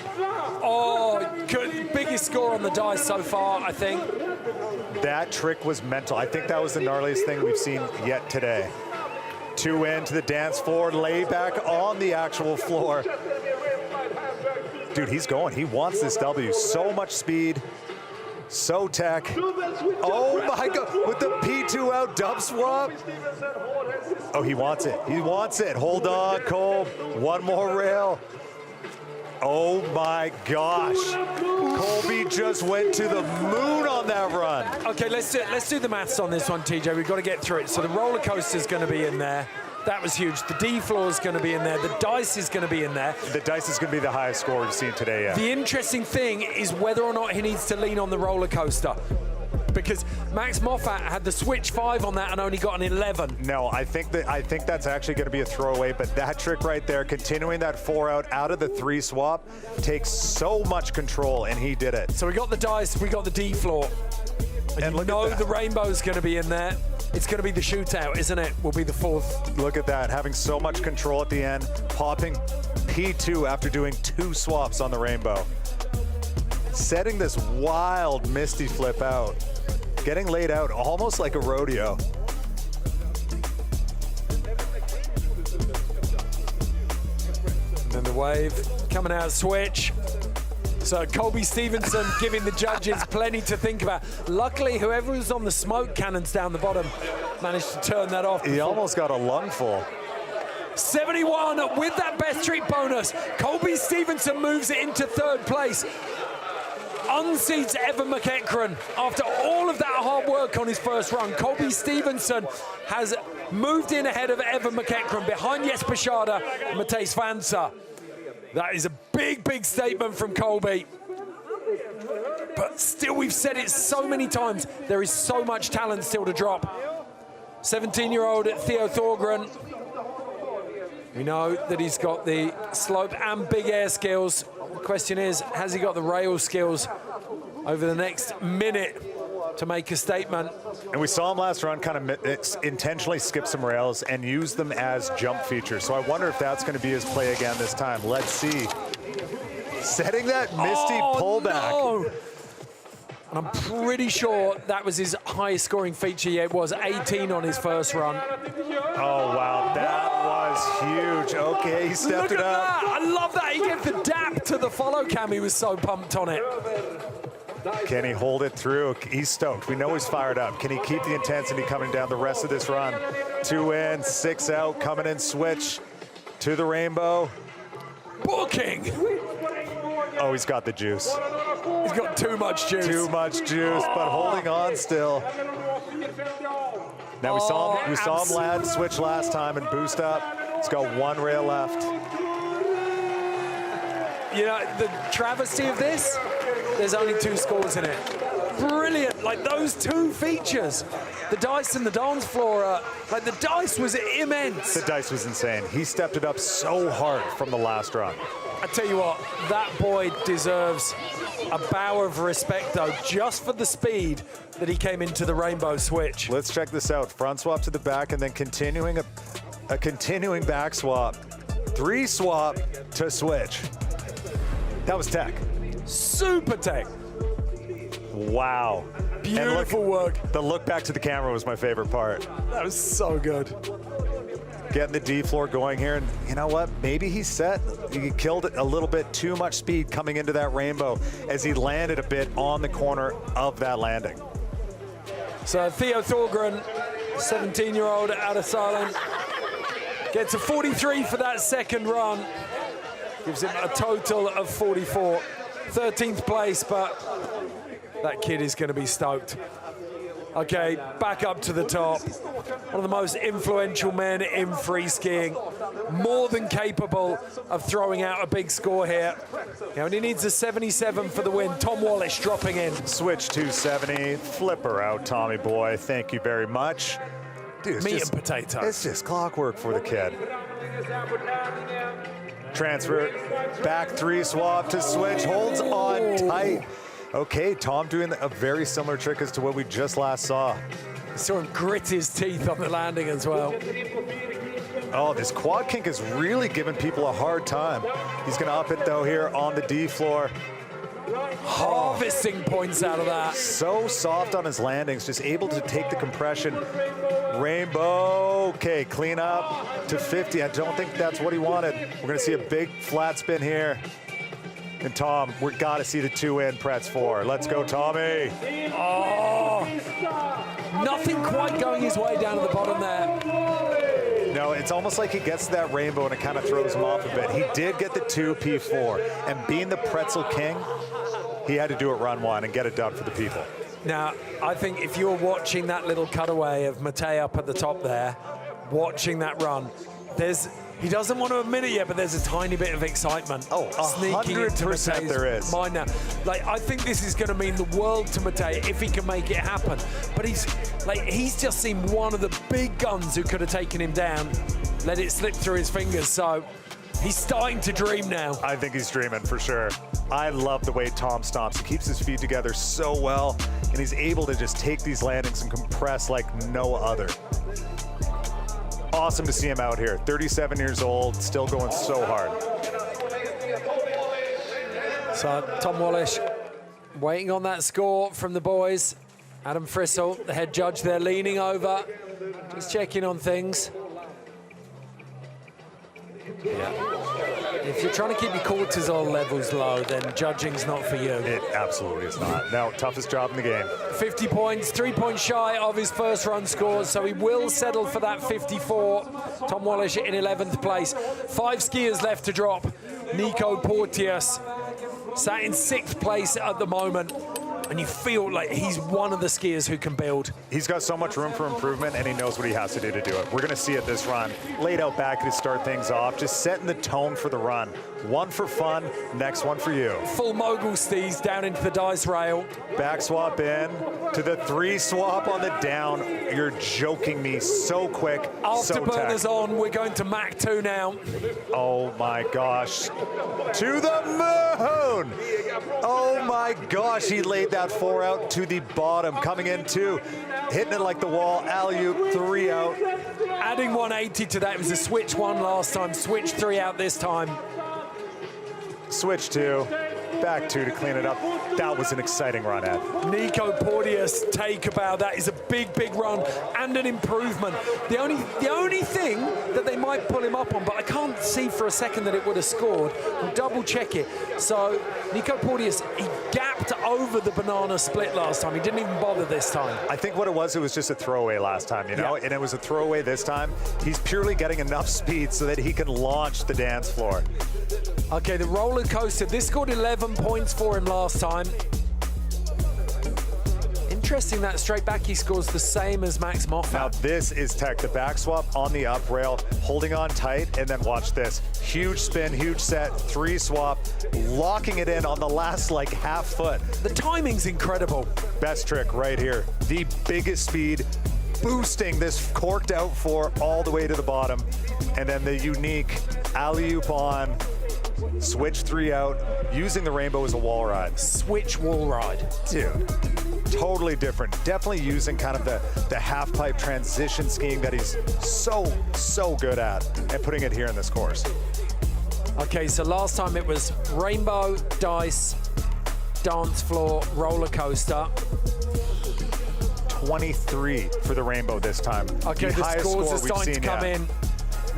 Oh, good. Biggest score on the dice so far, I think. That trick was mental. I think that was the gnarliest thing we've seen yet today. 2 into the dance floor, lay back on the actual floor. Dude, he's going. He wants this W. So much speed, so tech. Oh my God, with the P2 out dub swap. Oh, he wants it. He wants it. Hold on, Cole. One more rail. Oh my gosh. Colby just went to the moon on that run. Okay, let's do the maths on this one, TJ. We've got to get through it. So the roller coaster's going to be in there. That was huge. The D floor is going to be in there. The dice is going to be in there. The dice is going to be the highest score we've seen today, yeah. The interesting thing is whether or not he needs to lean on the roller coaster. Because Max Moffat had the switch 5 on that and only got an 11. No, I think that's actually going to be a throwaway, but that trick right there, continuing that 4 out of the 3 swap, takes so much control, and he did it. So we got the dice, we got the D floor. And you know the rainbow's going to be in there. It's going to be the shootout, isn't it? Will be the 4th. Look at that, having so much control at the end, popping P2 after doing 2 swaps on the rainbow. Setting this wild Misty flip out. Getting laid out almost like a rodeo. And then the wave coming out switch. So Colby Stevenson giving the judges plenty to think about. Luckily, whoever was on the smoke cannons down the bottom managed to turn that off. He almost got a lungful. 71 with that best trick bonus. Colby Stevenson moves it into 3rd place. Unseats Evan McEachran after all of that hard work on his first run. Colby Stevenson has moved in ahead of Evan McEachran behind Jesper Tjäder and Matthijs Vansa. That is a big, big statement from Colby. But still, we've said it so many times, there is so much talent still to drop. 17-year-old Theo Thorgren. We know that he's got the slope and big air skills. The question is, has he got the rail skills over the next minute to make a statement? And we saw him last run kind of intentionally skip some rails and use them as jump features. So I wonder if that's going to be his play again this time. Let's see. Setting that misty pullback. No. And I'm pretty sure that was his highest scoring feature yet. It was 18 on his first run. Oh, wow, that was huge. Okay, he stepped Look it at up. that. I love that. He gave the dap to the follow cam. He was so pumped on it. Can he hold it through? He's stoked. We know he's fired up. Can he keep the intensity coming down the rest of this run? 2 in, 6 out, coming in switch to the rainbow. Booking. Oh, he's got the juice. He's got too much juice. Too much juice, but holding on still. Now we saw him land switch last time and boost up. He's got 1 rail left. You know, the travesty of this, there's only 2 scores in it. Brilliant, like those 2 features. The dice and the dance floor, like the dice was immense. The dice was insane. He stepped it up so hard from the last run. I tell you what, that boy deserves a bow of respect though, just for the speed that he came into the rainbow switch. Let's check this out. Front swap to the back and then continuing a continuing back swap. 3 swap to switch. That was tech. Super tech. Wow. Beautiful work. The look back to the camera was my favorite part. That was so good. Getting the D floor going here, and you know what? Maybe he's set. He killed it a little bit too much speed coming into that rainbow as he landed a bit on the corner of that landing. So Theo Thorgren, 17-year-old out of Thailand, gets a 43 for that second run. Gives him a total of 44. 13th place, but that kid is going to be stoked. Okay, back up to the top. One of the most influential men in free skiing. More than capable of throwing out a big score here. Now, and he needs a 77 for the win. Tom Wallish dropping in. Switch 270, flipper out, Tommy boy. Thank you very much. Dude, Meat and potatoes. It's just clockwork for the kid. Transfer, back 3 swap to switch, holds on tight. Okay, Tom doing a very similar trick as to what we just last saw. Saw him grit his teeth on the landing as well. Oh, this quad kink is really giving people a hard time. He's gonna up it though here on the D floor. Harvesting points out of that. So soft on his landings, just able to take the compression. Rainbow, okay, clean up to 50. I don't think that's what he wanted. We're gonna see a big flat spin here. And Tom, we gotta see the 2 in Pretz 4. Let's go, Tommy. Oh, nothing quite going his way down to the bottom there. No, it's almost like he gets to that rainbow and it kind of throws him off a bit. He did get the 2 P4, and being the pretzel king, he had to do it run 1 and get it done for the people. Now, I think if you're watching that little cutaway of Matej up at the top there, watching that run, he doesn't want to admit it yet, but there's a tiny bit of excitement. Oh, sneaking into 100% there is. Mind now. Like, I think this is going to mean the world to Matej if he can make it happen. But he's just seen one of the big guns who could have taken him down, let it slip through his fingers. So he's starting to dream now. I think he's dreaming for sure. I love the way Tom stomps. He keeps his feet together so well, and he's able to just take these landings and compress like no other. Awesome to see him out here. 37 years old, still going so hard. So Tom Wallish waiting on that score from the boys. Adam Frissell, the head judge there, leaning over, just checking on things. Yeah. If you're trying to keep your cortisol levels low, then judging's not for you. It absolutely is not. No, toughest job in the game. 50 points, 3 points shy of his first run scores, so he will settle for that 54. Tom Wallish in 11th place. 5 skiers left to drop. Nico Porteous sat in 6th place at the moment. And you feel like he's one of the skiers who can build. He's got so much room for improvement, and he knows what he has to do it. We're going to see it this run. Laid out back to start things off, just setting the tone for the run. One for fun, next one for you. Full mogul steez down into the dice rail. Back swap in to the 3 swap on the down. You're joking me, so quick, Afterburners on, we're going to Mach 2 now. Oh my gosh. To the moon! Oh my gosh, he laid that 4 out to the bottom, coming in 2, hitting it like the wall, alley-oop, 3 out. Adding 180 to that, it was a switch 1 last time, switch 3 out this time. switch 2, back 2 to clean it up. That was an exciting run, Ed. Nico Porteous take about that is a big, big run and an improvement. The only thing that they might pull him up on, but I can't see for a second that it would have scored. We'll double check it. So Nico Porteous, he gapped over the banana split last time. He didn't even bother this time. I think what it was just a throwaway last time, you know, and it was a throwaway this time. He's purely getting enough speed so that he can launch the dance floor. Okay, the roller coaster, this scored 11 points for him last time. Interesting that straight back he scores the same as Max Moffat. Now this is tech, the back swap on the up rail, holding on tight, and then watch this. Huge spin, huge set, 3 swap, locking it in on the last like half foot. The timing's incredible. Best trick right here. The biggest speed, boosting this corked out 4 all the way to the bottom. And then the unique alley-oop on, switch 3 out, using the rainbow as a wall ride. Switch wall ride. Dude, totally different. Definitely using kind of the half pipe transition skiing that he's so good at, and putting it here in this course. Okay, so last time it was rainbow, dice, dance floor, roller coaster. 23 for the rainbow this time. Okay, the scores are starting to come in.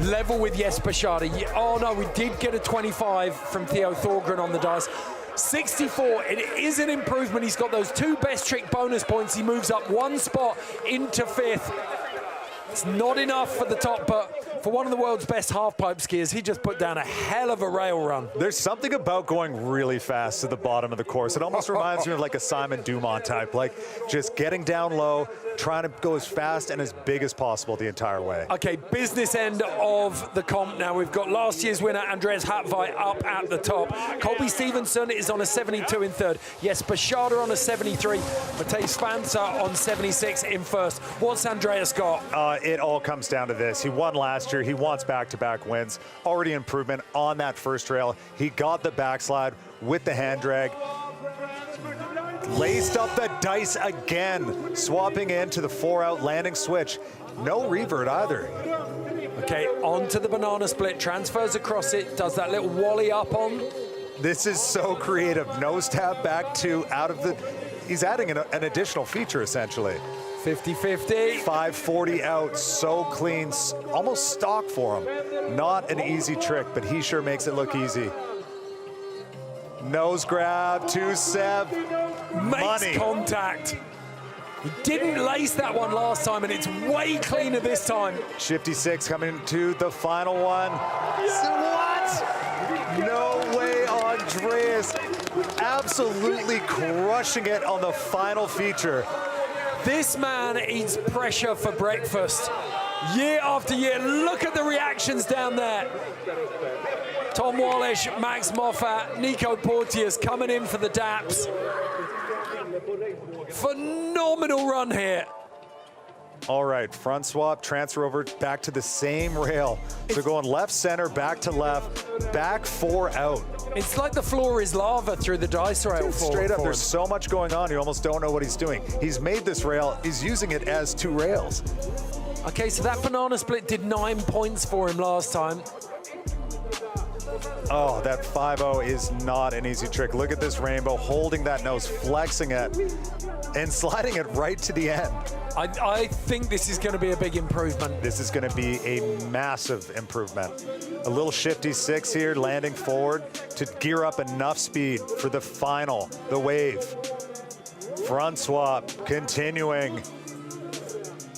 Level with Jesper Tjäder. Oh no, we did get a 25 from Theo Thorgren on the dice. 64, it is an improvement. He's got those 2 best trick bonus points. He moves up 1 spot into 5th. It's not enough for the top, but for one of the world's best half-pipe skiers, he just put down a hell of a rail run. There's something about going really fast to the bottom of the course. It almost reminds me of like a Simon Dumont type, like just getting down low, trying to go as fast and as big as possible the entire way. Okay, business end of the comp now. We've got last year's winner, Andreas Hattveit, up at the top. Colby Stevenson is on a 72 in 3rd. Jesper Tjäder on a 73. Matej Spancer on 76 in 1st. What's Andreas got? It all comes down to this. He won last year. He wants back-to-back wins. Already improvement on that first rail. He got the backslide with the hand drag. Laced up the dice again, swapping into the 4-out landing switch. No revert either. Okay, onto the banana split, transfers across it, does that little wally up on. This is so creative. Nose tap back 2 out of the, he's adding an additional feature essentially. 50-50. 540 out, so clean, almost stock for him. Not an easy trick, but he sure makes it look easy. Nose grab, 2-7. Makes contact. He didn't lace that one last time, and it's way cleaner this time. Shifty 6 coming to the final one. What? No way, Andreas. Absolutely crushing it on the final feature. This man eats pressure for breakfast. Year after year, look at the reactions down there. Tom Wallish, Max Moffat, Nico Porteous coming in for the daps. Phenomenal run here. All right, front swap, transfer over back to the same rail. So going left, center, back to left, back 4 out. It's like the floor is lava through the dice rail. Straight up, there's so much going on, you almost don't know what he's doing. He's made this rail, he's using it as 2 rails. Okay, so that banana split did 9 points for him last time. Oh, that 5-0 is not an easy trick. Look at this rainbow, holding that nose, flexing it, and sliding it right to the end. I think this is going to be a big improvement. This is going to be a massive improvement. A little shifty 6 here, landing forward to gear up enough speed for the final, the wave. Front swap, continuing.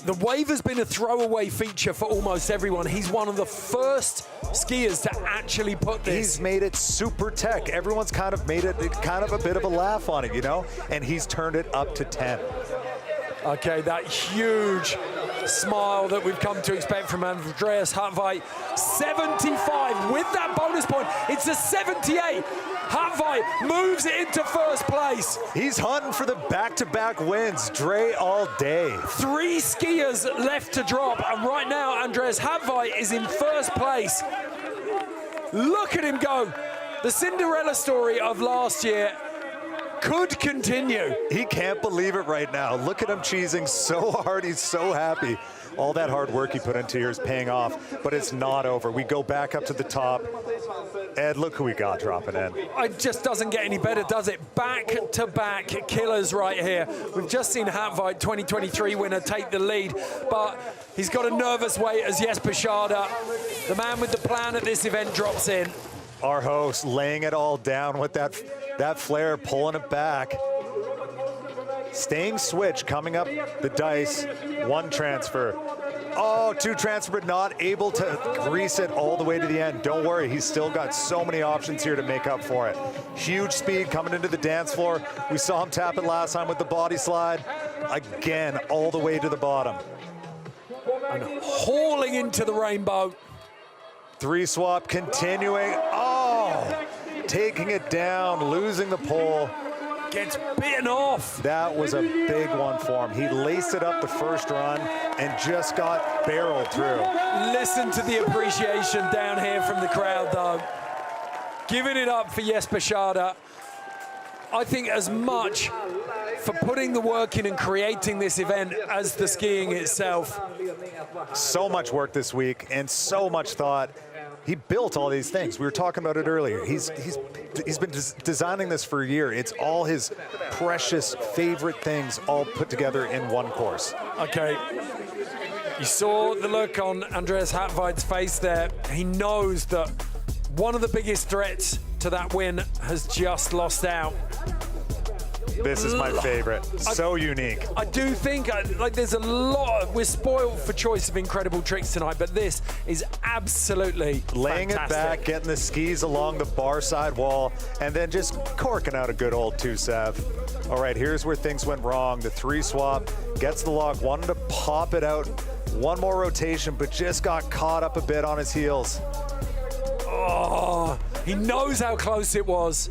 The wave has been a throwaway feature for almost everyone. He's one of the first skiers to actually put this. He's made it super tech. Everyone's kind of made it kind of a bit of a laugh on it, you know? And he's turned it up to 10. Okay, that huge smile that we've come to expect from Andreas Hattveit. 75 with that bonus point. It's a 78. Hattveit moves it into 1st place. He's hunting for the back-to-back wins. Dre all day. 3 skiers left to drop, and right now Andreas Hattveit is in 1st place. Look at him go. The Cinderella story of last year. could continue. He can't believe it right now. Look at him cheesing so hard. He's so happy. All that hard work he put into here is paying off, but it's not over. We go back up to the top. Ed, look who we got dropping in. It just doesn't get any better, does it? Back-to-back killers right here. We've just seen Hattveit, 2023 winner, take the lead, but he's got a nervous wait as Jesper Tjäder, the man with the plan at this event, drops in. Our host laying it all down with that flare, pulling it back. Staying switch, coming up the dice, one transfer. Oh, two transfer, but not able to grease it all the way to the end. Don't worry, he's still got so many options here to make up for it. Huge speed coming into the dance floor. We saw him tap it last time with the body slide. Again, all the way to the bottom. And hauling into the rainbow. Three swap, continuing. Oh, taking it down, losing the pole. Gets bitten off. That was a big one for him. He laced it up the first run and just got barreled through. Listen to the appreciation down here from the crowd, though. Giving it up for Jesper Tjäder. I think as much for putting the work in and creating this event as the skiing itself. So much work this week and so much thought. He built all these things. We were talking about it earlier. He's been designing this for a year. It's all his precious favorite things all put together in one course. Okay. You saw the look on Andreas Hattveit's face there. He knows that one of the biggest threats to that win has just lost out. This is my favorite. So unique. I do think, like, there's a lot. We're spoiled for choice of incredible tricks tonight, but this is absolutely laying fantastic. It back, getting the skis along the bar side wall, and then just corking out a good old 2-7. All right, here's where things went wrong. The three swap, gets the lock, wanted to pop it out. One more rotation, but just got caught up a bit on his heels. Oh, he knows how close it was.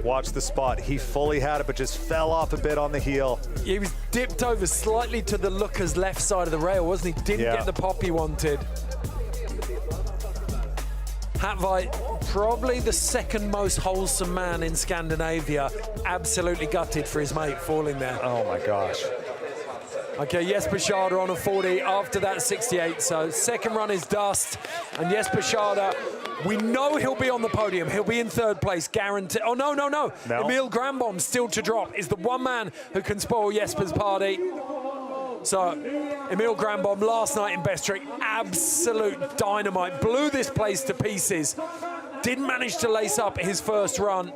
Watch the spot. He fully had it, but just fell off a bit on the heel. He was dipped over slightly to the looker's left side of the rail, wasn't he? Didn't get the pop he wanted. Hattveit, probably the second most wholesome man in Scandinavia, absolutely gutted for his mate falling there. Oh my gosh. Okay, Jesper Tjäder on a 40 after that 68. So second run is dust. And Jesper Tjäder, we know he'll be on the podium. He'll be in third place, guaranteed. Oh, no. Emil Granbom still to drop is the one man who can spoil Jesper's party. So Emil Granbom last night in best trick, absolute dynamite. Blew this place to pieces. Didn't manage to lace up his first run.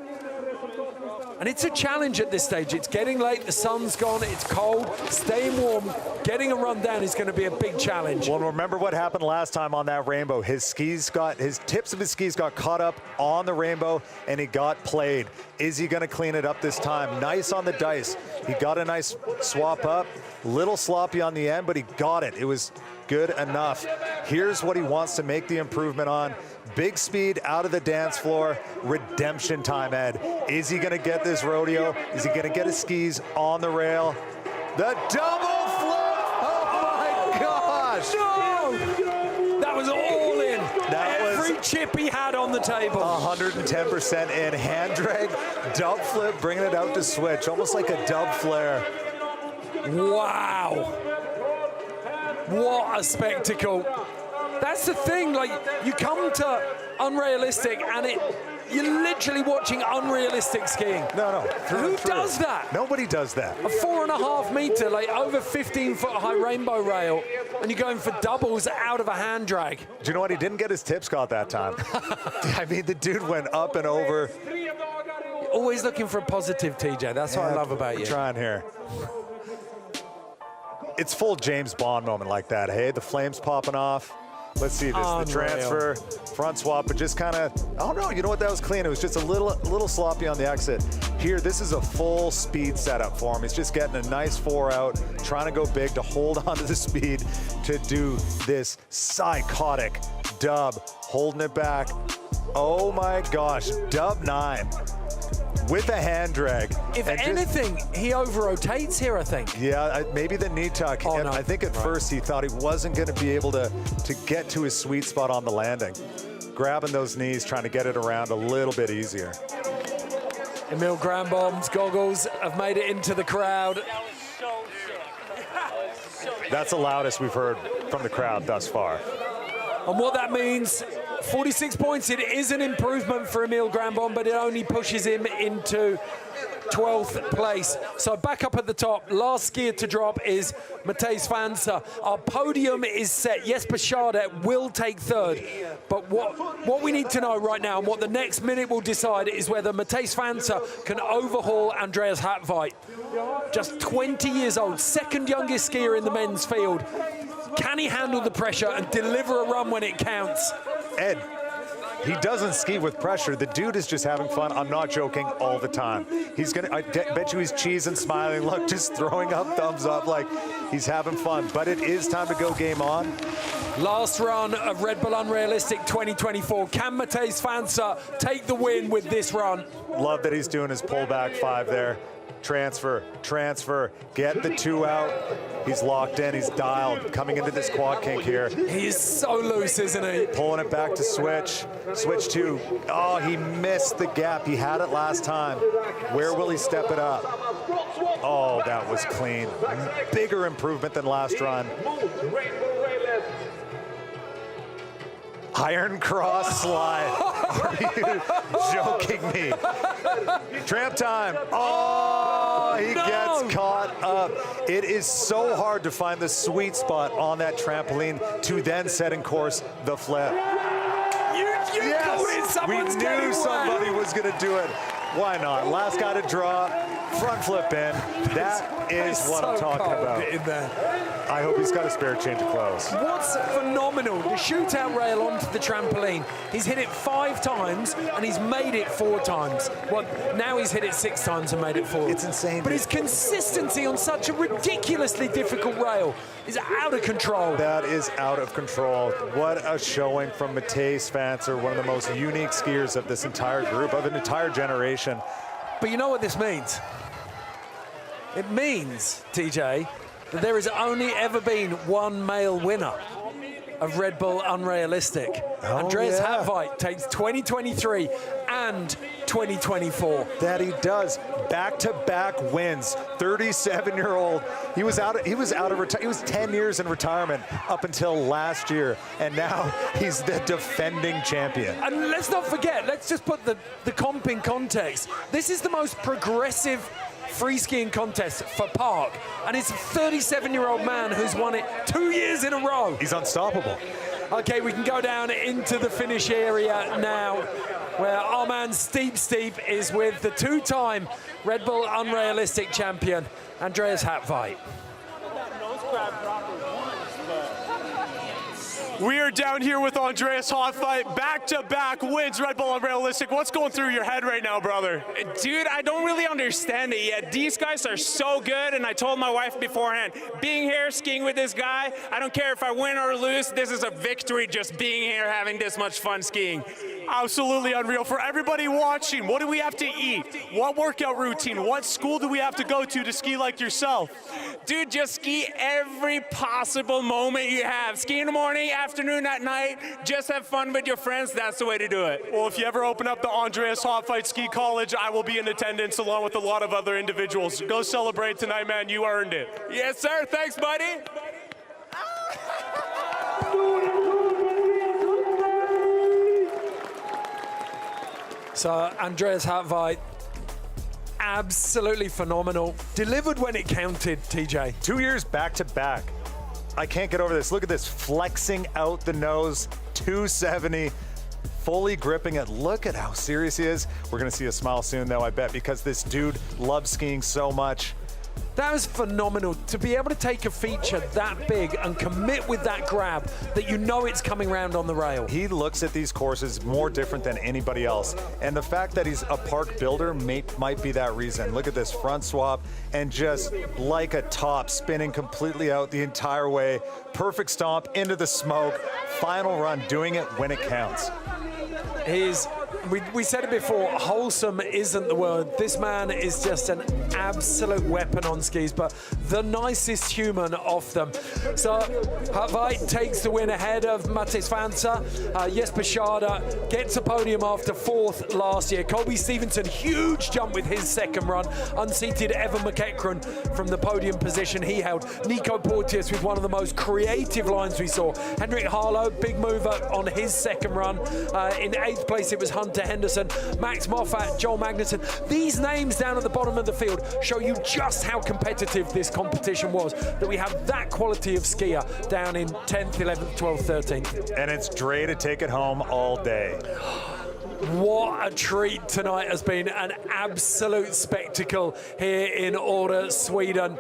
And it's a challenge at this stage. It's getting late, the sun's gone, it's cold, staying warm, getting a run down is going to be a big challenge. Well, remember what happened last time on that rainbow. His tips of his skis got caught up on the rainbow and he got played. Is he going to clean it up this time? Nice on the dice. He got a nice swap up, little sloppy on the end, but he got it. It was good enough. Here's what he wants to make the improvement on. Big speed out of the dance floor. Redemption time, Ed. Is he going to get this rodeo? Is he going to get his skis on the rail? The double flip! Oh my gosh! No! That was all in. Every chip he had on the table. 110% in. Hand drag, dub flip, bringing it out to switch. Almost like a dub flare. Wow. What a spectacle. That's the thing, like, you come to Unrealistic and you're literally watching unrealistic skiing. No. Who does that? Nobody does that. A 4.5 meter, like over 15-foot high rainbow rail, and you're going for doubles out of a hand drag. Do you know what? He didn't get his tips caught that time. I mean, the dude went up and over. Always looking for a positive, TJ. That's what I love about you. We're trying here. It's full James Bond moment like that. Hey, the flames popping off. Let's see this. Unreal. The transfer, front swap, but just kind of, oh no, you know what, that was clean. It was just a little sloppy on the exit. Here, this is a full speed setup for him. He's just getting a nice 4 out, trying to go big to hold on to the speed to do this psychotic dub, holding it back. Oh my gosh, dub 9. With a hand drag. If anything, he over-rotates here, I think. Yeah, maybe the knee tuck. Oh, no. I think at first he thought he wasn't going to be able to get to his sweet spot on the landing. Grabbing those knees, trying to get it around a little bit easier. Emil Granboom's goggles have made it into the crowd. That's the loudest we've heard from the crowd thus far. And what that means, 46 points, it is an improvement for Emil Granboom, but it only pushes him into 12th place. So back up at the top, last skier to drop is Matthijs Vanse. Our podium is set. Jesper Tjäder will take third. But what we need to know right now, and what the next minute will decide, is whether Matthijs Vanse can overhaul Andreas Hattveit. Just 20 years old, second youngest skier in the men's field. Can he handle the pressure and deliver a run when it counts? Ed, he doesn't ski with pressure. The dude is just having fun. I'm not joking, all the time. I bet you he's cheesing, smiling, look, just throwing up thumbs up like he's having fun. But it is time to go game on. Last run of Red Bull Unrealistic 2024. Can Matthijs Vanse take the win with this run? Love that he's doing his pullback 5 there. Transfer, get the 2 out. He's locked in, he's dialed, coming into this quad kink here. He is so loose, isn't he? Pulling it back to switch 2. Oh, he missed the gap. He had it last time. Where will he step it up? Oh, that was clean. Bigger improvement than last run. Iron cross slide. Are you joking me? Tramp time. Oh, he gets caught up. It is so hard to find the sweet spot on that trampoline to then set in course the flip. Yes, we knew somebody was going to do it. Why not? Last guy to drop, front flip in. That is what I'm talking about. In there. I hope he's got a spare change of clothes. What's phenomenal, the shootout rail onto the trampoline. He's hit it 5 times and he's made it 4 times. Well, now he's hit it 6 times and made it 4. It's insane. But his consistency on such a ridiculously difficult rail is out of control. That is out of control. What a showing from Matthijs Vanse, one of the most unique skiers of this entire group, of an entire generation. But you know what this means? It means, TJ, that there has only ever been one male winner of Red Bull Unrealistic. Andreas Hattveit takes 2023 and 2024. That he does. Back-to-back wins. 37-year-old. He was 10 years in retirement up until last year, and now he's the defending champion. And let's not forget, let's just put the comp in context. This is the most progressive free skiing contest for Park, and it's a 37-year-old man who's won it 2 years in a row. He's unstoppable. Okay, we can go down into the finish area now, where our man Steep is with the 2-time Red Bull Unrealistic champion, Andreas Hattveit. We are down here with Andreas Hattveit, back-to-back wins, Red Bull Unrealistic. What's going through your head right now, brother? Dude, I don't really understand it yet. These guys are so good, and I told my wife beforehand, being here, skiing with this guy, I don't care if I win or lose, this is a victory just being here, having this much fun skiing. Absolutely unreal. For everybody watching, what do we have to eat? What workout routine? What school do we have to go to ski like yourself? Dude, just ski every possible moment you have. Ski in the morning, afternoon, at night. Just have fun with your friends. That's the way to do it. Well, if you ever open up the Andreas Hattveit Ski College, I will be in attendance along with a lot of other individuals. Go celebrate tonight, man. You earned it. Yes, sir. Thanks, buddy. So Andreas Hattveit, absolutely phenomenal. Delivered when it counted, TJ. 2 years back-to-back. I can't get over this. Look at this, flexing out the nose, 270, fully gripping it. Look at how serious he is. We're gonna see a smile soon though, I bet, because this dude loves skiing so much. That was phenomenal, to be able to take a feature that big and commit with that grab that you know it's coming round on the rail. He looks at these courses more different than anybody else. And the fact that he's a park builder might be that reason. Look at this front swap and just like a top, spinning completely out the entire way. Perfect stomp into the smoke. Final run, doing it when it counts. He's We said it before, wholesome isn't the word. This man is just an absolute weapon on skis, but the nicest human of them. So Hartveit takes the win ahead of Mattis Vansa. Jesper Tjäder gets a podium after 4th last year. Colby Stevenson, huge jump with his second run. Unseated Evan McEachran from the podium position he held. Nico Porteous with one of the most creative lines we saw. Henrik Harlow, big mover on his second run. In 8th place, it was Hunter Henderson, Max Moffat, Joel Magnussen. These names down at the bottom of the field show you just how competitive this competition was, that we have that quality of skier down in 10th, 11th, 12th, 13th. And it's Dre to take it home all day. What a treat tonight has been. An absolute spectacle here in Åre, Sweden.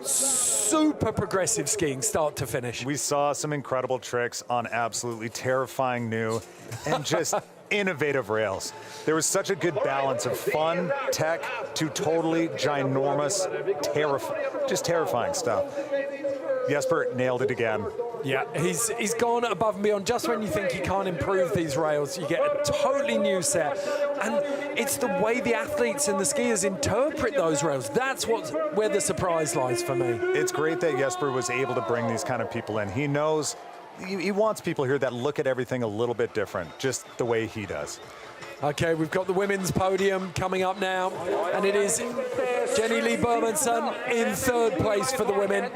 Super progressive skiing, start to finish. We saw some incredible tricks on absolutely terrifying new and just innovative rails. There was such a good balance of fun, tech, to totally ginormous, terrifying stuff. Jesper nailed it again. Yeah, he's gone above and beyond. Just when you think he can't improve these rails, you get a totally new set. And it's the way the athletes and the skiers interpret those rails. That's where the surprise lies for me. It's great that Jesper was able to bring these kind of people in. He knows, he wants people here that look at everything a little bit different, just the way he does. Okay, we've got the women's podium coming up now, and it is Jenny Lee Bermanson in 3rd place for the women.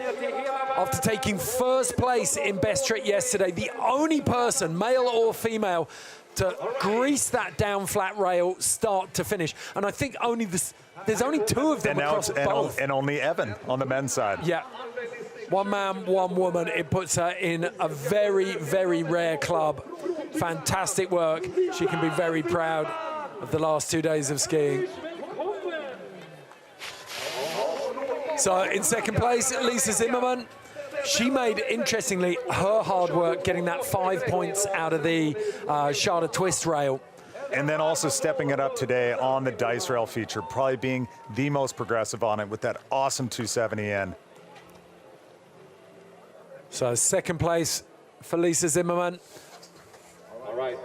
After taking 1st place in best trick yesterday, the only person, male or female, to grease that down flat rail start to finish. And I think there's only 2 of them across both. And only Evan on the men's side. Yeah. One man, one woman. It puts her in a very, very rare club. Fantastic work. She can be very proud of the last 2 days of skiing. So in 2nd place, Lisa Zimmerman. She made, interestingly, her hard work getting that 5 points out of the Tjäder twist rail. And then also stepping it up today on the dice rail feature, probably being the most progressive on it with that awesome 270 in. So 2nd place for Lisa Zimmerman. All right.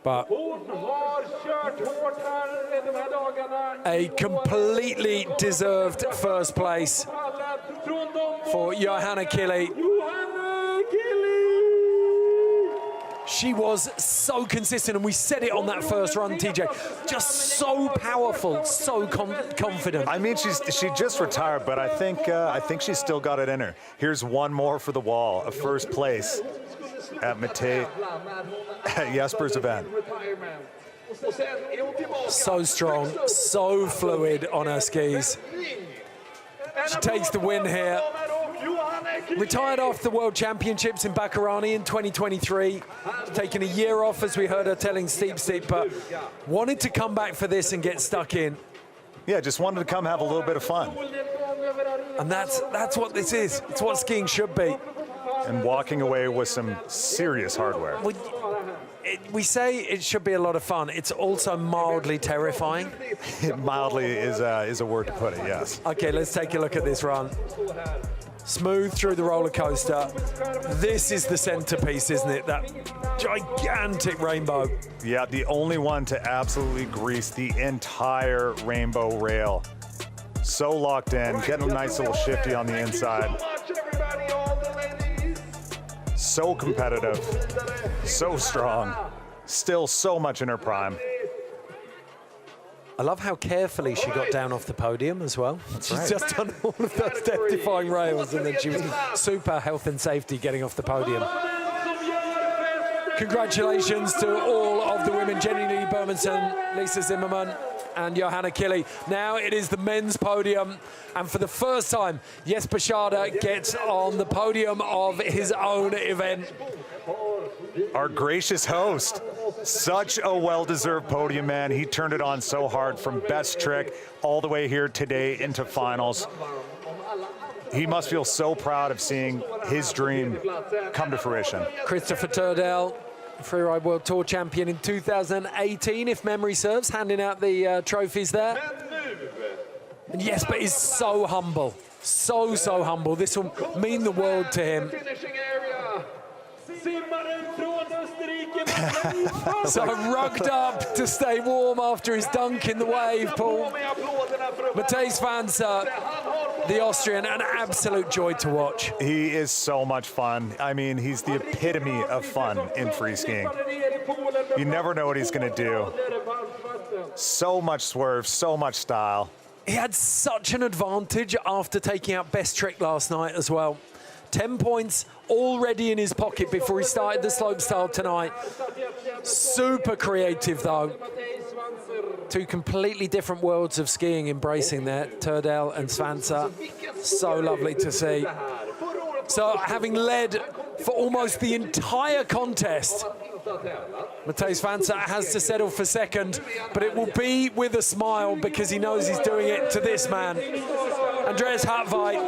But a completely deserved 1st place for Johanna Kili. She was so consistent, and we said it on that first run, TJ. Just so powerful, so confident. I mean, she just retired, but I think she's still got it in her. Here's one more for the wall, a 1st place at Jesper's event. So strong, so fluid on her skis. She takes the win here. Retired after the World Championships in Bakarani in 2023. Taking a year off, as we heard her telling Steep, but wanted to come back for this and get stuck in. Yeah, just wanted to come have a little bit of fun. And that's what this is. It's what skiing should be. And walking away with some serious hardware. We say it should be a lot of fun. It's also mildly terrifying. Mildly is a word to put it, yes. Okay, let's take a look at this run. Smooth through the roller coaster. This is the centerpiece, isn't it? That gigantic rainbow. Yeah, the only one to absolutely grease the entire rainbow rail. So locked in, getting a nice little shifty on the inside. So competitive, so strong, still so much in her prime. I love how carefully she got down off the podium as well. She's just done all of those death-defying rails, and then she was super health and safety getting off the podium. Congratulations to all of the women, Jenny Lee Bermanson, Lisa Zimmerman, and Johanna Kili. Now it is the men's podium, and for the first time, Jesper Tjäder gets on the podium of his own event. Our gracious host, such a well-deserved podium, man. He turned it on so hard from best trick all the way here today into finals. He must feel so proud of seeing his dream come to fruition. Christopher Turdell, Freeride World Tour champion in 2018, if memory serves, handing out the trophies there. And Jesper is so humble, so humble. This will mean the world to him. So rugged up to stay warm after his dunk in the wave, Paul. Matthijs Vansa, the Austrian, an absolute joy to watch. He is so much fun. I mean, he's the epitome of fun in free skiing. You never know what he's going to do. So much swerve, so much style. He had such an advantage after taking out best trick last night as well. 10 points already in his pocket before he started the slopestyle tonight. Super creative though. Two completely different worlds of skiing embracing there, Tjäder and Svansa. So lovely to see. So having led for almost the entire contest, Matthijs Vansa has to settle for second, but it will be with a smile because he knows he's doing it to this man. Andreas Hartveit,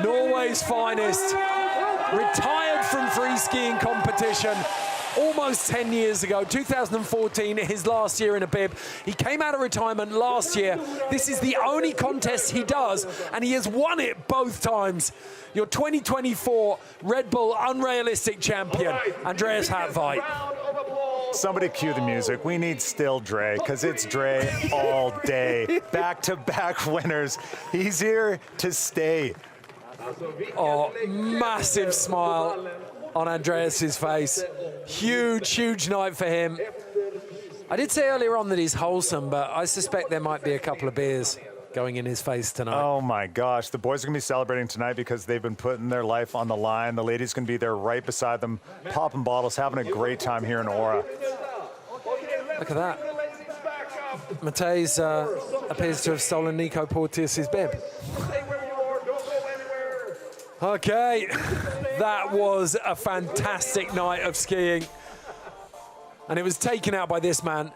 Norway's finest, retired from free skiing competition almost 10 years ago, 2014, his last year in a bib. He came out of retirement last year. This is the only contest he does, and he has won it both times. Your 2024 Red Bull Unrealistic champion, Andreas Hartveit. Somebody cue the music. We need still Dre, because it's Dre all day. Back-to-back winners. He's here to stay. Oh, massive smile on Andreas's face. Huge, huge night for him. I did say earlier on that he's wholesome, but I suspect there might be a couple of beers going in his face tonight. Oh my gosh, the boys are gonna be celebrating tonight because they've been putting their life on the line. The ladies can be there right beside them, popping bottles, having a great time here in Åre. Look at that. Matthijs appears to have stolen Nico Porteus's bib. Okay, that was a fantastic night of skiing. And it was taken out by this man.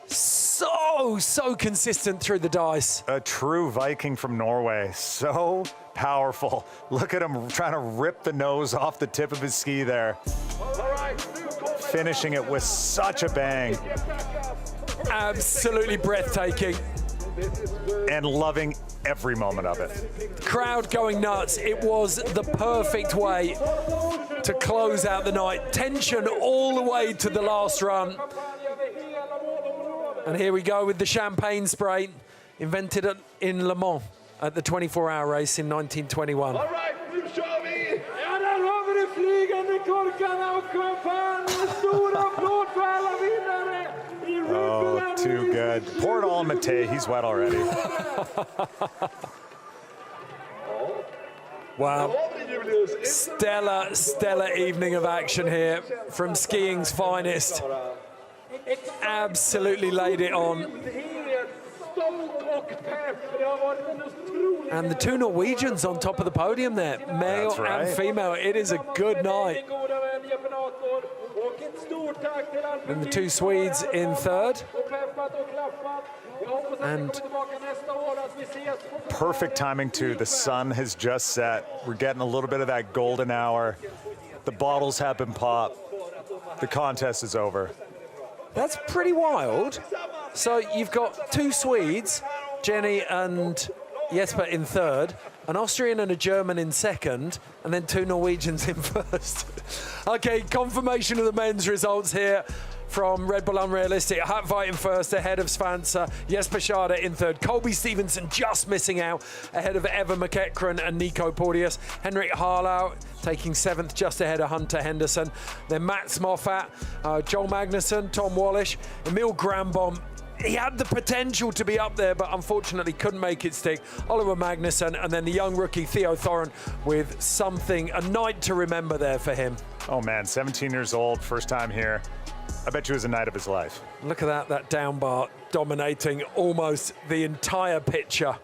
So consistent through the dice. A true Viking from Norway, so powerful. Look at him trying to rip the nose off the tip of his ski there. Finishing it with such a bang. Absolutely breathtaking. And loving every moment of it. Crowd going nuts. It was the perfect way to close out the night. Tension all the way to the last run. And here we go with the champagne spray, invented in Le Mans at the 24-hour race in 1921. All right, nu kör vi! Ja, där har vi de flygande korkarna och champagne. En stor applåd för alla vinnare i Red Bull Oh, too good. Pour it all on Matej. He's wet already. Wow. Stellar evening of action here from skiing's finest. Absolutely laid it on. And the two Norwegians on top of the podium there, male and female. It is a good night. And the two Swedes in third. And perfect timing too. The sun has just set. We're getting a little bit of that golden hour. The bottles have been popped. The contest is over. That's pretty wild. So you've got two Swedes, Jenny and Jesper in third, an Austrian and a German in second, and then two Norwegians in first. Okay, confirmation of the men's results here from Red Bull Unrealistic. Hartveit in first, ahead of Svansa. Jesper Tjäder in third. Colby Stevenson just missing out, ahead of Eva McEachran and Nico Porteus. Henrik Harlau taking seventh, just ahead of Hunter Henderson. Then Mats Moffat, Joel Magnussen, Tom Wallish, Emil Granbom. He had the potential to be up there, but unfortunately couldn't make it stick. Oliver Magnussen, and then the young rookie Theo Thoren with something, a night to remember there for him. Oh man, 17 years old, first time here. I bet you it was a night of his life. Look at that down bar dominating almost the entire picture.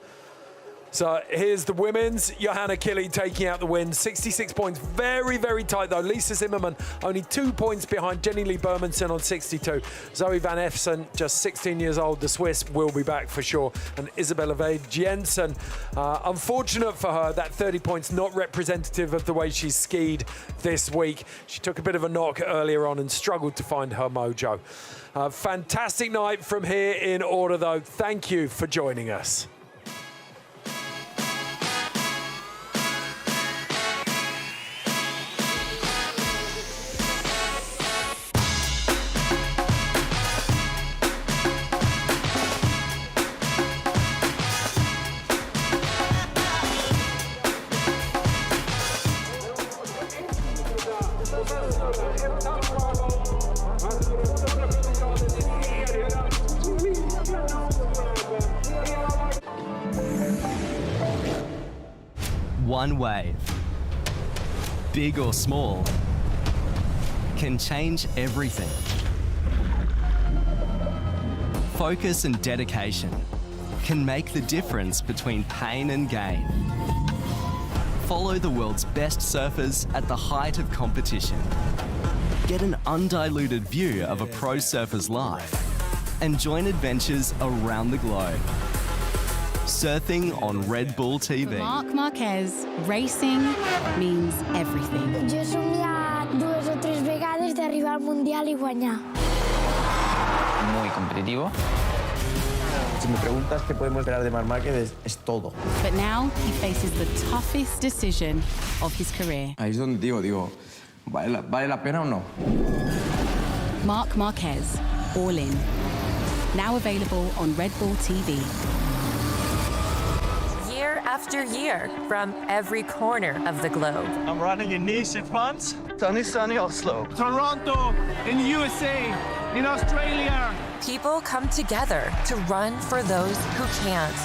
So here's the women's. Johanna Kili taking out the win. 66 points. Very, very tight, though. Lisa Zimmerman only 2 points behind Jenny Lee Bermanson on 62. Zoe Van Efsen, just 16 years old. The Swiss will be back for sure. And Isabella Vade Jensen, unfortunate for her, that 30 points not representative of the way she's skied this week. She took a bit of a knock earlier on and struggled to find her mojo. Fantastic night from here in Åre, though. Thank you for joining us. One wave, big or small, can change everything. Focus and dedication can make the difference between pain and gain. Follow the world's best surfers at the height of competition. Get an undiluted view of a pro surfer's life and join adventures around the globe. Surfing on Red Bull TV. Marc Marquez, racing means everything. Jo he somiat 2 o 3 vegades d'arribar al Mundial i guanyar. Muy competitivo. Si me preguntas qué podemos esperar de Marc Márquez, es todo. But now he faces the toughest decision of his career. Ahí es donde digo, ¿vale la pena o no? Marc Marquez, All In. Now available on Red Bull TV. Year after year, from every corner of the globe. I'm running in Nice in France, sunny Oslo, Toronto in the USA, in Australia. People come together to run for those who can't.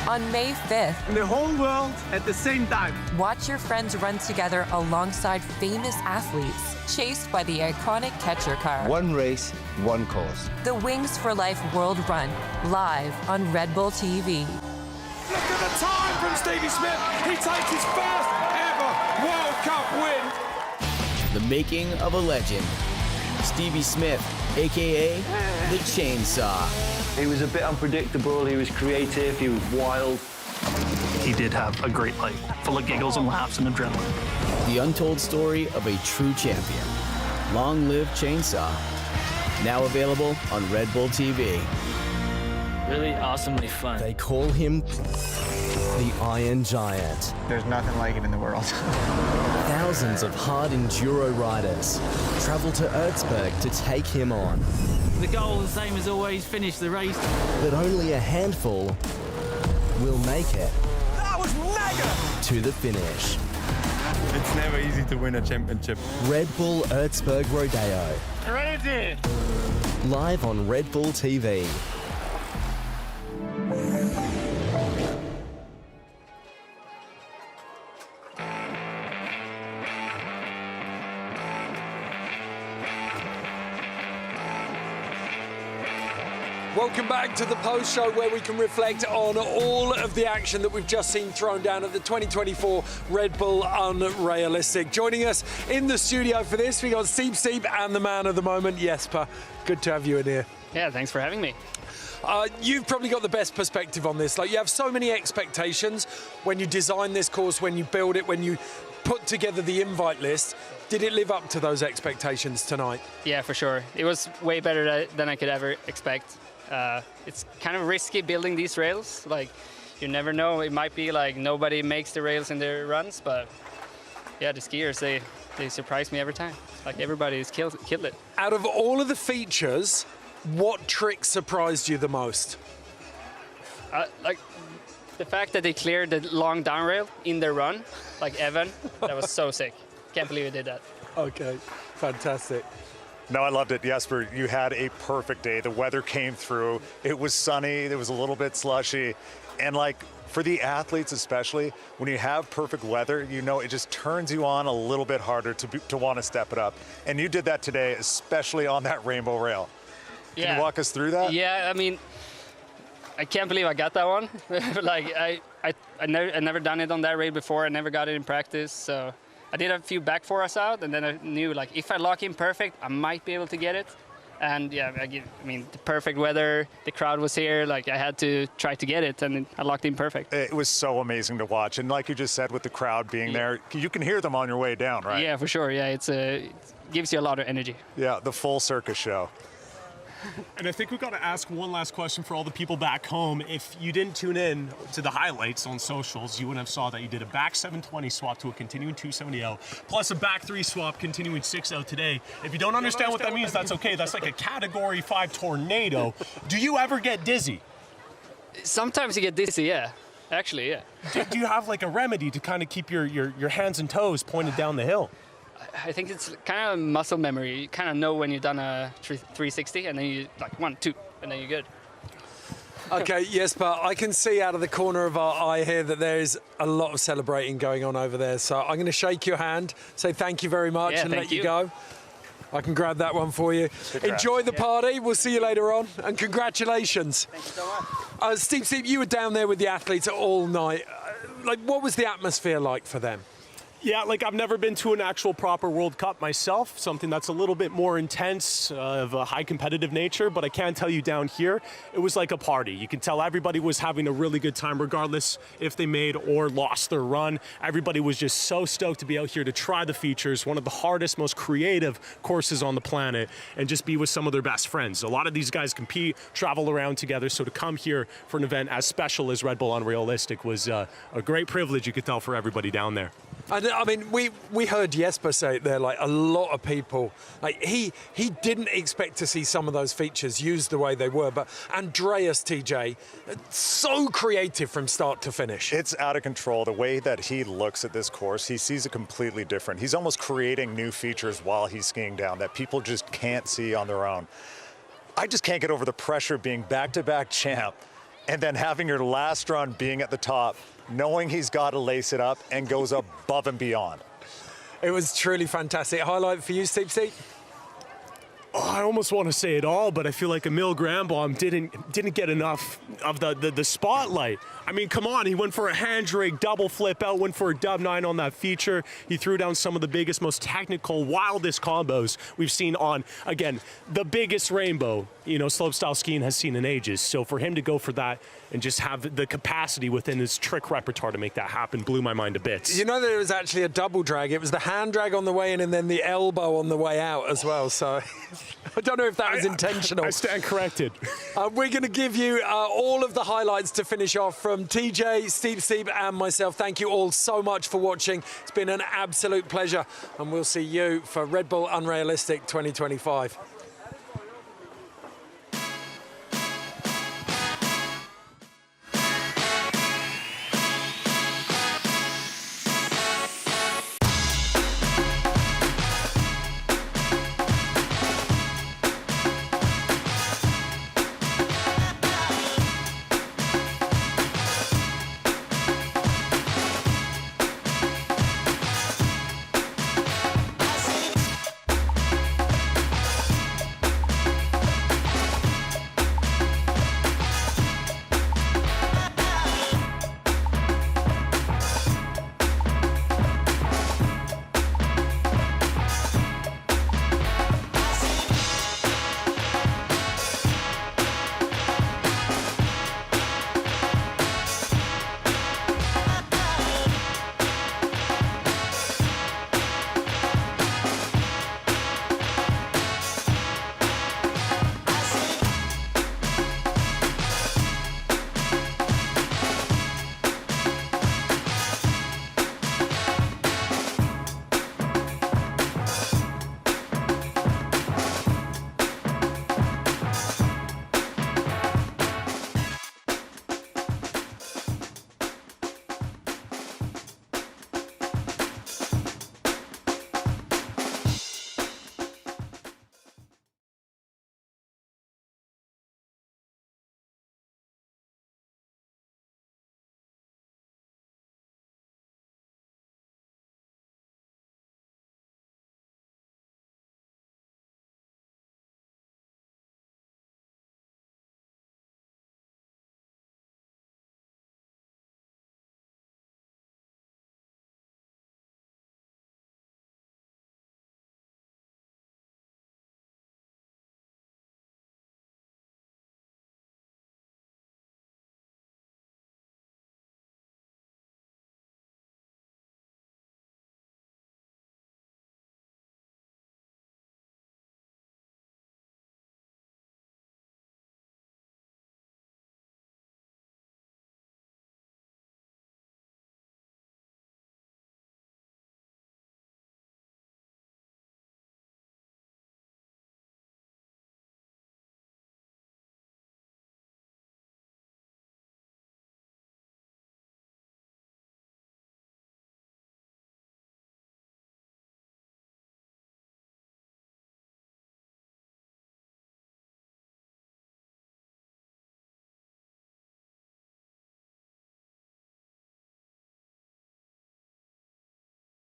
On May 5th, in the whole world at the same time. Watch your friends run together alongside famous athletes, chased by the iconic catcher car. One race, one cause. The Wings for Life World Run, live on Red Bull TV. Look at the time from Stevie Smith. He takes his first ever World Cup win. The making of a legend. Stevie Smith, aka the Chainsaw. He was a bit unpredictable, he was creative, he was wild. He did have a great life, full of giggles and laughs and adrenaline. The untold story of a true champion. Long live Chainsaw. Now available on Red Bull TV. Really awesomely fun. They call him the Iron Giant. There's nothing like it in the world. Thousands of hard enduro riders travel to Erzberg to take him on. The goal, the same as always, finish the race. But only a handful will make it. That was mega! To the finish. It's never easy to win a championship. Red Bull Erzberg Rodeo. Ready! Live on Red Bull TV. Welcome back to the post show where we can reflect on all of the action that we've just seen thrown down at the 2024 Red Bull Unrailistic. Joining us in the studio for this, we got Steep and the man of the moment, Jesper. Good to have you in here. Yeah, thanks for having me. You've probably got the best perspective on this. Like, you have so many expectations when you design this course, when you build it, when you put together the invite list. Did it live up to those expectations tonight? Yeah, for sure. It was way better than I could ever expect. It's kind of risky building these rails. Like, you never know. It might be like nobody makes the rails in their runs, but yeah, the skiers, they surprise me every time. Like, everybody's killed it. Out of all of the features, what trick surprised you the most? Like the fact that they cleared the long down rail in their run, like Evan, that was so sick. Can't believe he did that. Okay, fantastic. No, I loved it, Jesper. You had a perfect day. The weather came through. It was sunny. It was a little bit slushy. And like, for the athletes especially, when you have perfect weather, you know, it just turns you on a little bit harder to want to step it up. And you did that today, especially on that rainbow rail. Can you walk us through that? Yeah, I mean, I can't believe I got that one. Like, I never done it on that rail before. I never got it in practice, so I did a few back for us out, and then I knew, like, if I lock in perfect, I might be able to get it. And yeah, I mean, the perfect weather, the crowd was here, like, I had to try to get it, and I locked in perfect. It was so amazing to watch. And like you just said, with the crowd being there, you can hear them on your way down, right? Yeah, for sure. Yeah, it gives you a lot of energy. Yeah, the full circus show. And I think we've got to ask one last question for all the people back home. If you didn't tune in to the highlights on socials, you wouldn't have saw that you did a back 720 swap to a continuing 270L, plus a back 3 swap continuing 6L today. If you don't understand what that means, that's okay. That's like a Category 5 tornado. Do you ever get dizzy? Sometimes you get dizzy, yeah. Actually, yeah. Do you have like a remedy to kind of keep your hands and toes pointed down the hill? I think it's kind of muscle memory. You kind of know when you've done a 360, and then you like 1, 2, and then you're good. Okay, Jesper, I can see out of the corner of our eye here that there is a lot of celebrating going on over there. So I'm going to shake your hand, say thank you very much, and let you go. I can grab that one for you. Enjoy the party. We'll see you later on, and congratulations. Thank you so much. Steve, you were down there with the athletes all night. What was the atmosphere like for them? Yeah, I've never been to an actual proper World Cup myself, something that's a little bit more intense, of a high competitive nature, but I can tell you down here, it was like a party. You can tell everybody was having a really good time, regardless if they made or lost their run. Everybody was just so stoked to be out here to try the features, one of the hardest, most creative courses on the planet, and just be with some of their best friends. A lot of these guys compete, travel around together, so to come here for an event as special as Red Bull Unrealistic was a great privilege, you could tell, for everybody down there. I mean, we heard Jesper say it there, a lot of people, he didn't expect to see some of those features used the way they were, but Andreas, TJ, so creative from start to finish. It's out of control. The way that he looks at this course, he sees it completely different. He's almost creating new features while he's skiing down that people just can't see on their own. I just can't get over the pressure of being back-to-back champ and then having your last run being at the top, knowing he's got to lace it up and goes above and beyond. It was truly fantastic. Highlight for you, Steve? Oh, I almost want to say it all, but I feel like Emil Granbaum didn't get enough of the spotlight. I mean, come on, he went for a hand drag, double flip out, went for a dub 9 on that feature. He threw down some of the biggest, most technical, wildest combos we've seen on, again, the biggest rainbow, slopestyle skiing has seen in ages. So for him to go for that and just have the capacity within his trick repertoire to make that happen blew my mind to bits. You know that it was actually a double drag. It was the hand drag on the way in and then the elbow on the way out as well. So I don't know if that was intentional. I stand corrected. We're going to give you all of the highlights to finish off from TJ, Steve, and myself. Thank you all so much for watching. It's been an absolute pleasure, and we'll see you for Red Bull Unrealistic 2025.